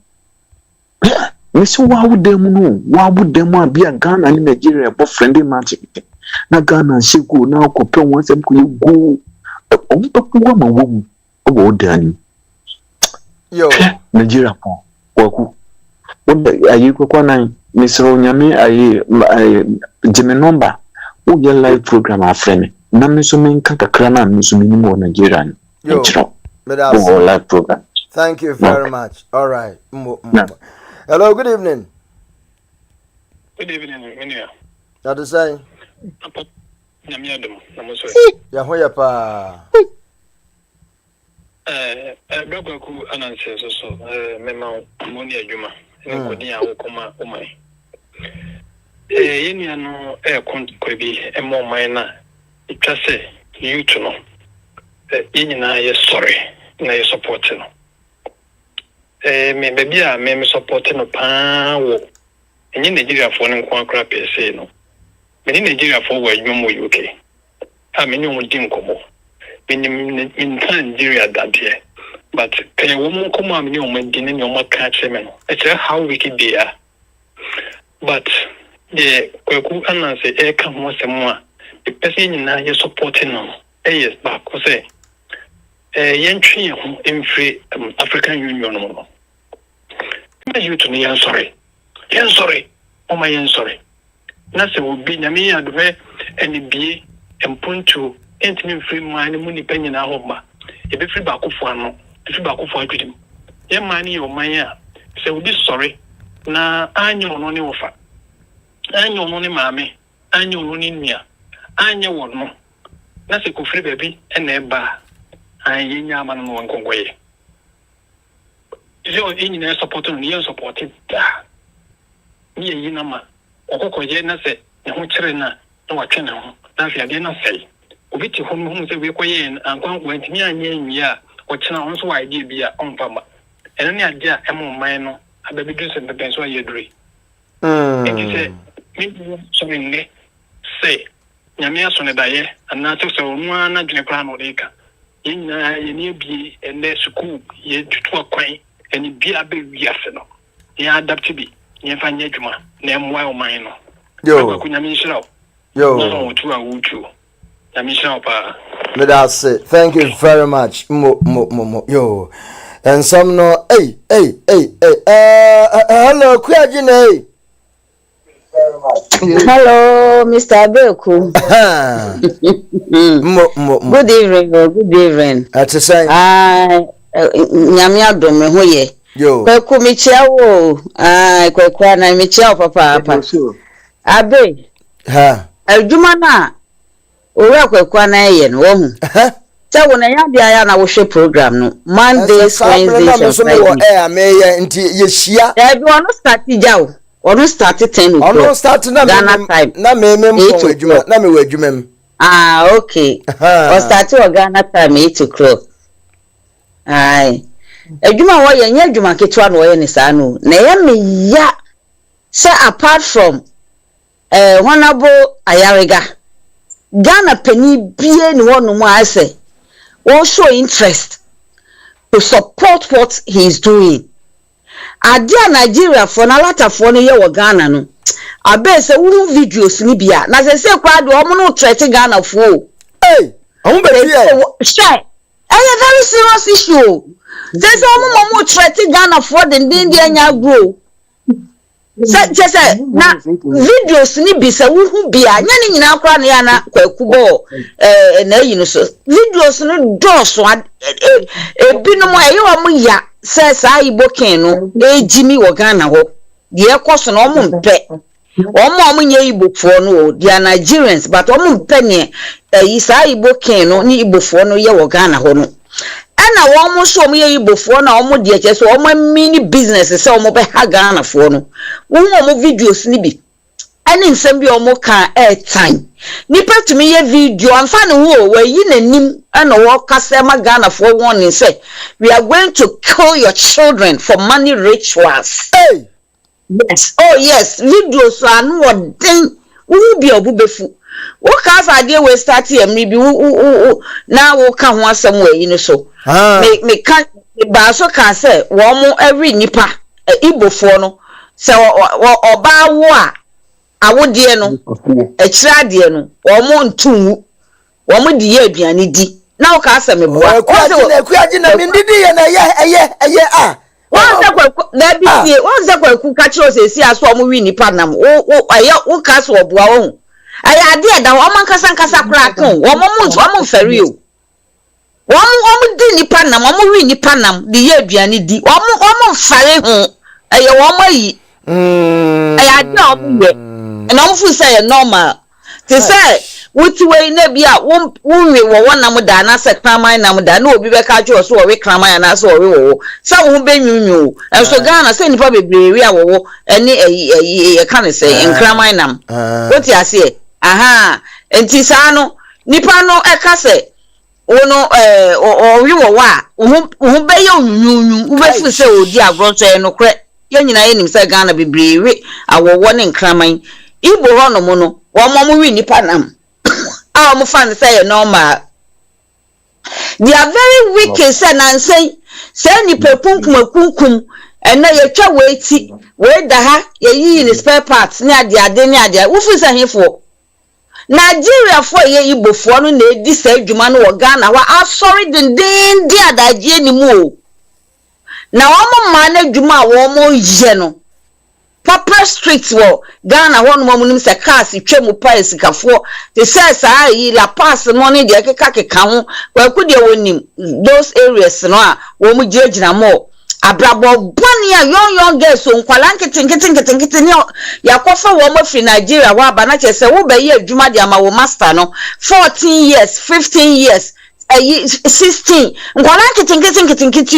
Miss Wawudem no, Wawudem be a Ghana in Nigeria, but friendly magic. Na Ghana she go now compare once and go. Woman, oh, Danny. Yo, Nigeria, Kweku. What are you, Kweku? Miss Ronyami, I Jimmy number. Who your live program, our friend? Namisumin Kakakrana, Misuminimo Nigerian. yo, Live program. thank you very much. All right. Hello, good evening. Good evening, Minia. That is saying, Namiadum, Namoso. Yahoyapa. Kweku Annan says so, Mema, Monia Juma, and Kodia Okoma, Omai. Yeniano, Kwebi, and more minor. It just say, you to know. Yenina is sorry, na you supporting. Maybe I may supporting a power. And in Nigeria for an crap, say no. But in Nigeria for where you more UK. I mean, you would dinkomo. In Nigeria that year. But can a woman come on you when dinning your mother catch him? It's how wicked they are. But the Kweku Annan say, come once more. The person in now supporting them. Yes, back, say. Yentry in free African Union. You to me, I'm sorry. Yen sorry. Oh my yen sorry. Nasa will be Nami adve and be and point to intimate free money money penny na homa. If you free back of one, if you back of one to him. Yen money or maya. Say will be sorry. Na anyo no ni ofa. Anyo no ni mame. Anyo no ni nia. Anyo one no. Nasa ko free baby and eba. Anya man no nkongwe. Yo in support no you support it. Ni yina ma. Okokoje na se ne ho kire na watwe ne ho. Na fi ade na sei. Obi ti ho no se we koye ankwan kwantimi anya nwia o kina ho so idea bia onfama. Eno ne ade a emo man no ababidu se be so ayeduri. Enti se mi so ne se nyame aso ne daye ana se so no ana dwene kra no de ka. Yina yeni bi ene school ye tutu akwan eni bi abe wiase no ya adapt bi ye fanya adwuma na emwa o man no yo ko nyame nshira yo no otu a wutu nyame nshira pa me da say thank you very much mo yo and some no hey hello Kwajine. Hello, Mr. Kweku. Good evening. Good evening. That's a sign. Nyamia dome hoye. Yo. Kweku michia wo. Kweku na michia papa. Abe. Ha. Adwuma na ora Kweku na ye no wo hu. Sa wo na ya bia ya na wo hwe program no. Mondays, Wednesdays, Fridays. Me nti ye hia. E bi ono start jaw. Onu start 10 o'clock. Onu start na Ghana time. Na me mpo adwuma na me wadwuma. Okay. O start o Ghana time 8 o'clock. Ai. Adwuma wo ye nya adwuma ketwa no ye ni sa no. Na ye me ya say apart from honorable Ayarega. Ghana pani bie ni wonu mu ase. Won show interest to support what he is doing. Adia Nigeria for na lata for no ye wo Ghana no abe se wo videos ni bia na se kwa do omo no threat Ghana fo hey omo be here share a very serious issue se omo threat Ghana for the India nya grow se na videos ni bi se wo hu bia nya ni nyina akra na ya na Kweku bo na yi no so videos no doso ebinom ayi wo ya says I booking no ejimi wo Ghana ho de ekoso no mo mpe omo nye Igbo fo no they are Nigerians but omo mpe ne yi sai booking no ni Igbo fo no ye wo Ghana ho no ana wo mo so mo ye Igbo fo na omo de eche so omo mini business se omo be ha Ghana fo no wo omo videos ni bi ani nsem bi omo kan airtime nipa tumi ye video amfa ne ho we yi nanim ana wo kasema Ghana for warning say we are going to kill your children for money rituals. Hey, yes, oh yes, videos anu odin wo bi obubefu wo ka fa de we start am bi na wo ka ho asem we yi no so me kan ba so ka say wo mo every nipa Igbo for no se oba wo a awodie no ekira de no omo ntu omo de ye aduane di na o ka asem boa Kweku na mindidi ye na eye a wọ́n Kweku ka kire o se aso omo wi nipa nam wo ka so oboa wo aya ade da wo man kasa kra kan wo mo feri o wo di nipa nam wo wi nipa nam de ye aduane di wo fare ho aya wo mayi aya ade o ye na wo fu say normal te say wuti we na bia wo we wo nam da na se kraman nam da na obi be ka kire so we kraman na so we wo sa wo be nwunwu enso Ghana se nipa bebre we a wo ene e ka ne say kraman nam woti ase aha enti sa no nipa no e ka se wono wi wo wa wo be ye nwunwu wo be fu se odi agro so e no kre ye nyina ye nim se Ghana bebre we awowo ne nkraman Igbo ho no mo no wo mo wi nipa nam a mo fan say normal they are very wicked say na say nipa kunkum ena ye twa weiti we da ha ye yi ni spare parts ni ade wo fu say hefo Nigeria for ye Igbo fo no na edi sa adwuma no wo Ghana wa asori den di adaje ni mu na wo mo ma na adwuma wo mo ye no Papa street wo Ghana won mo nim se cars twemu pa sikafo te say sa yi la pass money de keka ho Kweku de wonim those areas no a wo mu gina mo abrabo boni a young girls so nkwala nkete ni yakofa wo mo fi Nigeria wa ba na chese wo be ye adwuma de ama wo master no 14 years 15 years 16 nkwala nkete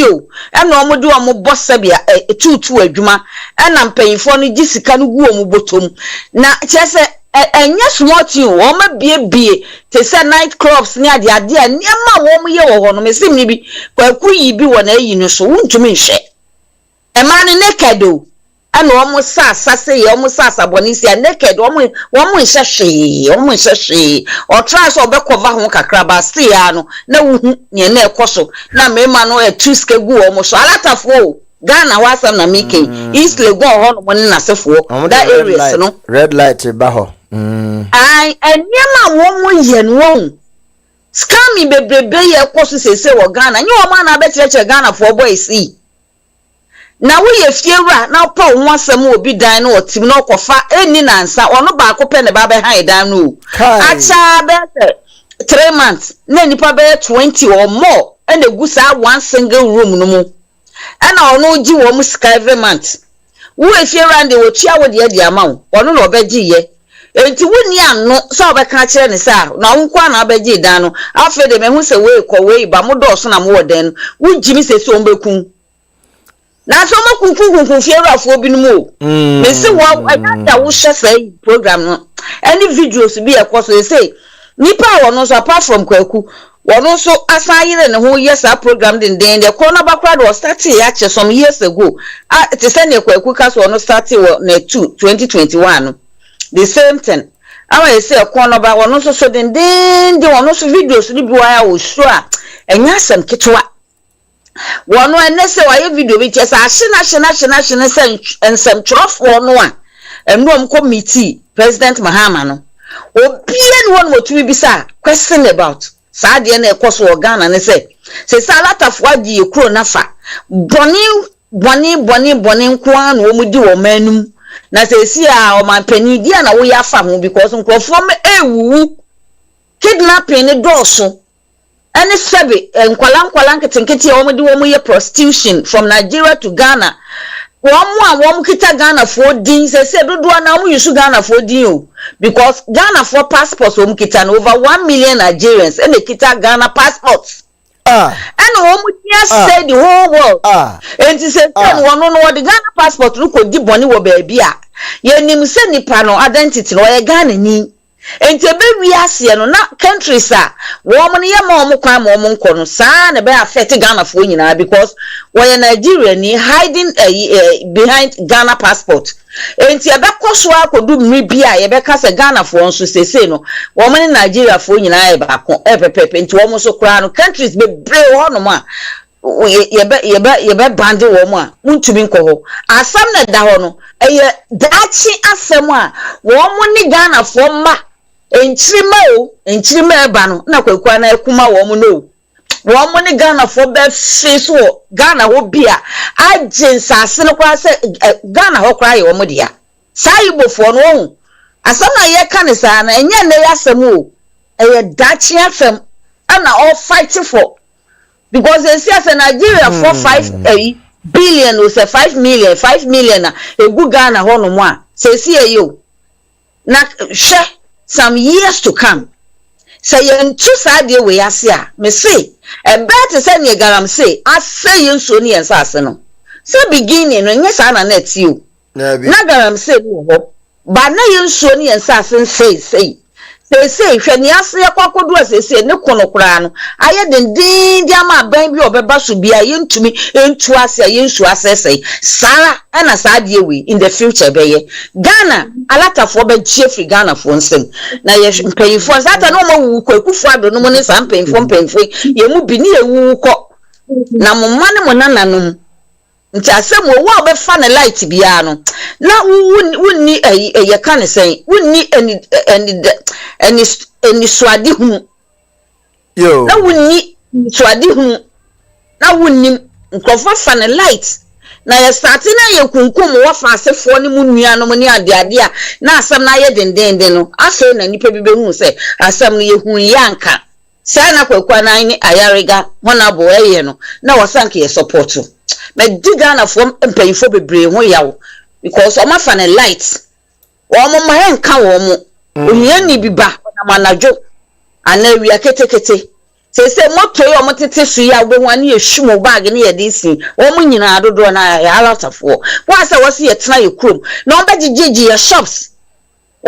o ena omudu omu bossa bia tutu adwuma ena mpanyifo no gisika no gu omu botom na chese enya small thing wo ma bie te say night clubs ni ade niam wo mu ye wo ho no mesim ni bi Kweku yi bi wo na yi no so wuntumi nhwe e ma ne naked o ana wo mu sasa se ye wo mu sasa bonisi a naked wo mu nhwe o try so be cover ho kakra ba see ya no na wuhu ne na ekoso na mema no e tuske gu wo mu so alatafo Ghana wasam na making East Legon ho no na sefo that areas no red light ba ho ai eniema wo mu ye no scam bebrebe ye koso sese wo Ghana nyi wo ma na be cheche Ghana for boys see na wo ye fiewura na pa wo asem obi dan no otim no kofa eni nansa ono ba ko pe ne ba be han dan no acha be 3 months na nipa be 20 or more and gusa one single room no mu ana ono gi wo mu sky every month wo e fiewura de wo tua wo de amount ono no obeji ye enti woni anno so obeka kire ne sa na wonkwa na abeji dan no afa de me hu se we ba mo do so na mo woden wo jimi se so mbekun na so mo kunkunkunku fiewrafo bi no mo me se wo anya wo hye say program no any videos bi e koso say nipa wono so apart from Kweku wono so asayire ne ho yes a program den de corona bakra do start ya che some years ago it is say ne Kweku kaso wono start wo na 2021 the same thing awa say corona ba wono so den de wono so videos ni bi wa ya wo show a enya asem ketwa wono enese wa video bi chesa ahina se ensem trofo no a emnom committee president Mahama no obie no won motumi bi sa question about sa de na ekoso Ghana ne se salatafo agi ekro nafa boni nko an wo mudi wo manum na se si a o man pani dia na wo ya fa ho because nkrofo me ewuwu kidnapping ne doso any sebe nkwala nketenkete wo mudi wo mu ye prostitution from Nigeria to Ghana wo kita Ghana for din se dodo na wo yusu Ghana for din o because Ghana for passports wo kita over 1 million Nigerians and they kita Ghana passports and wo mu tia say the whole world and say one no the Ghana passport no ko di boni wo ba bia ye nim se nipa no identity no ye Ghana ni enti be wiase no na countries a wo mo ne yema mo kwan mo nko no saa na be affect Ghana fo nyina because we Nigeria ni hiding behind Ghana passport enti e be koso akodu mri bia ye be kasa Ghana fo nso sese no wo mo ne Nigeria fo nyina e ba ko e pepepe enti wo mo so kra no countries be bre ho no ma yebe bande wo mu a muntumi nkɔ hɔ asam na da hɔ no eye daachi asɛm a wo mu ni Ghana fo ma enchirima eba no na kwakwa na ekuma wo mu no wo mu ni Ghana fo be face wo Ghana ho bia agensa ase no kwa se Ghana ho kra ye wo mu dia sai Igbo fo no ho asam na ye ka ne sa na enye ne yasɛm o eye daachi afem ana all fight for. Because they say as Nigeria for 5 billion or say 5 million a good Ghana hono mo say see you na share some years to come say you two side dey we ase a me say e bet say ne garam say ase you so ne ensase no say beginning no nye sa na net you na garam say wo ba na you so ne ensase say say hwani ase yakwakodo asese ne kono kura no aye dendin dia ma ban bi obeba so bia yentumi entu ase yensu asese sara ana saade we in the future beye Ghana alatafo be chiefri Ghana fo nsem na ye mpanyifo sata no mo wu Kweku fo ado no mo ne sa mpanyifo ye mu bi ni ewu ko na mo mane mo nananom nti asem wo wa obefa ne light bia no na wunni ye ka ne sen wunni eni swadi hu yo na wunni swadi hu na wunni nkofo fa ne light na ye start na ye kunkum wo fa asefo ne mu nua no ne ade a na asem na ye dendenden no aso na nipa bi behu se asem no ye hu yanka sai na Kwakwa na ni ayarega hona bo eye no na wasanke ye support me digana from mpanyifo bebre ho yawo because o ma fa ne light o mo ma enka wo mo ohia ni biba na manajo ana wia ketekete se moto yo mo tete su ya wo wan ye hwumo bag ne ye disi wo mo nyina adodo na ya alatafo wa se wo se ye tena ye krom na on bagigigi ye shops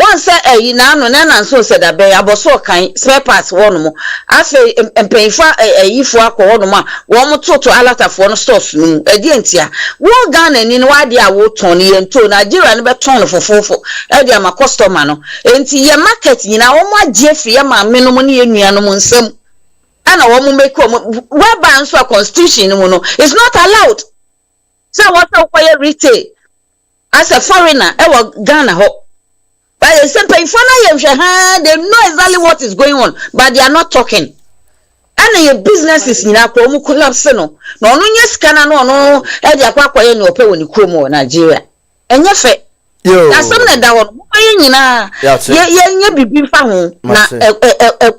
won say na no na nso se da be aboso kan spare parts won mo afi empeifa yifo akọ won mo wo mo toto alatafo no stores no edi entia wo Ghana ni no wade a wo ton ye nto Nigeria no be ton fofofo edi ama customer no enti ye market nyina wo mo agye fi ye ma me no mo ne ye nua no mo nsem ana wo mo make we ban so constitution no no it's not allowed so what say retail as a foreigner e wo Ghana ho. But they say they know exactly what is going on, but they are not talking. And your business is na ko mu collapse no. No no nye scanner no e dia kwa ye no pe woni kromo Nigeria. Enye fe. Yo. Na some na da won mo ye nyina. Ye nye bibi fa ho na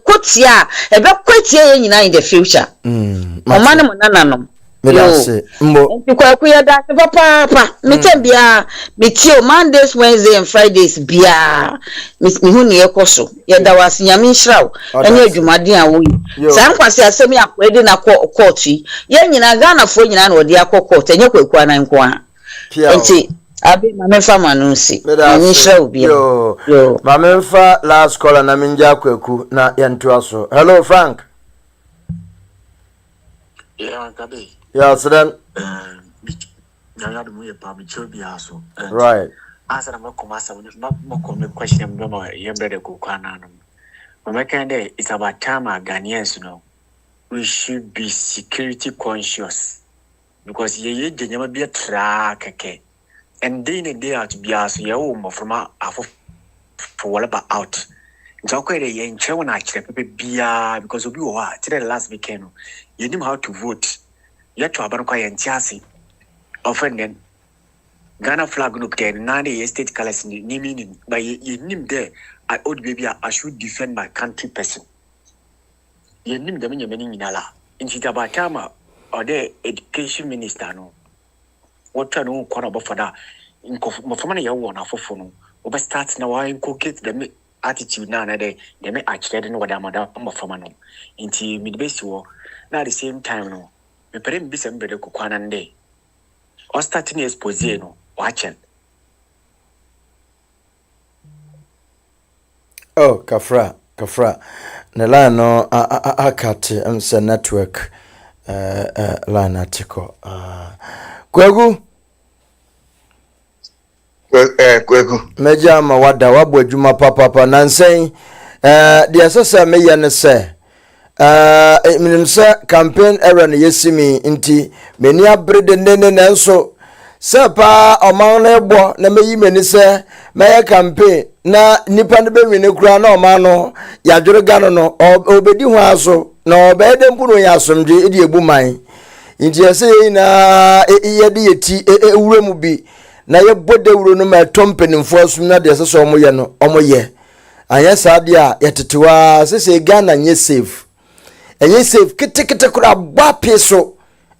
kotia e be kotia ye nyina in the future. O mane mo nananom. Medase mbo Kweku ya da papa metem bia metio Mondays Wednesdays and Fridays bia mi hu ne ekoso ya da wase nyame nhiraw anya adwumade a wo yi san kwase asem ya kwede na court yi ye nyina Ghana fo nyina na odi akọ court anya Kweku anan ko a enti abi mame fa manunsi nhiraw bia yo mame fa last caller na minja Kweku na yentu aso. Hello Frank. Yeah, Kabe. Yeah, so then. Right. Answer my commander, not more question. No, you better go. It's about time our Ghanaians know we should be security conscious because ye never be a track, and then a day out to be as your from our for whatever out. It's okay, the young children actually be because we were today last weekend. You knew how to vote. You had to have a chassis. Often Ghana flag look there, 90 state colors in the meaning, but you name there. I old baby, I should defend my country person. You name the meaning in Allah. In Chitabatama or the education minister, no. What I know, corner for that. In Mofamana, you want for phone. Over starts now, I inculcate the attitude now, they may actually know what I'm a famano. Into mid-base war. Now at the same time, no, me pere mbi se mbele kukwana nde. O starting expose no, watching. Oh, Kafra. Ne line no akate mse network line atiko. Kweku. Meja ma wada wabo adwuma papa nansen de asesa me ye ne se minimsa campaign era ne yesimi inti meni abrede nene nanso se pa oman na ebo na meyi meni se meye campaign na nipa ne be wini kura na oman no yadwere gano no obedi ho aso na obede mpu no yasomje edi ebu man inti ese na yedi yeti ewure mu bi na ye bode wuro no ma tompenimfo asum na de se omoye no omoye anya sadia yetetewa se Ghana nye safe enye safe kete kura gba peso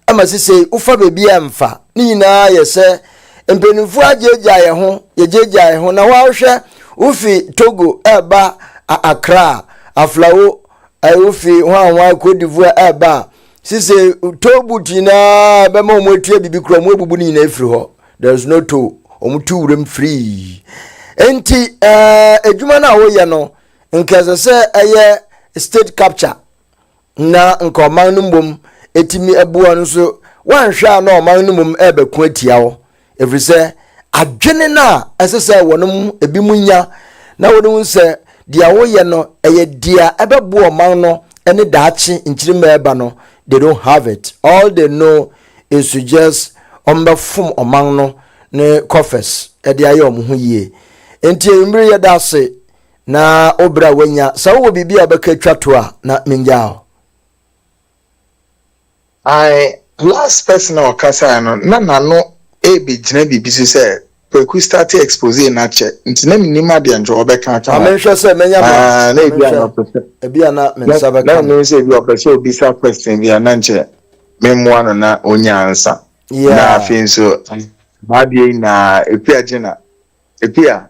ama se ufa bebi amfa ni nyina yese mpenimfo ajeja ye ho na wa hwe ufi Togo eba Accra aflawo ufi hwan Cote d'Ivoire eba sise tobu tina be ma omotua bibi kura mo ebubu ni nyina efiri ho there's no to omutu urem free enti edwuma na wo ye no nkeze se eye state capture na nka oman no mbom etimi ebuo no so wanhwa na oman no mbom ebeku atia wo every say adwene na esese wonom ebi munya na wonum se dia wo ye no eye dia ebebu oman no ene daachi nchirima eba no they don't have it. All they know is to just ombefum oman no ne coffers ede aye omhu yie enti emre ye da se na obra wanya sa wo bibia beka twato a na menjao I last person or kasa no na no be gina bibi say Kweku start expose na che nti na minima de anjo obeka aka amenhwe se menya na bia na bia na mensa beka na no say bi opese obi sa question bia na nche memwa no na onya ansa na afin so babie na epiagina epia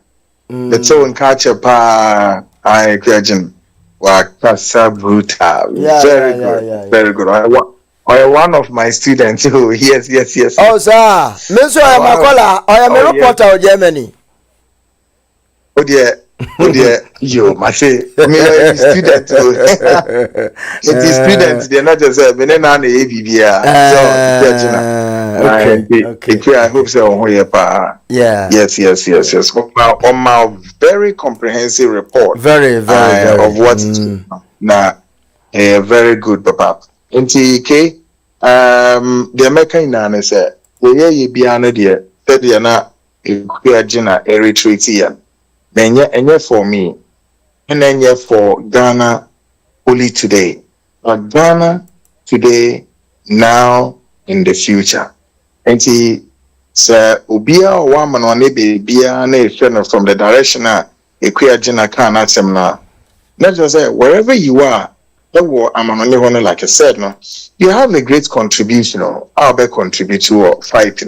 the so in culture pa I epiagin wa kasa brutal very good or one of my students who yes oh sir me so I am akola I am a reporter of Germany oh dear yo my say me student it is students they not just say me na ABBA so okay I hope so on here pa yes on my very comprehensive report very of what na very good papa nti the American na say ye bia na de said na Ekuagina retreat here enye for me and enye for Ghana only today but Ghana today now in the future nti say obia o wa man one be bia na ehwe from the direction Ekuagina kan atem na let's just say wherever you are like I said, no, you have a great contribution. I'll be contribute to fight.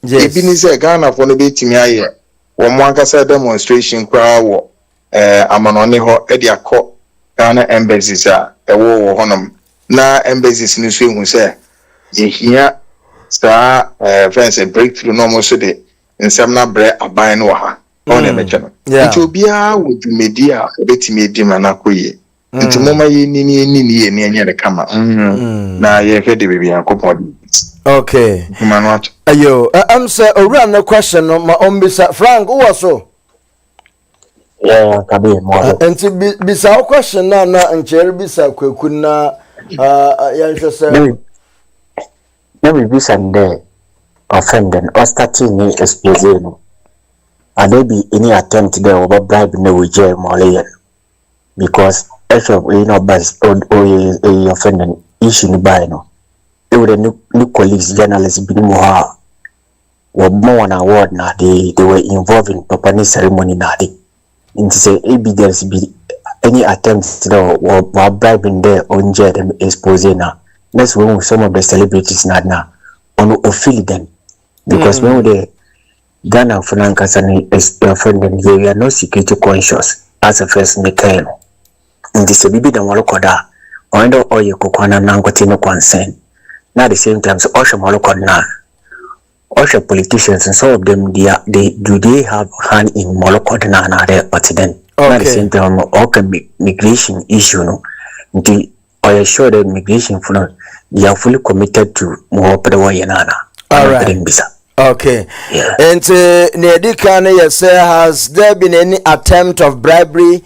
Yes. Even if Ghana for the BTMI, one can demonstration crowd, Amanoneho, Edia Court, Ghana embassies are a war honum. Now embassies in the swing who say, here, star, fence and breakthrough normal city, and some not bread a buying waha. It will be with media, BTMI Manakoye. Nti mama ye ni anya kama na ye hwede bibia akopod okay ayo am say owura no question no ma ombisa Frank wo so kabe mo nti bisa question na ncher bisa Kweku na ya nhwe say na bisa nde offended or starting ni expose no and be any attempt there over bribe no we jail mo because bas offending issue by no they would new colleagues journalists be more were more an award na they were involved in proper ceremony na they into say evidence be any attempts to or bribing there on jet and exposing na that's when some of the celebrities na on affiliate them because when they Ghana Frankas and offending they are not security conscious as a first Michael. In this baby the Molokoda, or oil cocoa and Nankotino consent. Now at the same time, so Osha Molokod na Osha politicians and some of them they have hand in Molokod na there but then at the same time okay migration issue no until I assure the migration for they are fully committed to more Pedawayanana. All right. Okay. And Nedika, has there been any attempt of bribery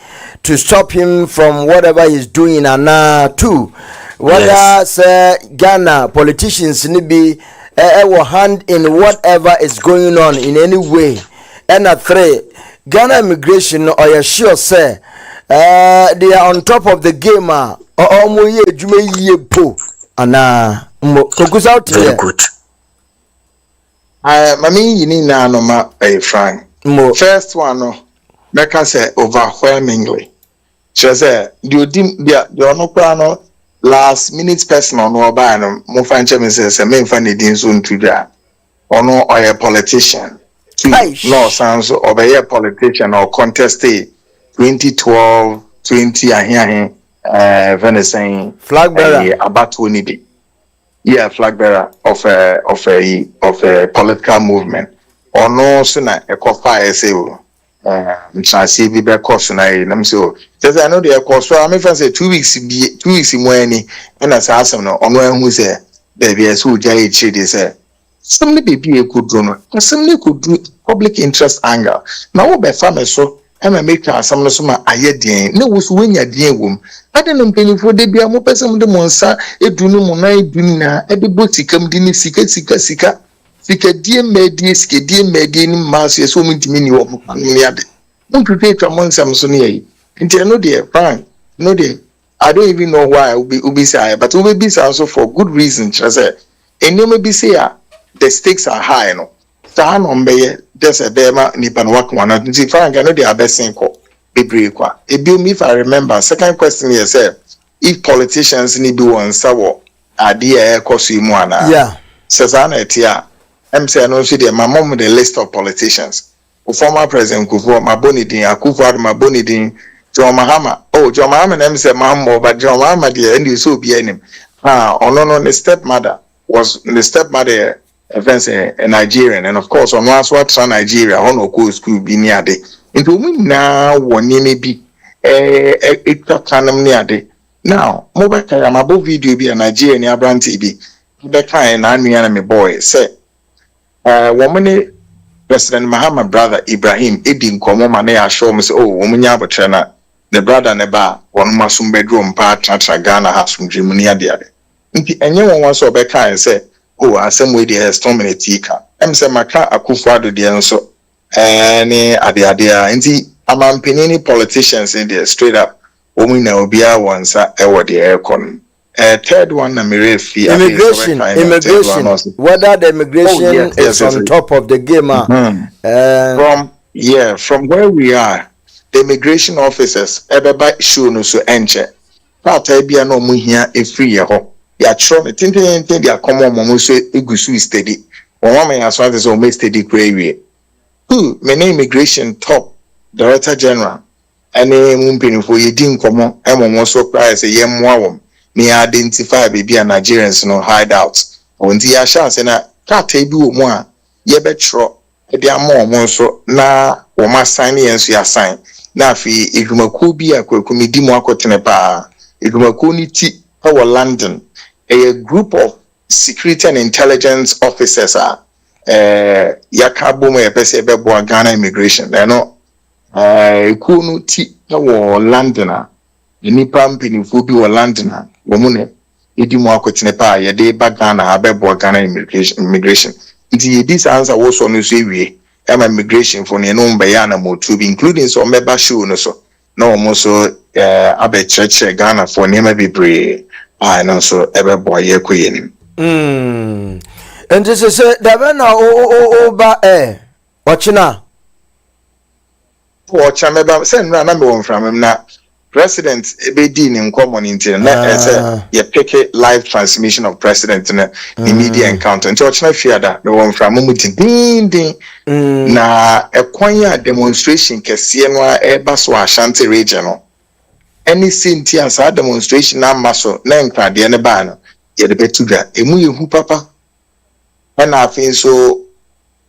to stop him from whatever he's doing in Annan too. Whether say Ghana politicians need be will hand in whatever is going on in any way. And a three, Ghana immigration or you sure say they are on top of the game or Very good. Mami yini na no ma Frank. First one no make say overwhelmingly. She say the no last minute person on oba no mo fanche me say me fa ne din so ntudwa. Ono oye politician. No sounds obey politician or contest 2012 20 ahia Venison flag bearer about unity. Yeah, flag bearer of a political movement. Or no sooner a coffee say see be back course na so just I know the course so I may say 2 weeks in and as awesome no on who say baby as who jay they say somebody be a good drone somebody could do public interest angle now be farmers so and make some no suma ayedin no was when ya din wom adenum penifo de bia mo person de monsa edunu mo na eduni na edebo sikam di ni sika die medie sika die medie ni maso so mo ntimi ni wo ni ade mo prepare to monsam so ne yi nti no dey fine no dey I don't even know why ubi say but ubi be also for good reason just say enyo be say the stakes are high no ta no mbeye just a bema nipa no wakwana nti Frank no dey abesin ko bebre kwa ebi if I remember second question here say if politicians need do one sawo ade e koso mu ana yeah sesana etia say no see my mom the list of politicians former president Kufuor Mabonidin Akufo-Addo Mabonidin John Mahama John Mahama say Mahamo but John Mahama the end you so be him no the stepmother was the stepmother events a Nigerian and of course on last what Nigeria on no school be near day into we now one maybe it kanam near day now mobile kaya mabo video be a Nigerian ya brand TV be kind na me boy say woman President Mahama brother Ibrahim Edin komo mane ya show me say womunya abotre na the brother ne ba won masum bedroom pa tratra Ghana hasum dream ni ade ade nti enye won so be kan say asem we dey storm in tika em say maka Akufo-Addo dey nso ni ade a nti amampini politicians in there straight up women na obia wonsa e wo dey ekon third one na immigration whether the immigration is on top of the game from where we are the immigration officers everybody show no so enche part bia no mu hia e free ye ho ya tro me tintin dia come mo so egusu steady one man as well so make steady kwewe me na immigration top director general ene mu mpinifo ye din komo mo so price ye moa me identify baby and Nigerians no hideouts onti ya chance na kata bi wo mu a ye betro e dia mo so na wo ma sign yenso ya sign na afi edwumaku bi akwaku medi mu akotene pa edwumaku ni ti for London a group of security and intelligence officers yakabo mo ye pese be bo Ghana immigration no ku no ti for London nipa mpinifo bi wo London womune edi mu akotene pa ye de ba Ghana abebo Ghana immigration nti ye this answer wo so no so ewie immigration for ne no mbe ya na motu bi including so meba show no so na omo so abe church Ghana for ne bebre no so ebebo ye koyenim nti se da be na o ba ochina meba se nra na me won from na president ebedi in common intel na say ye pick live transmission of president in media encounter until ochina fiada the one from mutin na ekwanya demonstration kese no e baso Ashanti region no any sintia sa demonstration na maso na nkrade ne ba no ye de betuga emu yehu papa na afin so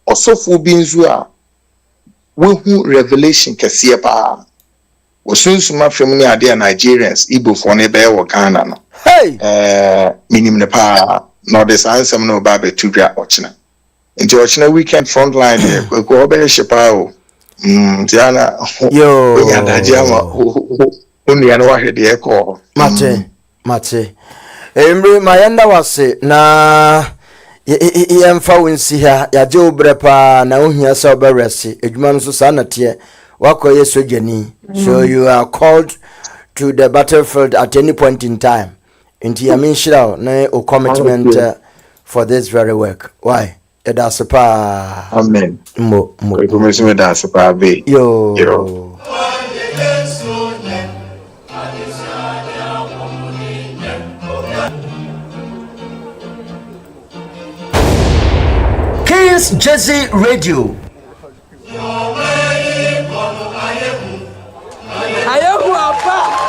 osofu bi nzu a wehu revelation kese pa osunsuma fam ni ade Nigerians Igbo for ne be wo Ghana no minim ne pa no this answer no ba be tudwa ochina nti ochina weekend front line Kweku obe shepa o Tiana. Yo. We are Najama. Only an one the echo. Mate. Emre mayenda wase na yemfa wonsi ha ya je obrepa na ohia sa oberesi edwuma no so sa na te wakoye sojani. So you are called to the battlefield at any point in time. Inti yamin shira na o commitment for this very work. Why? That's pa. Amen. Mo. That's pa be. Yo. Kings Jersey Radio. Ayahu apa?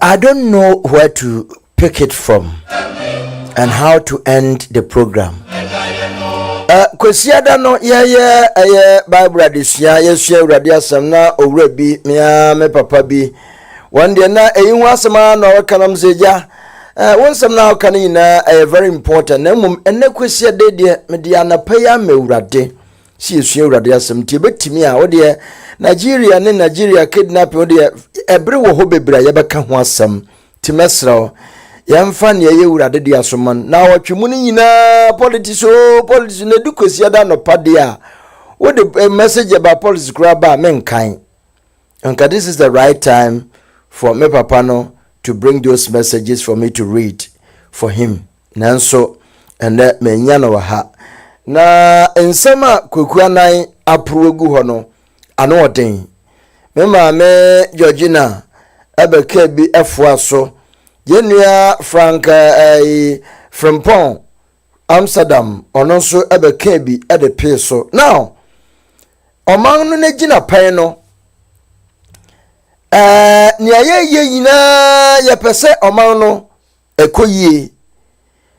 I don't know where to pick it from and how to end the program. Kwesiada no ye Bible adisia yesu awrade asem na owura bi me papa bi one day na eyinwa asema na wakanam seja wonsem na wakan nyina very important na mum enne kwesiada de me de anapaya me awrade si yesu awrade asem ti betimi a wo de Nigeria kidnapping wo de ebre wo ho bebra ye beka ho asem ti mesra yamfa ne ye wurade dia soman na watwemu ni nyina politics na dukosi ada no pade a what the message about politics graba menkan anka this is the right time for me papa no to bring those messages for me to read for him nanso and that menya no ha na ensema Kweku Annan aprogu ho no ano oden me ma me Georgina abeka bi efo so Yenua Frank Frimpong Amsterdam ono so ebeka bi e de pay so now oman no negina pan no ni ayeye yina ye pese oman no ekoyie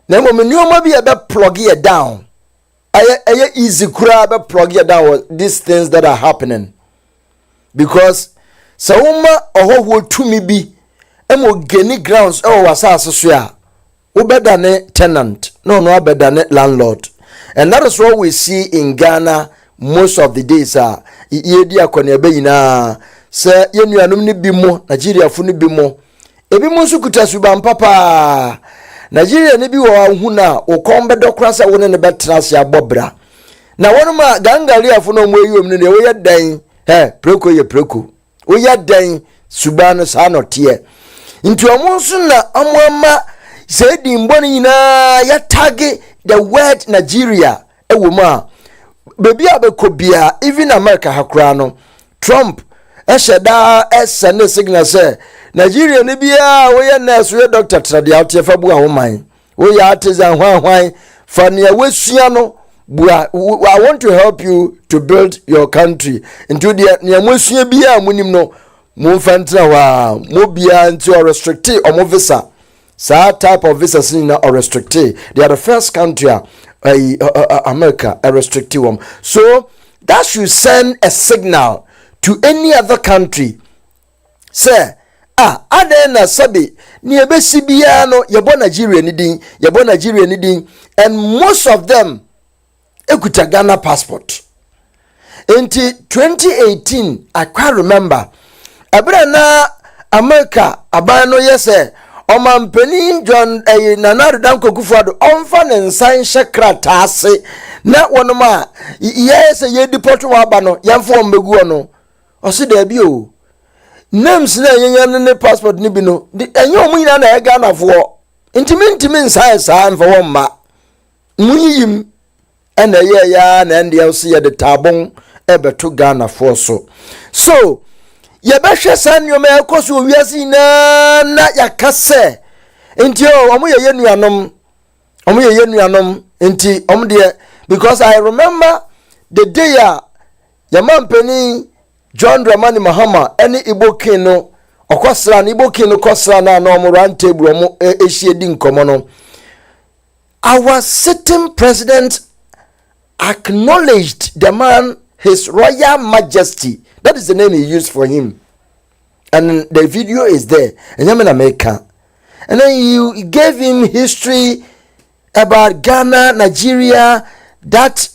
na mo menuma bi e be plug it down aye easy kura be plug it down these things that are happening because sawuma oho tumi bi emo geni grounds wasase so ya obeda ne tenant no abeda ne landlord and that is what we see in Ghana most of the days yedi akone be yina se yenuanum ne bimo Nigeria fu ne bimo ebi mo su kuta suban papa Nigeria ne bi wo hu na wo kombe dokra se wo ne betra se abobra na wonuma gangari afu no mo eyom ne wo yedan preko wo yedan suban sa no tie into amonso na amama saidi mboni nyina ya tag the word Nigeria ewoma bebi abekobia even America hakura no Trump esheda esene signal say Nigeria ne bia wo ye nurse wo doctor trade out fa bu ahoman wo ya artisan hwan fania wesua no bua I want to help you to build your country into the niamosua bia munim no Mufentra wa mobia into or restricted or visa. Sa type of visa sin or restricted. They are the first country America a restricted one. So that should send a signal to any other country. Say adena sabi ni ebesi bia no yebo Nigeria ni din and most of them ekuta Ghana passport. Until 2018 I can't remember abra na America abano yese omampeni John Nana Dan Kokufado onfa ne nsan hyekrata ase na wonoma yese ye deport wa ba no yamfo mbegu no osi da bi o names na yenyan ne passport ni bi no enye omunyina na ega na fo intimi nsan sa mfa wo ma munyim ena ye ya na ndi osi ye de tabon ebeto Ghana fo so yebehwe sannyoma ekoso wiase na yakase enti omo ye nuanom enti de because I remember the day yamampeni John Dramani Mahama any Igbo king no okosra na Igbo king no kosra na no mo round table mo ehie di nkomo no our sitting president acknowledged the man, His Royal Majesty. That is the name he used for him. And the video is there. And then he gave him history about Ghana, Nigeria, that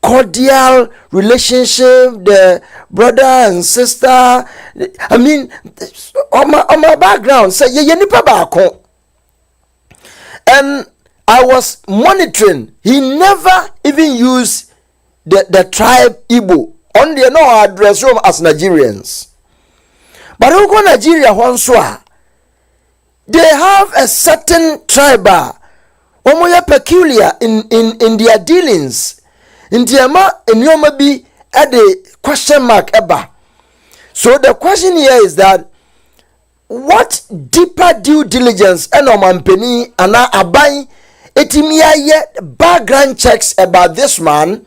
cordial relationship, the brother and sister. I mean, on my background, say and I was monitoring. He never even used the tribe Igbo. On the no address room as Nigerians. But over Nigeria, they have a certain tribe. Peculiar in their dealings. In their be at the question mark eba. So the question here is that what deeper due diligence penny and abai etimia yet background checks about this man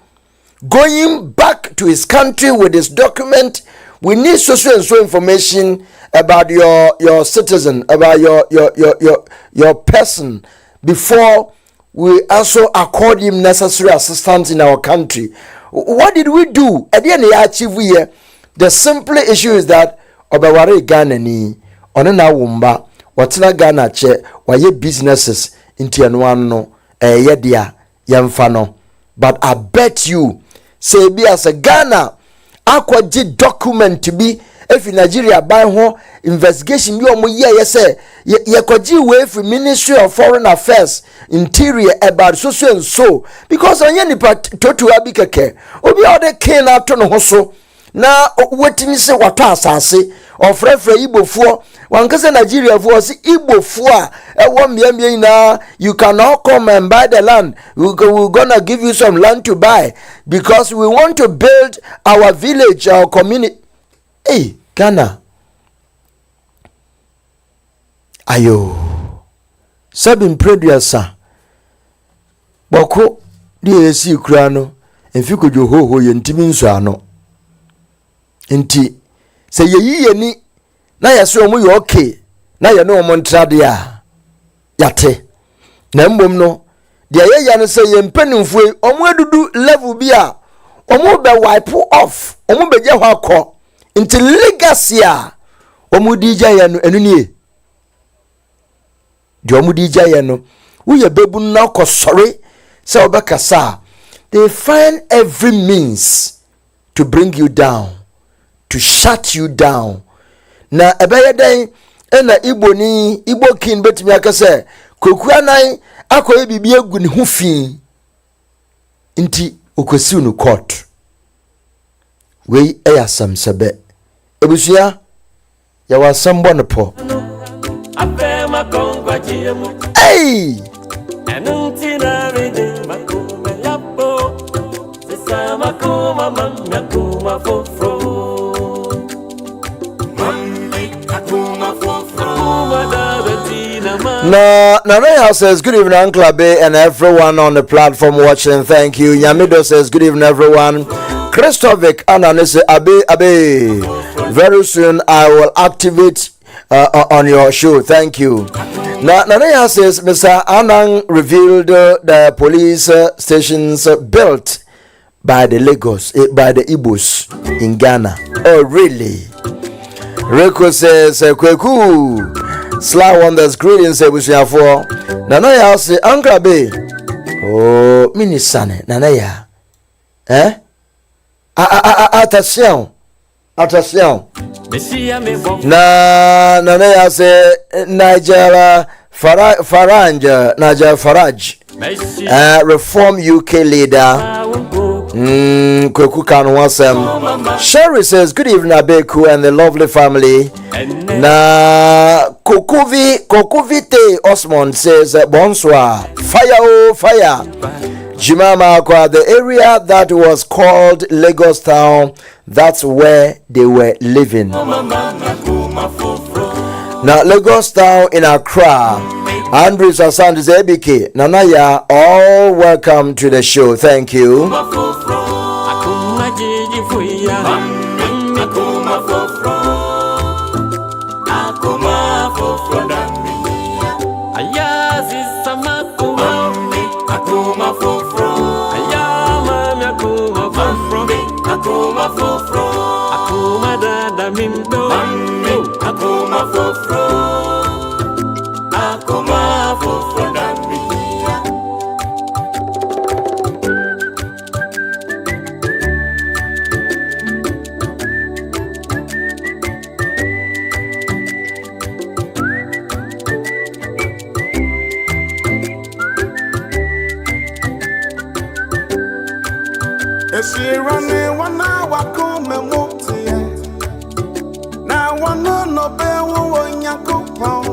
going back to his country with his document. We need social and so information about your citizen, about your person, before we also accord him necessary assistance in our country. What did we do? At the end achieve here. The simple issue is that obaware Ghana ni onena wumba watina Ghana che waye businesses into anwano yedia yamfano. But I bet you say be as a Ghana akwaji document to be if in Nigeria by ho investigation bi omo ye say ye kwaji way from Ministry of Foreign Affairs Interior about so and so, because onye nipa totu abi keke obi ode kin na to no ho so na wetimi se wato asase ofrefre Igbo fuo wankase Nigeria fuo si Igbo fuo a ewo miamia na you cannot come and buy the land. We're gonna give you some land to buy because we want to build our village, our community. Hey, Ghana. Ayo. Sabin producer. Boko di esi kura no enfiko jo ho ye ntimi nso ano. Nti se ye ni na yase omo ye okay na ye no omo ntrade a yate na mbom no de ye ya no se ye mpanimfo omo adudu level bi a omo be wipe off omo be je ho akọ nti legacy a omo di ja ye no enu nie de omo di ja ye no wo ye bebu na akọ sori se obekasa. They find every means to bring you down, to shut you down. Na ebeye den ena Igbo king betimi akase Kweku Annan akoye bibi egu ne ho fi nti okosi no court we eya samsebe ebusia ya wasambo no po. Hey, Nana says good evening Uncle Abe and everyone on the platform watching. Thank you. Yamido says good evening everyone. Christovic Annan says Abe. Very soon I will activate on your show. Thank you. Nana says Mr. Annan revealed the police stations built by the Igbos in Ghana. Oh really? Rico says Kweku Sly Wonders greetings for Nanaya say Uncle Abe. Oh minisane Nanaya. Attention. Nanaya say Nigeria Faraj Reform UK leader. Kweku kan wasem. Sherry says good evening Abeku and the lovely family. Na Kokuvite Osmond says bonsoir. Fire. Jimama Akwa, the area that was called Lagos Town, that's where they were living. Now Lagos Town in Accra. Andrew Sasan is ABK. Nanaya, all welcome to the show. Thank you. akoma fofro akoma dada mindo akoma fofro dami Esirane wana wakome mutie na wana no bewo wonyakopon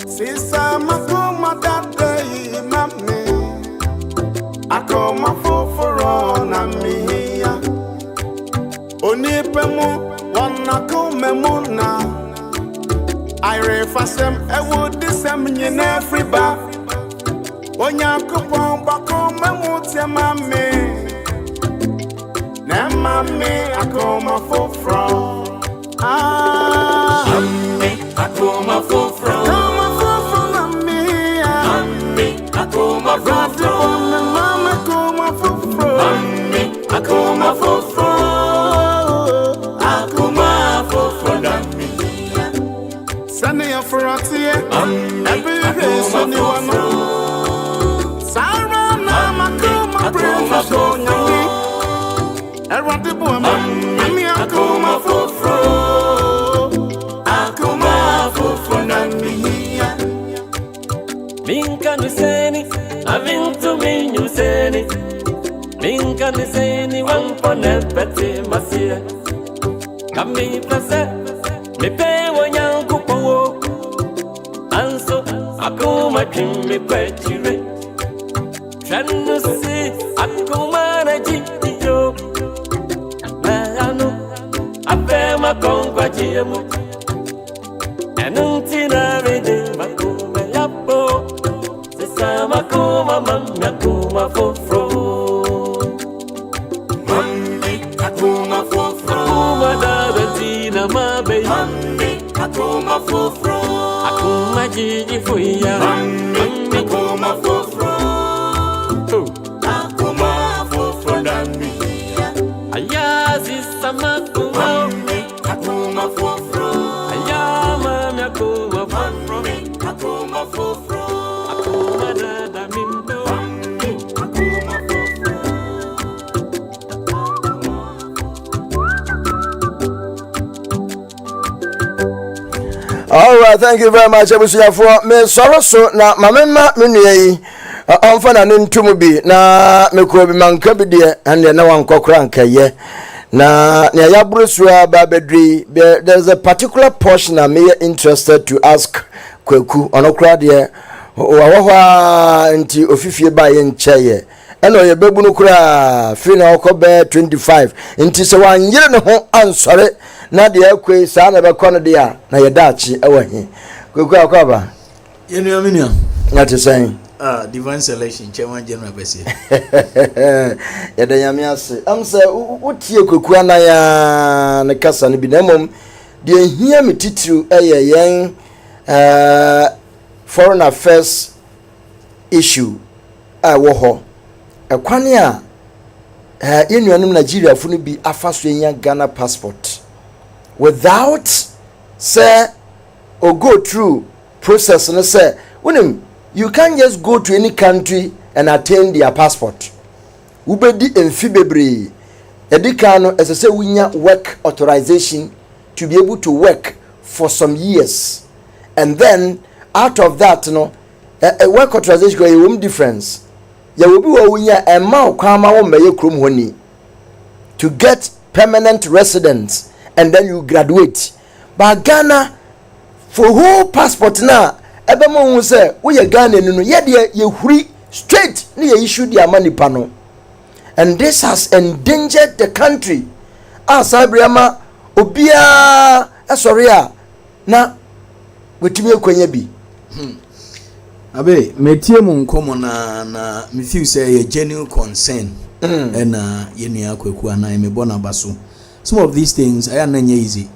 sisa makoma dade mame akoma foforo na mia onipemu wana kome muna ire fasem ewo disem nyina friba wonyakopon bakoma mutie mame Mami, akoma fofro. Mami, akoma fofro. Akoma fofro, mami. Mami, akoma fofro. Mama, akoma fofro. Mami, akoma fofro. Akoma fofro, dami. Sani ya furatie. Mami, akoma fofro. Sara na makoma fofro. Mami, akoma fofro. Akoma fofro nami. Minka nuseni, avintu minyuseni. Minka nuseni, wampone peti masia. Kami plase, mi pewo nyanku powo. Anso, akoma kimi kwechire. Shanusi, akoma na jiyo. Afema kongwa jiemu Enuntina rede makuma yapo Sisa makuma mami akuma fofro Mami akuma fofro Akuma daratina mabe Mami akuma fofro Akuma jiji fuya Mami akuma fofro Akuma fofro dami Ayazi samaku akuma fofro ayama mi akuma fofro akuma fofro akuma dada mindo akuma fofro. All right, thank you very much abusia for me soroso na mamema menui onfa na ntumu bi na mekro bi manka bi de ande na wankokra nkaye na ne yabrusua babedri. There's a particular portion I'm interested to ask Kweku onokra de wa nti ofifie ba ye ncheye eno ye bebunu kura free na okobe 25 nti se wanyere ne ho ansore na de akwe sa na be kono de a na ye dachi ewahi Kweku akwaba yenu aminu ati sen divine selection chairman general bese ya da yami ase amse utie Kweku ana ya ne kasa ne bi na mom de hia metitiru yen foreign affairs issue wo ho ekwane a yenuanum Nigeria fu no bi afaso enya Ghana passport without say or go through process no say unim you can't just go to any country and attain their passport ubedi emfi bebre edika no esese wunya work authorization to be able to work for some years and then out of that no a work authorization go a difference ya will be wunya ema kwama wo meye krom honi to get permanent residence and then you graduate but Ghana for whole passport na ebe mo hu say wo ye Ghana ni no ye de ye huri straight ni ye issue dia money pano and this has endangered the country asabriama obia sorry na wetimi ekwanya bi abe metie mu nkomo na me feel say a genuine concern and yenia Kweku ana me bona baso some of these things are not easy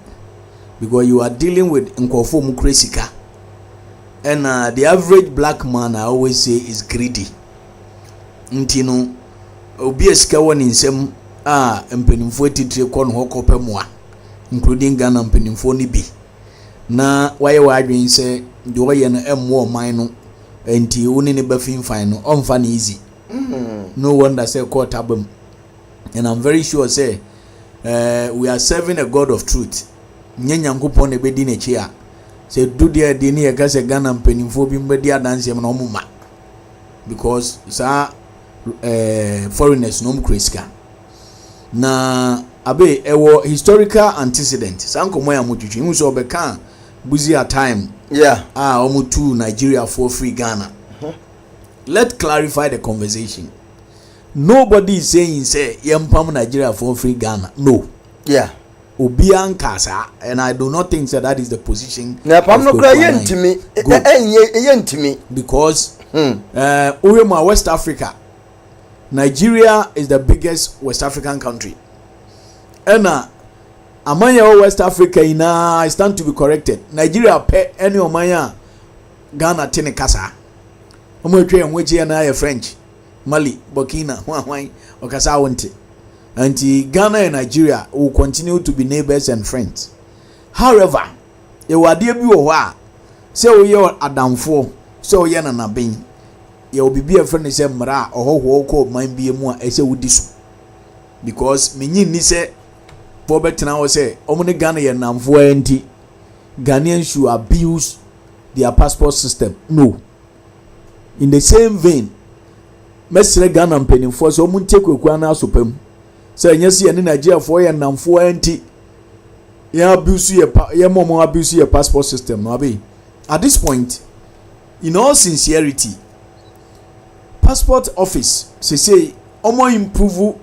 because you are dealing with nkofo mu kresika and the average black man I always say is greedy ntino obi esika woni nsem mpanimfoɔ titire kɔ no hɔ kɔpɛ moa including Ghana mpanimfoɔ ni bi na wayɛ wadwen sɛ de ɔyɛ no ɛmmoa ɔman no enti wo ne bɛfimfan no ɔmfa no easy. No wonder say court abam. And I'm very sure say we are serving a God of truth. Nyankopɔn na bedi n'akyi a say do there de ne yɛka sɛ Ghana mpanimfoɔ bi mbɛdi adanse na ɔmo ma because saa foreigners no mkreska na abe ɛwɔ historical antecedent saa nkɔmɔ ya motwitwi hu sɛ ɔbɛka buzi a time ɔmo to Nigeria for free Ghana. Let's clarify the conversation. Nobody is saying say yempam Nigeria for free Ghana. No. Yeah. Obian kasa, and I do not think that is the position. Na pam no kra yentimi yentimi because Uyema West Africa, Nigeria is the biggest West African country. And amanya West Africa I stand to be corrected. Nigeria pe any omanya Ghana tene kasa. Omwetwe enweje na ya French, Mali, Burkina, Hwan, okasa wonte. And Ghana and Nigeria will continue to be neighbors and friends. However, e wade bi wo a se wo ye adamfo, se wo ye nanabin. Ye will be a friend say mra ohoho ko man bi mu a ese wudi so. Because menyi ni se for betena wo say omune Ghana ye namfo enti Ghanaians should abuse their passport system. No. In the same vein, mesre Ghana mpanimfo so omunte Kweku ana asopam. So nyesi ye ne Nigeria for ye namfo enti ya abuse ye momo abuse your passport system no abi. At this point, in all sincerity, passport office say omo improve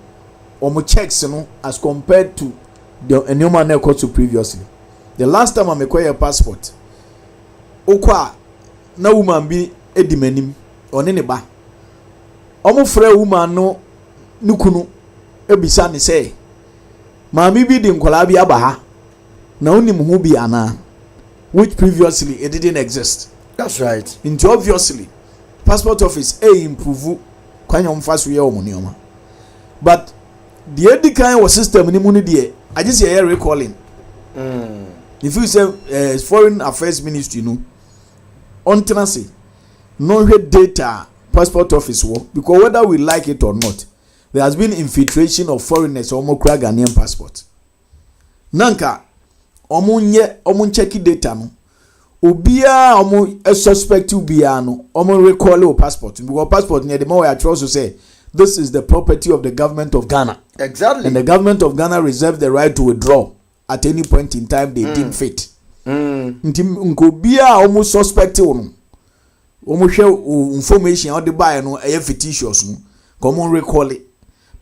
omo checks no as compared to the enoma na to previously. The last time I acquired a passport, okwa na woman bi edimanim one ne ba omo frɛ woman no nukunu ebisa ne sɛ maami bi di nkwala bi aba ha na onim ho bi ana, which previously it didn't exist. That's right. Into obviously passport office improve kwanya mfaso ye omo nioma, but the edikan was system ni mu ni de I just hear recalling. If you say foreign affairs ministry no on tenancy no data passport office work, because whether we like it or not, there has been infiltration of foreigners or more Ghanaian passport. Nanka omun check data no obia omun a suspect ubia no omun recall your passport, because passport near the more I trust to say this is the property of the government of Ghana. Exactly. And the government of Ghana reserves the right to withdraw at any point in time they deem fit. Nkobia almost suspect no. Omo information on the buy no e fictitious no. Come recall it.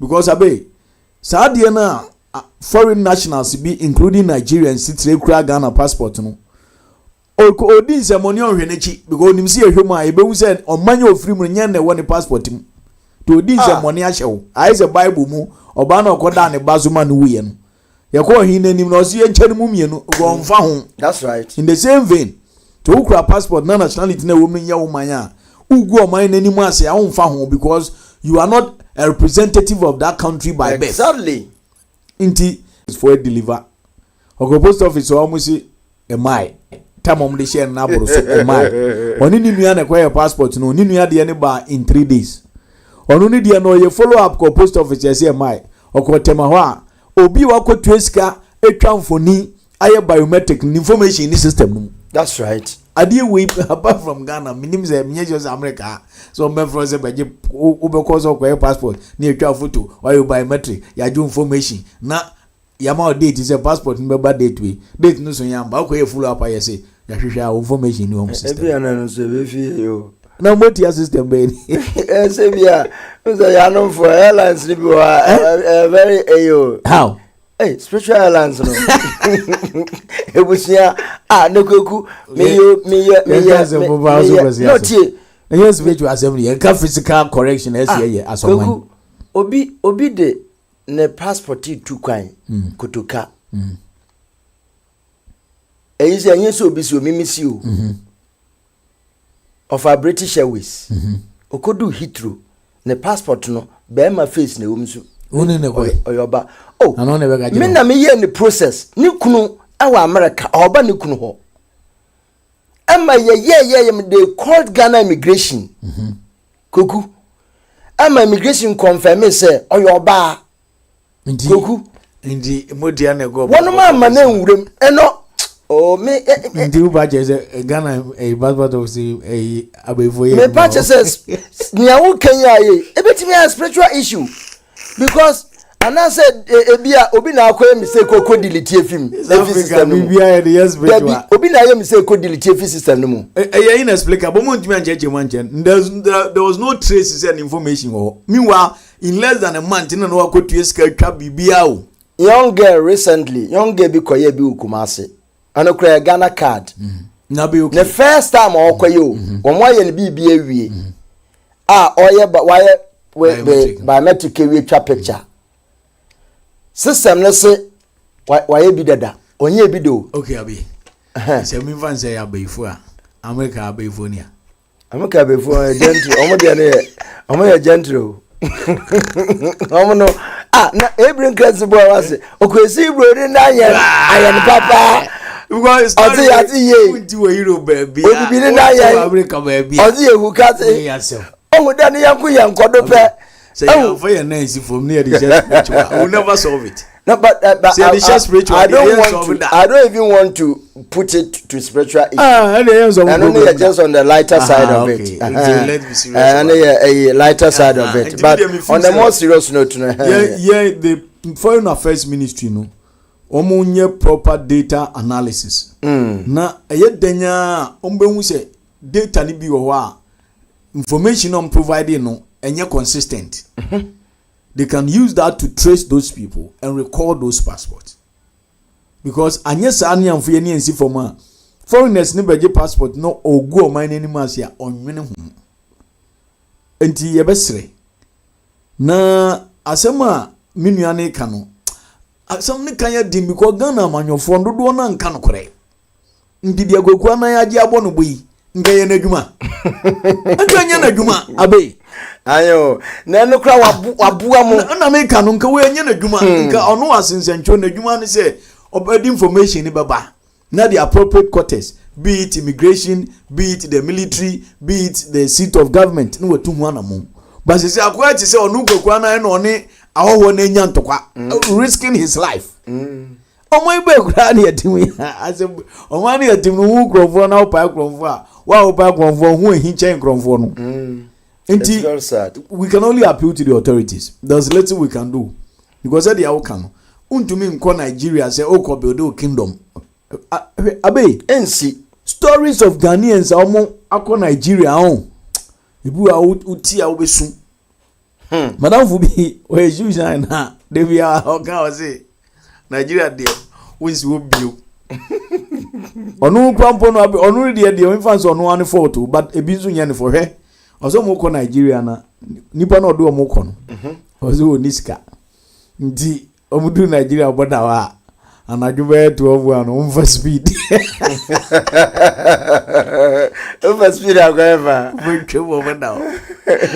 Because abe sadia na foreign nationals be including Nigerians sit kura Ghana passport no. Odi se money on hwenechi because nim see ehwema e be wu say omanya ofiri mu nya na woni passport mu. To odi se money ahyew. Ai se Bible mu oba na okoda ne bazuma no wuye no. Yako hin nanim na osi enchane mu mienu go mfa ho. That's right. In the same vein, to ukra passport na nationality na women ya womanya ugu oman nanim ase a mfa ho because you are not a representative of that country by birth. Exactly. Inti is for deliver. Oko post office almost a mai. Time om de share na boro so a mai. Oni ni nua na kwa passport no ni nua de ne ba in 3 days. Onu ni de no ye follow up ko post office say mai. Oko tema ho a obi wa ko tweska etwa mfoni aye biometric information in system no. That's right. Adi we apart from Ghana minim say me just America so me for say beje ubekose ko passport na etwa photo or biometric ya ju information na ya ma date is a passport me ba date we date no so yamba ko ye follow up aye say ya hwehwa information ni home system. Ebi ana so be fi yo. Na moti system be ni. Say bia so ya no for airlines ni bi wa very ayo. How? Hey, spiritual airlines no. Ebusia no Kweku me no tie. Yes, spiritual assembly and physical correction as here as one. Obi de ne passport tu kwan kotoka. Eyi se yen so obi si o mimisi o. Of our British Airways. Okodu Heathrow ne passport no be ma face na wo msu. Uni ne boy. Oyoba. Oh. Ano ne bega. Me na me ye ni process. Ni kunu awa America. Oba ni kunu ho. Ama ye they called Ghana immigration. Kweku. Ama immigration confirm say Oyoba. Kweku. Ndi modia ne go. One ma na nwurem. Eno oh me ndi uba je Ghana passport of say abefoye. Me purchases nia wo Kenya ye. Ebetimi a spiritual issue because and I said ebia obi na akoye mi say ko delete film. Africa bibia e yes spiritual. Obi na ye mi say ko delete film system no mu. Inexplicable. But ntimi ancheche manchen. There was no traces and information. Meanwhile, in less than a month, no no akotu eska twa bibia o. Young girl recently, young girl bi koye bi Kumasi. Ano kra Ghana card. Na be okay. The first time o koye o, omo ye ne bibia wie. Oye ba waye biometric we twa picture. System no say waye bi dada. Onye bi do. Okay abi. Se mi fan say abeifo a. America abeifo ni a. America abeifo gentle. Omo de ne omo ye gentle. Omo no na Abraham Christ boy was okwesi bro ni na ayen papa because ati ye unti wo hero baby obi bi ni na ayen America baby odi ehu ka se ohu da ni yanku yankodo pe say you for your nice from near the church will never solve it. No, but I don't even want to put it to spiritual issue. And only just on the lighter side of it. Let's be serious. And a lighter side of it. But on the more serious note, the Foreign Affairs Ministry, no, omunye proper data analysis. Na denya ombe say data ni bi wa information on providing no enye consistent. They can use that to trace those people and record those passports. Because anyesa ani amfu ye ni ensi forma foreigners ni beje passport no ogu o man ni masia onwene hu. Enti ye besre. Na asema minuane ka no. Asem ni kan ya dim because Ghana manyofo dodo na nka no kore. Ndi dia Kweku na ya ji abo no boyi. Nga ye na dwuma. Anya na dwuma abe. Ayo na no kra wabua mo na me ka no nka we anya na dwuma nka ono asensencho na dwuma ni say obedi information ni baba na the appropriate quarters, be it immigration, be it the military, be it the seat of government no wetu hu anamo but say akwa ti say onu Kweku na no ne ahoho na nya ntokwa risking his life omo ibe kura na yetimi ase omo na yetimi hu krofo na opa krofo a wa opa krofo hu ehin chen krofo no it's very sad. We can only appeal to the authorities. There's little we can do because at the outcome untumi nko Nigeria say oko build kingdom abe NC stories of Ghanaians omo akọ Nigeria on ibu a uti a obesu madam fu bi o eju na dey be oga o say Nigeria dey wins wo bio onu kwampo no abe onu dey influence onu an fault but ebi nso nya ne for hwe ozo mo ko Nigeria na nipa na odo mo ko no ozo oniska ndi omudu Nigeria boda wa anadube 12 an on speed over speed agava we kewo boda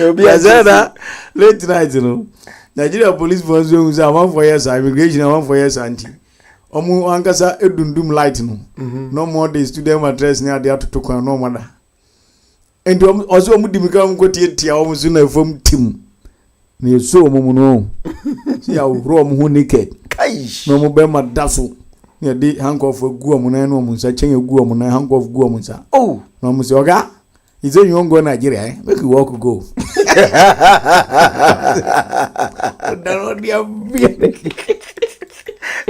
obi azana late night no Nigeria police force we say 1 years immigration 1 years anti omu ankasa edundum light no no more the student address ni ade atoto kwan no mada and also mudimika mkoti etia omuzu na fom tim na so omumu no si ya ro omu hu naked no mu be madaso na di handcuff gu omu na no omu nsa chen gu omu na handcuff gu omu nsa oh no mu si oga is it you go Nigeria make you walk go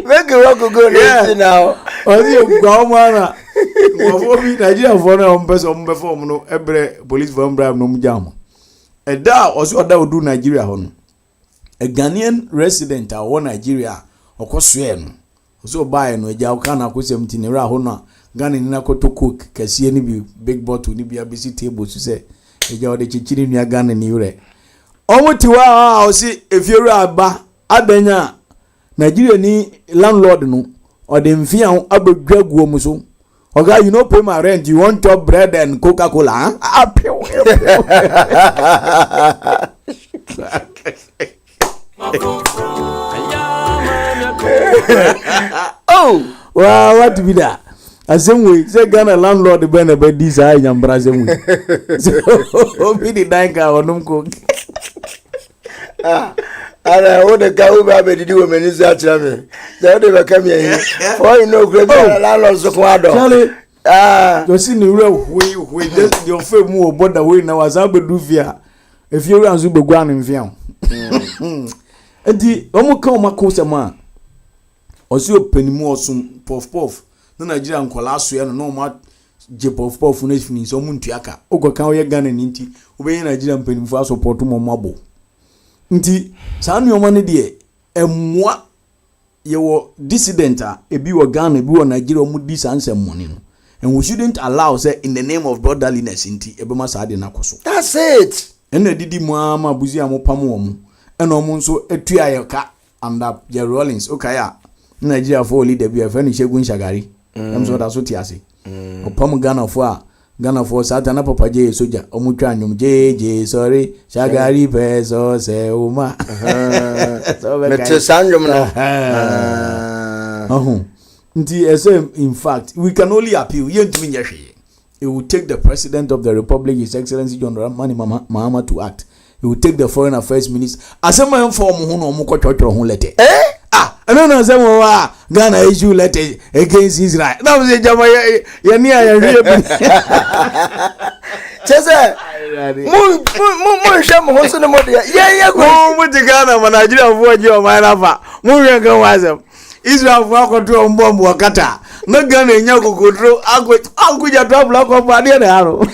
make you walk go now ozi gwa mana Wafobi Nigeria for na ombe form no ebre police for bribe no mjam. Eda oso oda odu Nigeria ho no. A Ghanaian resident a wo Nigeria okoso e no. Oso buy no eja uka na akosem tinira ho no. Ghana ni na koto cook kase ni bi big bottle ni bi abisi table so say eja ode chichiri nua Ghana ni ure. Omotiwa o si efieru aba adanya Nigeria ni landlord no ode mfia abodwa guo so. Okay, you know pay my rent. You want top bread and Coca-Cola? Huh? Oh, wow, what to be that? Asem we say Ghana landlord be na be dis ay nyambra asem we. So be the danka onum ko. Ana wo de ka wo ba be didi wo meni za tira me. They dey be come here. For you know great landlord so ko ado. You see ni we just your fame mu oboda we na was abedu via. If you ran zu begwa no mfia. Enti omo ka o makose ma. Osi opanimu osum pof na Nigeria nkola so ya no ma je pof na fini so mu ntuaka. Ogoka o ye Ghana ni nti obeyin Nigeria mpanimfu a support mo mabo. Nti saa nneoma ne de emmoa ye wo dissident a ebi wo Ghana ebi wo Nigeria mu di sansem money no. And we shouldn't allow say in the name of brotherliness nti ebema saa de na koso. That's it. Ena didi mu ama buzi amopam wo mu. Ena omo nso etua ye ka and up ye Rollins okay a Nigeria for leader bi afa ni Shegun Shagari. Em so da so ti ase. Opam Ghana for Satana papa je soja omutwa nyum je sorry Shagari peso se uma. Mete sanjum no. Nti in fact we can only appeal yentumi nyehwe. It will take the president of the republic, His Excellency John Dramani Mahama, to act. It will take the foreign affairs minister. Asema inform ho no mo kwotwotwo ho letter. I don't know some Ghana issue letter against Israel. That was a jama ya ni ya Chese mu sham ho so no mo de ya go mu ti Ghana ma Nigeria vo je o ma nafa. Mu hwe kan wazem. Israel vo akoto mbombo wakata. Na Ghana enya kokodro akuja trouble ko pa de na aro.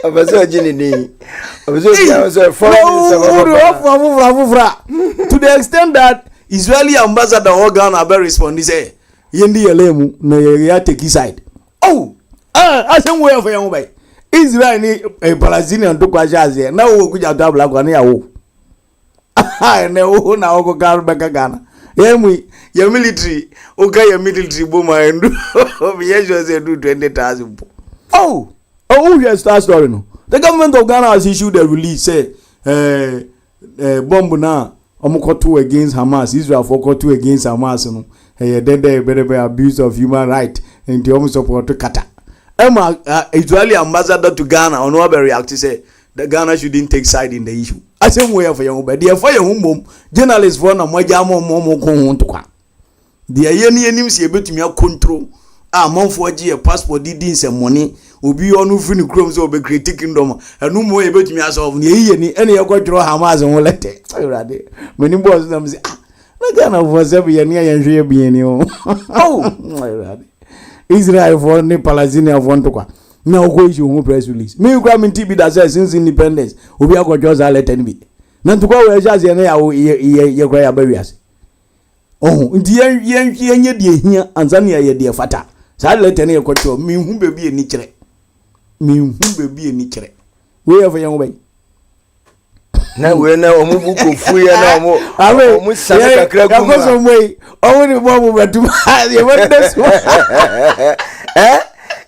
Abazo jini ni. Abazo ya so to the extent that Israeli ambassador Ogan Abe respond he say yendi yelemu na ya take side. Oh, asem way for yan bay. Israel ni Palestinian to kwa jaze na wo kuja trouble ko na ya wo. Na wo na wo ko gar beka Ghana. Your military, okay, your military boom and do say do 20,000. Oh, here's that story. No, the government of Ghana has issued a release say, bomb na omukotu against Hamas, Israel for kotu against Hamas. No, then they better be abuse of human right and the almost support to Qatar. Israeli ambassador to Ghana on what react to say that Ghana shouldn't take side in the issue. I say way for young, but they are for your journalists for na mojamo momo ko to kwa. The yeni enim se betumi control monfo gie passport di nsem money obi onu fini chrome so be create kingdom anu mo e betumi asolve ne yeni ene ye kwodro Hamas ho lete urade meni boss na mzi na Ghana for se be yeni ayanhwe be yeni o urade Israel for ne Palestinian for to kwa na okoishi ho press release me kwa minti bi da say since independence obi akwodro za lete ni bi na to kwa we jaze ne ya ye kwa ya bawiase. Oh, ndi yenye die hia anzania ye die fata. Sa lete ne yekocho mi hu bebi eni kire. We ever young way. Na we na omu buko fu ye na omu sabe kakra guma. Ya so way. Omu ni bobu betu. Ye wonde so.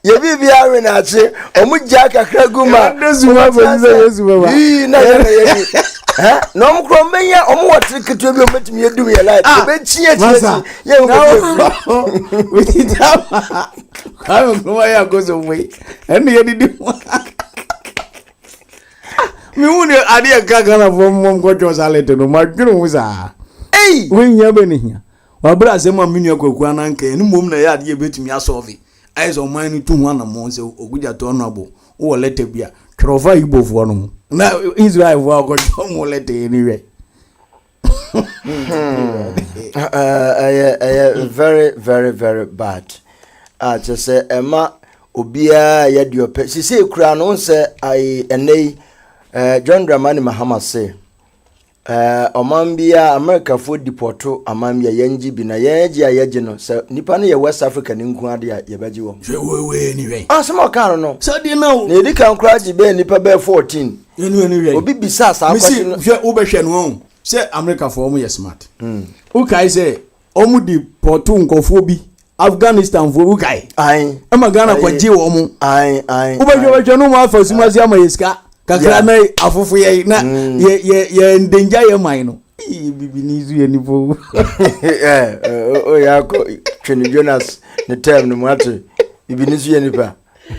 Ye bibi awe na ache omu ja kakra guma. Ndesu wa bezu wa. Na ye. No omu kro menya omu watri ketu bi ometimi edum ye life. Be tie ye wo. We did that. Kawo kuma ya go so way. Eni ye didi. Mi wuni ade gaga na fo mom ko jo salete no ma dwunu wuza. We nya be ne hia. Wa bra se ma minu Kweku Annan kan ni mom na ya ade betumi asolve. Ai so man ni tu hu na mo se oguja to no abo. Wo lete bia. Trova Igbo fo no. Na Israel fo ko jo mo lete anyway. Very very very bad. Just say Emma obia ya diope. She say kura no say ai enei John Dramani Mahama say Omambia America for deporto Amambia yenji bi na yeji ayeji no say nipa no ye West Africa ni nku ade ye beji wo. We anyway. Asema kan no. So dey now. Na edi kan kura ji be nipa be 14. Anyway. Obi bisa sa kwati no. Hwe wo be hwe no. Say America for omo ye smart. Ukai say omo deporto nkofo bi Afghanistan for ukai. Ai. Ema Ghana kwaji wo omo. Ai. Ube no ma fa simasi ama yeska. Kakra na afufu ye na ye ndenja ye man no Bibinizu yenipo. Oh ya ko Trini Jonas ne term no mwate. Bibinizu yenipa.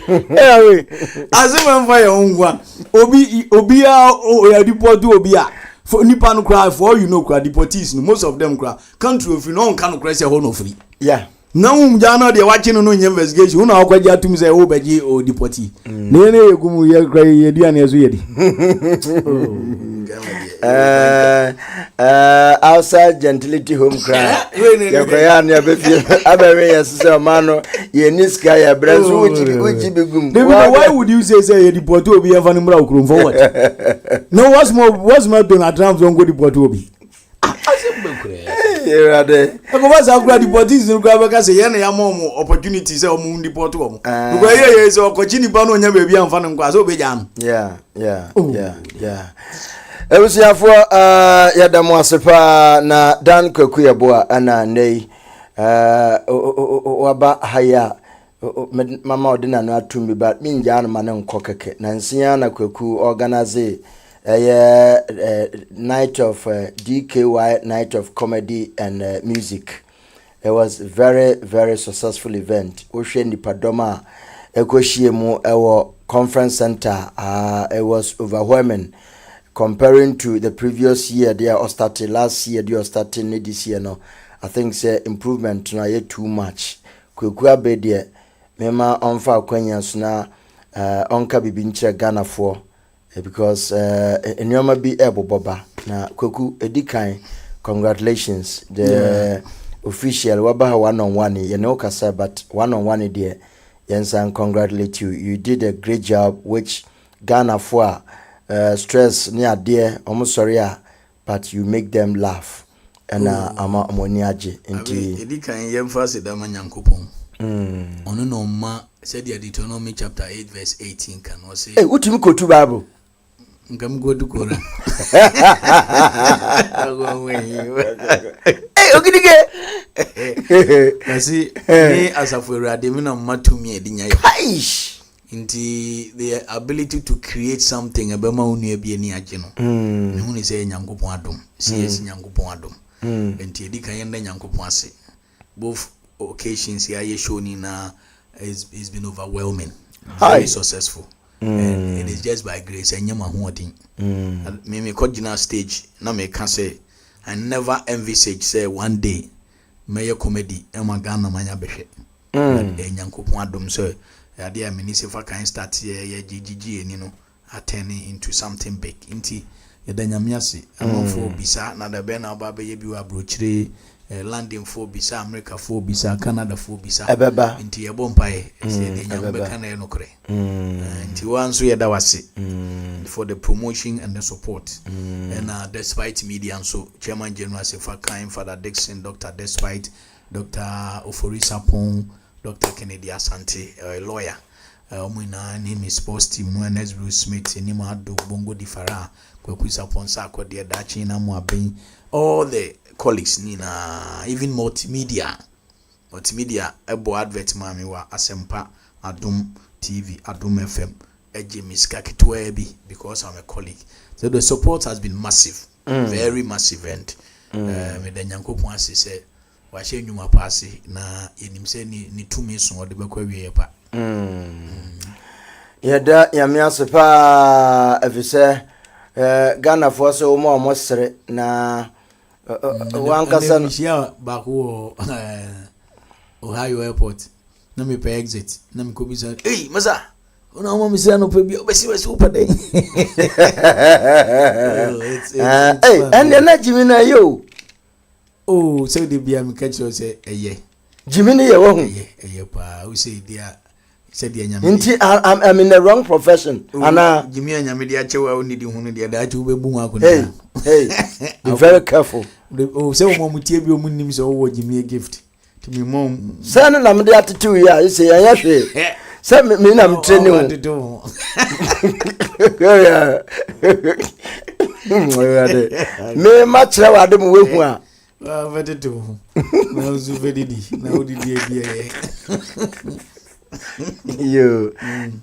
Eh, azema mfa ya ongwa. Obi ya deport obi a. For nipa no cry for you know cry deportees no most of them cry. Country of no can cry say no free. Yeah. Now jana de watching no investigation. Una akwaji atum say o beji o deportee. Ne yegumu ye cry ye di an yeso ye di. Outside gentility home cry. Ya kwaya na be fie abewe yesese mano ye niska ya brazu uchi bigum. Why would you say you deport obi ever number ukrum for what? No, what's more Donald Trump don't go deport obi. Yeah, there. Because I grad deportees no grab because say na ya mom opportunity say omu deport omo. Because here is opportunity ba no nya baby amfa no kwa so be jam. Yeah. Ebusiafo yadamu asepa na Dan Kweku yeboa ana nei waba haya mama odina no atumi ba minja na mane nkokeke na nsia na Kweku organize night of DKY night of comedy and music. It was very very successful event. Ohwe nipadoma ekoshiemu ewo conference center. It was overwhelming. Comparing to the previous year, they are started last year, they are starting this year. No, I think say improvement na yet too much. Kweku abedie, mema onfa kwenya suna onka bibinche Ghana for because enyoma bi eboboba na Kweku edikan. Congratulations, the official wabaha one-on-one. You know kasa, but one-on-one there. Yes, and congratulate you. You did a great job, which Ghana for. Stress near dear almost sorry, but you make them laugh and ama amoniaje into edi kan yem fast da manyankopon ono no ma said the Deuteronomy chapter 8 verse 18 can no say hey utimi kotu bible ngam go du kora hey ogidige kasi ni asafo Awurade mi na matumi edi nya aish into the ability to create something abema unu ebi eni age no me hu ni say nyankopon adom cs nyankopon adom enti edi kan yenda nyankopon ase both occasions here ye show ni na is been overwhelming very successful and it is just by grace and nyama hu odin me kogina stage na me can say I never envisage say one day may comedy e magana manya behwe nyankopon adom so idea minisifa can start here GGG and you know attending into something big inti yedanyamiase amafo bisa na da be na baba ye bi wa brochire landing for bisa America for bisa Canada for bisa inti ye bompae se nyambe kana ye nokre inti wanso ye da wase for the promotion and the support and despite media and so chairman general sefa kind Father Dixon Dr. Despite Dr. Oforisa Pon Dr. Kennedy Asante, a lawyer. Omina name is sports team no Ernest Bruce Smith ni ma do bongo di fara Kweku Saponsa ko de dachi na mo aben all the colleagues ni na even multimedia ebo advert mami wa Asempa Adum TV Adum FM eje miska kitwa bi because I'm a colleague, so the support has been massive, very massive, and me the nyankopon ase say wa hye nyuma paase na yenim se ni tumi so ode bekwa wie pa yada yamiase pa efise Ghana for so mo mosere na wan kasan shia ba ko Ohio airport na me pe exit na me ko bi say hey maza una mo mi say no pe bi obesi upa dey hey and na Jimmy na yo oh say the bia me catch you say eye Jimmy na wo hu eye pa we say dia said the nyame nti I'm in the wrong profession ana Jimmy nyame dia chewa oni di hunu dia da chu be bu akọ hey be very careful oh say mo mutie bi o munnim say wo Jimmy gift to me mom say na me dia tetu ya say ya hwe say me na me training me ma kire wa de mo wehu a vete to na uzu vedidi na odidi ebie yo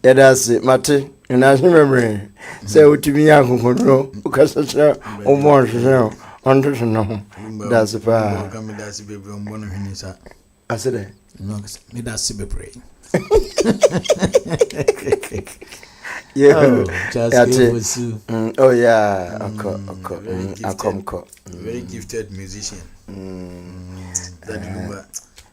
that's it mate na remember say utimi ya kokodro ukasasa omo hwe Ondo no. That's pa. Come that's baby on one hini sa. I said no me that's be pray. Yeah. Oh yeah. Akomko. Very gifted musician. That lumba.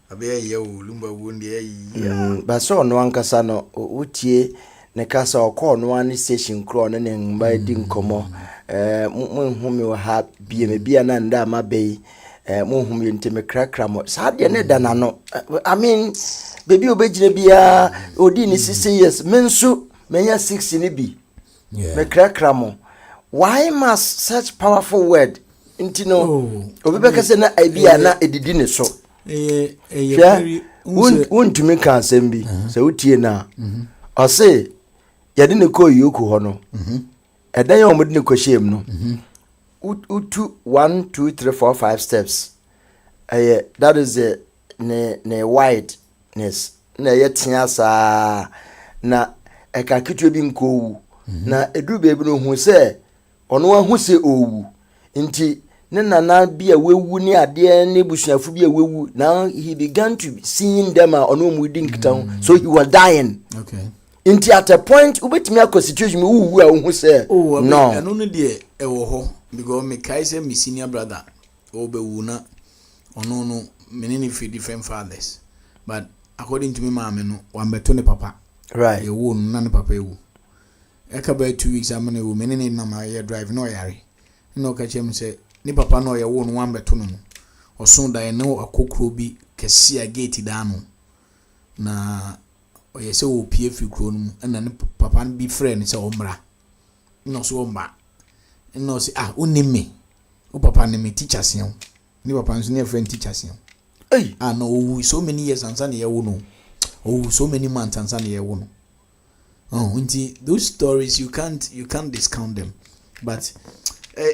Abe ye lumba wundi But so no ankasa no utie ne kasa okọ no an station kro no ne mba di nkomo munhumi wa ha bie me bia na nda ma bei munhumi ntime krakra mo sa de ne da na no. I mean baby obegire bia odi ni 6 years mensu menya 6 ni bi me krakra mo. Why must such powerful word intino obebeka se na idea na edidi ne so wontumi ka asɛm bi sɛ wotie na ɔse yɛde ne kɔ yoku hɔ no ɛdan yɛ ɔmode ne kɔhyɛm no utu 1 2 3 4 5 steps that is the ne wideness na ɛyɛ tea saa na ɛka ketewa bi nkɔwu na ɛduru baabi no hu sɛ ɔno ahu sɛ ɔwu nti ne nana bi a wewu ni ade ne busuafo bi a wewu. Now he began to seeing them on muding town, so he was dying. Okay. Inti at a point ubetimi akọ situation wu a hu say no eno no de e wo ho because me kai say me senior brother obewu na ono no menene fi different fathers, but according to me mama no wan beto ne papa right e wo no na ne papa ewu e ka ba 2 weeks amene wo menene na ma ye drive no yare no ka chem say ni papa no ye wo no wan beto no oso da no akokro bi kesi a gate da no na oye se wo pie fi kro no na ne papa bi friend se omra no so omba no se unime o papa ne me teacher sen ni papa nso ne friend teacher sen no oh so many years ansa ne ye wo no oh so many months ansa ne ye wo no unti those stories you can't discount them, but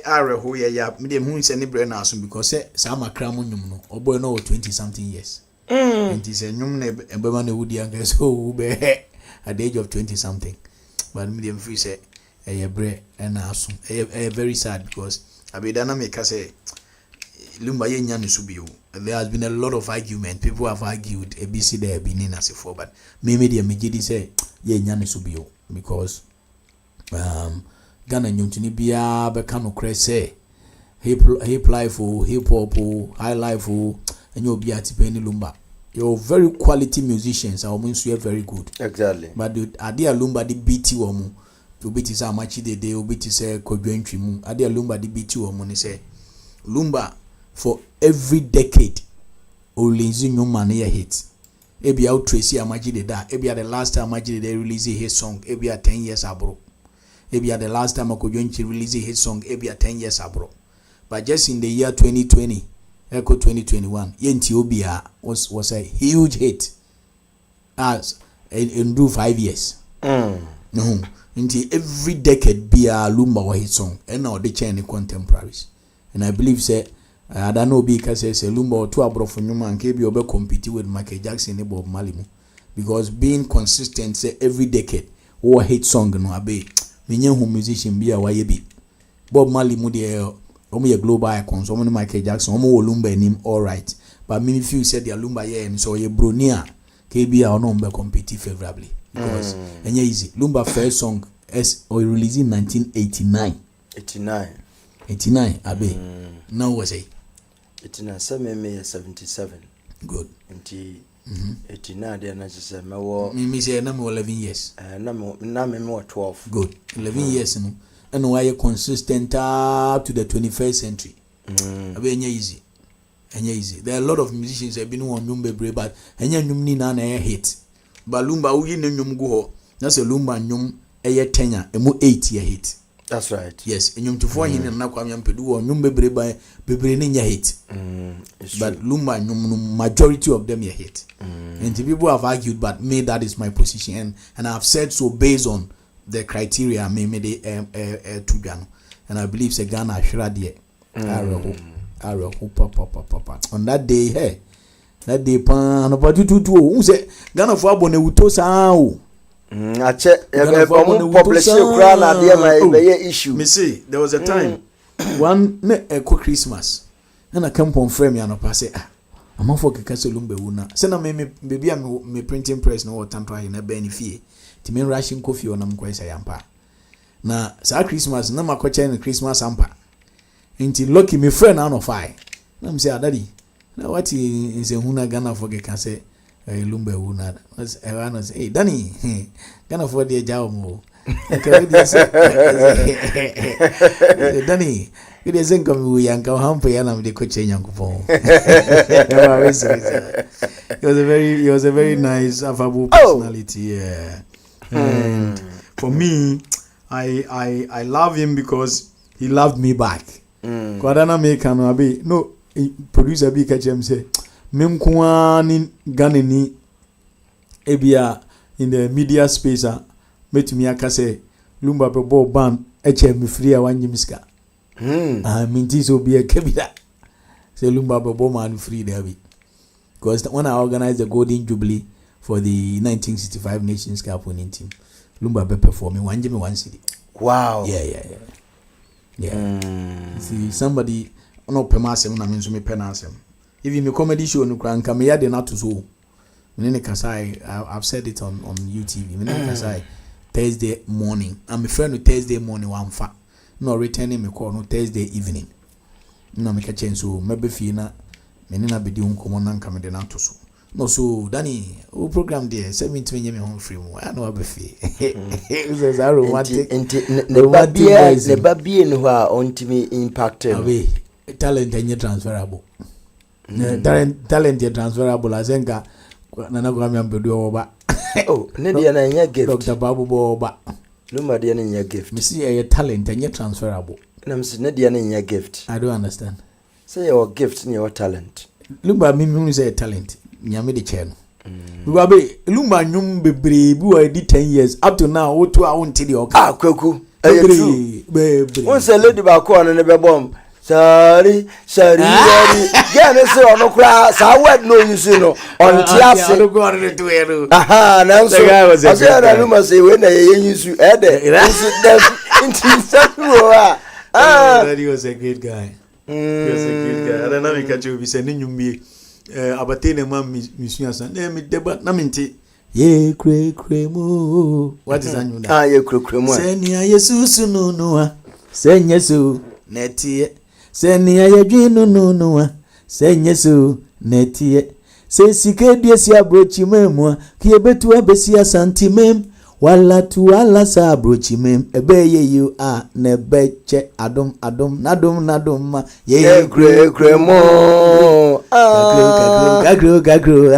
are who ya me dem hu se ne bre na aso because say sama kra mo nyum no oboy no 20 something years and he said nyum na ebema na wudi anka so be at the age of 20 something, but me dem free say bre na aso very sad because abedana make say lumba ye nya ne so bio. There has been a lot of argument, people have argued ABC there benin as before, but me dem me gidi say ye nya ne so bio because Ghana nyuntini bia be kanu krese hip life hip hop high life and you be atipeni lumba. You're very quality musicians are almost very good. Exactly. But the idea lumba di beat womu to beat is how much they beat say kodwentwi mu. Idea lumba di beat womu ni say lumba for every decade olinzi nyuma na hit. Ebi out Tracy amaji de da. Ebi the last time amaji they release his song. Ebi 10 years abro. Ebia the last time Akojonchi released his song ebia 10 years abro. But just in the year 2020, Echo 2021, Yenti Obia was a huge hit. As in 5 years. No. Until every decade Bia Lumba was his song. And now they change contemporaries. And I believe say I don't know because say Lumba or two abro for Numa and KB Obe compete with Michael Jackson and Bob Marley. Because being consistent say every decade or hit song no abe. Minye hu musician bia waye bi Bob Marley mu de omo ye global icons omo Michael Jackson omo Lumba enim all right, but me feel said the Lumba ye and so ye bronia ke bia ono mbe compete favorably because enye easy. Lumba first song as or released in 1989 abe now was a 89 77 good nti 89 there na just me say na me 11 years na me 12 good 11 years no and why you consistent up to the 21st century abe enye easy there are a lot of musicians have been on nyum bebre but enye nyum ni na hit but Lumba uyi na nyum go ho na say Lumba nyum eye 10 emu 8 year hit. That's right. Yes, nyum tufo hin na kwa mpedu wo nyum bebre ba bebre ni nya hit. But Lumba nyum majority of them are hit. And the people have argued, but me that is my position and I have said so based on the criteria me the Tujano. And I believe say Ghana shira there. On that day, hey. That day pan about 222 who say Ghana for abone wuto sa o. Ache population kra na there my issue. Me see there was a time one ne echo Christmas na come on frame ya no pass I'm for keka lumbe una se na me baby am me printing press no watanto ayi na ben fie ti me rushing coffee ona mkwesa yampa na sa Christmas na makocha na Christmas ampa nti lucky me friend na no fine na me say daddy na what is huna Ghana for keka say lumbe una was ewa say hey Danny Ghana for the jaw mo Danny it isn't come we yanka hampa yana me ko che nyankopon. He was a very nice affable personality, yeah. And for me I love him because he loved me back. Kwadana me kanu abi no producer bi ka chem say mem kwa ni Ghana ni ebia in the media space metumi aka say Lumba be ball band eche me free a wanyimiska. Minti so be a kebida. Say Lumba be ball man free there be. Because when I organized the Golden Jubilee for the 1965 Nations Cup winning team, Lumba be performing one city. Wow. Yeah. See somebody no pemasem na menso me penasem. Even the comedy show no kran kam ya de na to so. Menene kasai I've said it on YouTube. Menene kasai Thursday morning. I'm a friend with Thursday morning one fa. No returning me call no Thursday evening. No me ka chen so mebe fi na menina be di unkomo na nka me de na to so. No so Danny o program there 70 me home free mo. I know be fi. It was a romantic. Ne babie no ha ontimi impact him. Awe talent enye transferable. Talent transferable azenga nana kwa miambedu oba. Oh, ne dia na nya gift. Dr. Babu Boba. Luma dia na nya gift. Me see a talent and yet transferable. Na me see ne dia na nya gift. I don't understand. Say your gift and your talent. Lumba me say talent. Nyame de che no. Lumba be Lumba nyum bebre bi wa di 10 years up to now wo to a wonti de oka. Ah Kweku. Bebre. Won say lady ba ko no ne be bom. Sorry. Yeah, me say ono kra sa word no use no. On tiase. No go on to here. Aha, now so. I say na Luma say we na ye use e de. He was a great guy. He was a great guy. I don't know if catch you be saying nyumbi abatene ma misuasa na me deba na minti ye kremo. What is anyu da? Ye kremo. Senya Yesu no senya so netie senya yedwinu no senya so netie se sike duesi abrochi memu ki ebetu abesi asantimem wala tu wala sa abrochi mem ebeye you a ne beche adom nadom ye kremo gagro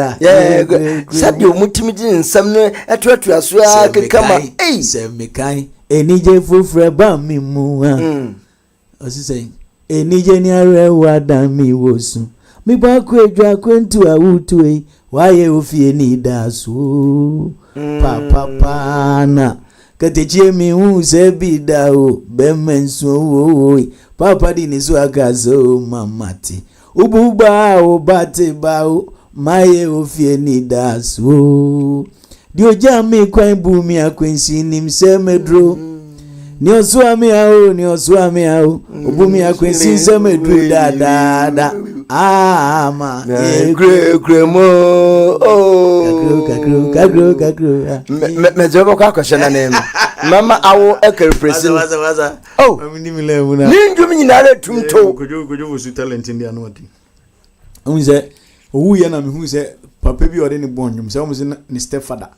sadio mutimidi nsam no etoatua so a kekama se mekai enije fufre ba mi mu osise enije ni arewa da mi wosu mi ba ku edwa kwentu awutu e waye ofie ni daso papa na katechie mi hu se bida o bemenso o papa di ni so agazo mamati ububa o bate ba o maye ofie ni daso di oja mi kwan bu mi akwensi nim se medro ni osuami ao obumi akwensi se medro da ama kremo Gagro. Me jobo kwa kwashana name mama awo ekere president waza amini milevu na ninju minyinale tumto kojo su talent ndi anoti unze owu ya na me hu se papa bi ode ni bonjum se omu se ni stepfather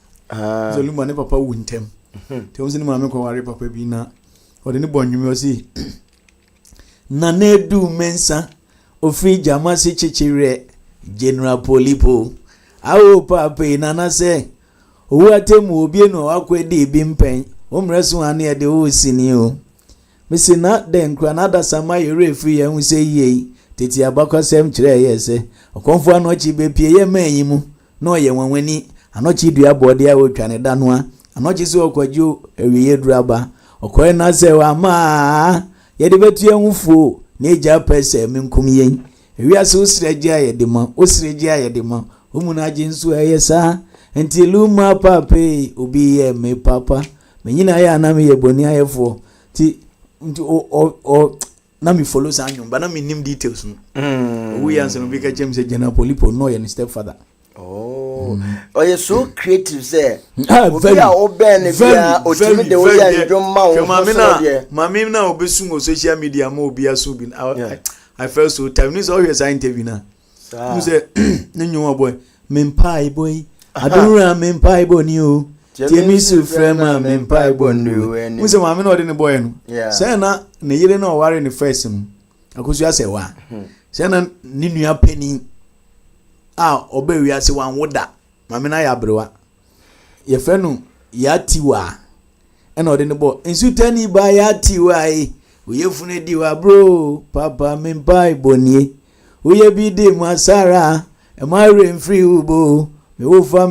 so Lumba ne papa wu ntem te omu se ni mama ko ware papa bi na ode ni bonjum yo si na nedu mensa ofri jama se chichire general polipo awo papa nana se owu atemu obi no akwedi bi mpen omreso ane e de o sini o mesi na den kra na da sama yere free ya hu se yei teti abakosem kire ye se okonfo anochi be pie ye manyimu na oye wanwani anochi dua bode a wotwane da no a anochi se okwajo ewiye duraba okoye na se wa ma ye de betu enwufuo na eja pese menkum yen ewia se osiraji ayede ma osiraji ayede ma omuna jinsu ayesa enti Luma pape obi ye me papa menyina ya na me ye boni ayefo ti na me follow sanyo but na me name details no we answer no because James General Polipo no your stepfather. Oh, you're so creative, sir. Very, Mammy now be soon social media more be a subin. I felt so time is always an interview now. You say, no boy, men pie boy. I don't run men pie bon you. Jamie so friend, men pie bon you. We say, Mammy not in the boy. Say, na, you didn't know where in the first. I could just say, why? Say, Ninu penny. Obe wi ase wan woda mame na ya brewa ye fe no ya tiwa e na ode ne bo ensu tani ba ya tiwa e oye fune diwa bro papa me bai bonie oye bi de masara e ma rain free ubo me wo fa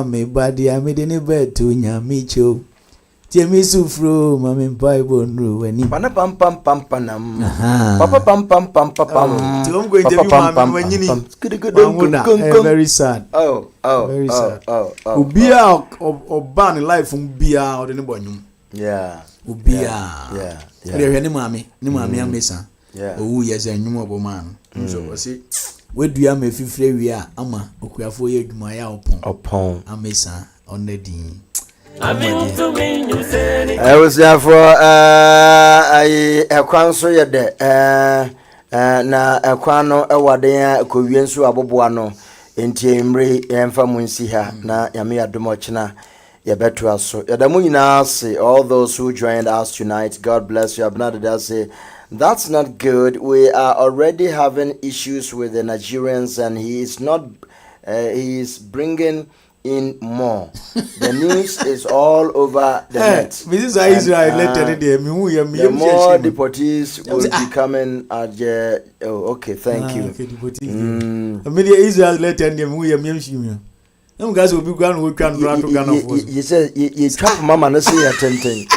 me badi a me de ne beto nya mi cho Tiemi sufro mame bai bonru weni pana pam panam papa pam I'm going to be manyini very sad very sad ubia oban life ubia ode ne bonyum ubia yeah ni mame amesa owu yes enwum oboma no so wasi wedua me fifre wi a ama okuafo ye adwuma ya opon amesa onedin I was there for a council yet na a quano a wadea coviensu abobuano in Timbre and Famunsiha na Yamia Dumochina Yabetua so Yadamunina say all those who joined us tonight. God bless you. Abnada say that's not good. We are already having issues with the Nigerians and he is he is bringing in more. The news is all over the net. This is Israel the more deportees will be coming at the okay, thank you. Israel lettered them them guys will be going with you say you trap mama no say attending.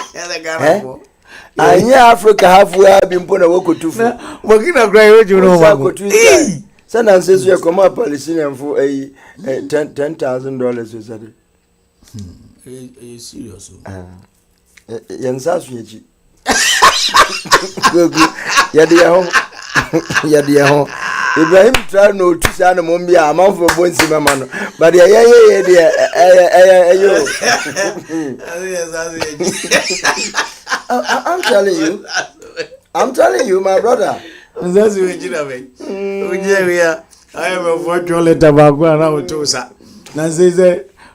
Africa halfway been put a walk to working cry you know. Send and says you come up Palestinian for $10,000 is that it? Serious? Yansas Yaji. Yadia Ibrahim try no to say no Mombia amount for Bonsi Mamano. But I'm telling you, my brother. That's I am a fortune tobacco and I will too, sir. Nancy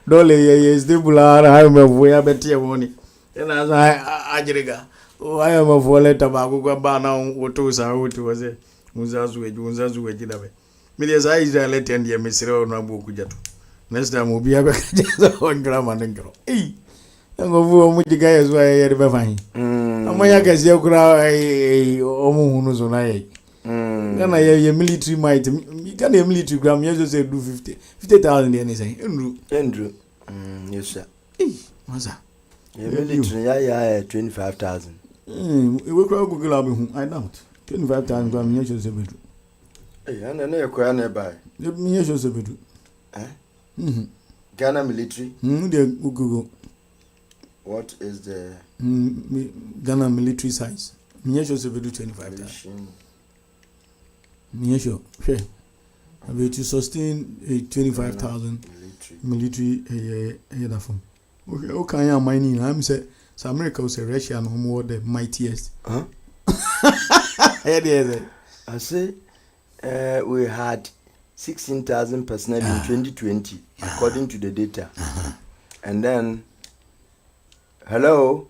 Dolly is the bulla. I am a way better money. And as I am a volley tobacco banner or two, sir, who was it? Muzazu, Millions I let and the Mr. Nabukuja. Next time will be a on grammar and girl. Eh, I'm going with the guy as well. I ever find. I guess you cry almost on I. Then I have a military might. You can a military gram. You just say do 50,000 anything. Andrew. Yes, sir. Masa. Your military, 25,000. It will cry Google. I doubt 25,000 gram. You should say better. Hey, and I know you're crying nearby. You should say better. Ghana military. Google. What is the Ghana military size? Me should say better 25,000. Me sure. Sure. I will to sustain a 25,000 military that from. Okay, okay, I'm mining. I'm say America was a Russia no more the mightiest. Huh? I say we had 16,000 personnel in 2020 according to the data. And then hello.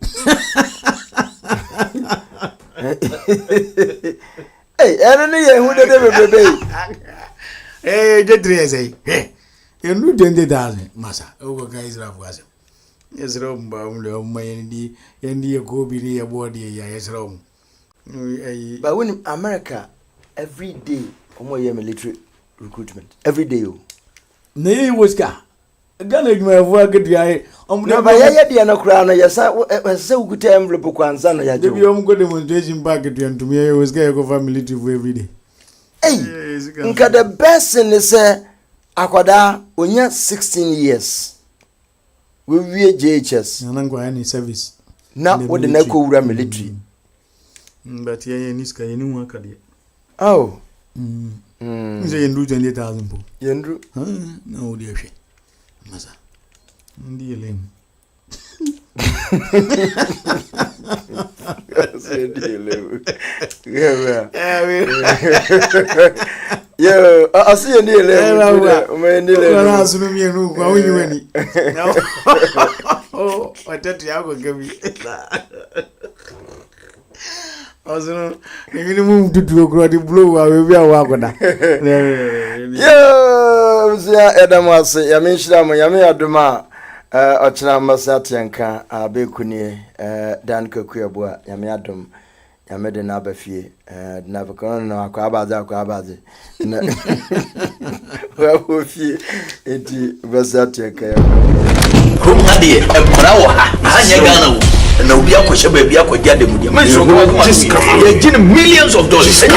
Hey, I don't know who did baby. Hey, the dress, hey, you know 20,000, Massa. Oh, guys, Ralph was it. Yes, Rome, my India go be near body, yes, Rome. But when America every day, military recruitment every day. Nay, was car. Ghana, my work at the eye. No, but I had no crown. Yes, I was so good envelope. Son, I had to be good demonstration back at you and to me. I was going to go family to every day. Hey, the best thing is, Akwada, when you're 16 years, we were JHS. And I'm going any service. Not with the Neko military. But yeah, niska yenu akade. Oh. Nze yendu 20,000 po. Yendu. No dear she. Masa. Ndi lem. Yo, I see you near. Oh, I tell you, I will give you. Also, you move to do a great blue. I will be a wagon. Yo, Adam was a Yamisham, Yamia Duma, Ochana Masatianka, Abekuni, Dan Kweku, Yamiadum. I made an abafi, never gone no Quabazi. Where would you? It was that your care. Who had it? A Prawa, Hanyagano, and Obia Koshabia could get them. Millions of dollars. I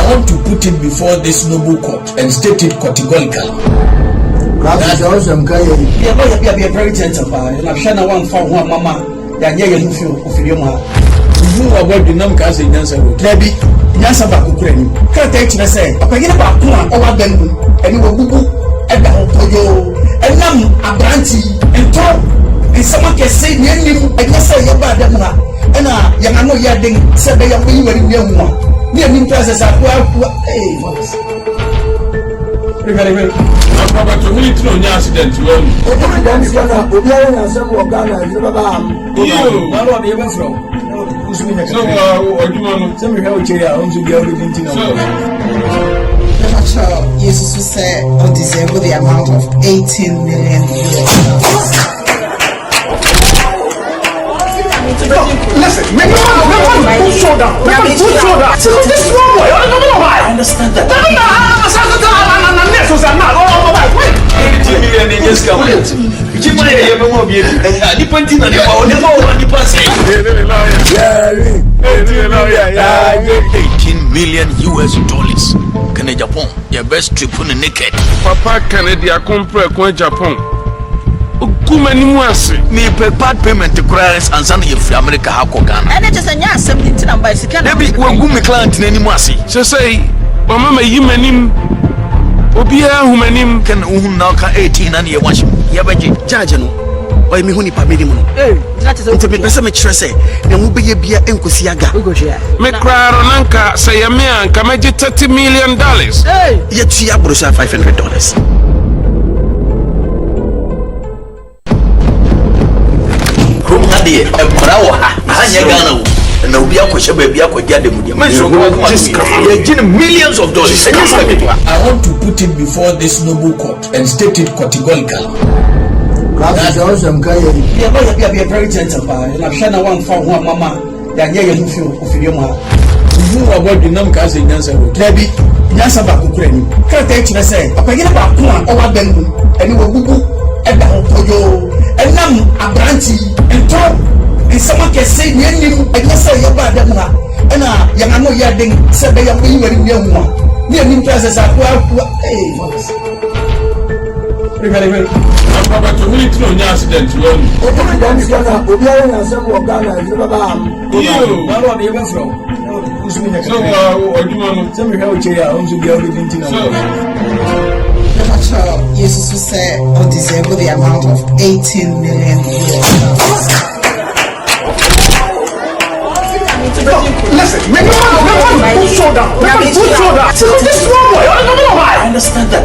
want to put it before this noble court and state it categorically. That's awesome, guy. Be a very gentle, and I've shown one for one mama. That you feel of your mother. Who are working on Cassie Nancy? Maybe Nasa Bakukreni. Can't take you say, I get about one over them, and you will boo and the Opoyo, and Nam a brandy, and talk, and someone can say, you, I guess I am bad, and Yamano Yading said they are really very young one. Near me, presses are well, hey, very well. I'm about to meet no accident. You So, what do you want to tell me? Jesus said, "On disable the amount of 18 million." Listen, make put shoulder. Put shoulder. This one boy, I don't know why. I understand that. $18 million. Can Japan, your best trip on the naked. Papa Canada compre Japan. Me prepared payment to clients and send you from America. Ghana. And it is a yes, something to number. Maybe when we client in any mercy. So say, Mama, you mean Obia, who mean can now 18 and you watch him. Yabaji, Jajano, or me honey pamidimo. That is to be person make sure say, there will be a beer and Kusiaga. Make Rananka say a man can make $30 million. Yet she abrosa $500. A Prawa, Hanyagano, and Obia Koshabia could get them. Millions of dollars. I want to put it before this noble court and state it categorically. That's awesome, guy. Be a very gentle, and I've shown one for one mama. That you feel of your mother. Who are working on Cassie Nancy? Maybe Nasa Bakukreni. Can't take you say, I forget about one over them, and you will boo and the Opoyo, and Nam a brandy, and talk. And someone can say, you, I guess I am bad, and Yamano Yading said they are really very young one. Near me, presses are well, hey, very well. I'm about to meet no accident. You so, what do you want to tell me? How to be able to Jesus said, "On disable the amount of 18 million." Listen, make put shoulder. Put shoulder. This one boy, I don't know why. I understand that.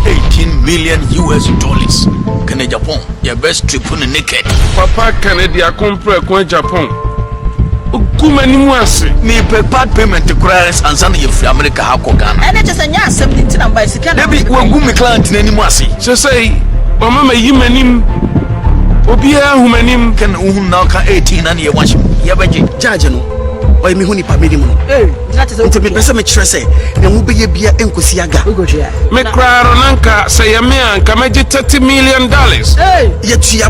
$18 million. Can Japan, your best trip on the naked. Papa Canada compre Japan. Me prepared payment to clients and send you from America. Ghana. And it is a yes, something to number. Maybe when we client in any mercy. So say, Mama, you mean Obia, who mean can now 18 and you watch him. Yabaji, Jajano, or me honey pamidimo. That is to be person make sure say, there will be a beer and Kusiaga. Make Rananka say a man can make $30 million. Yet she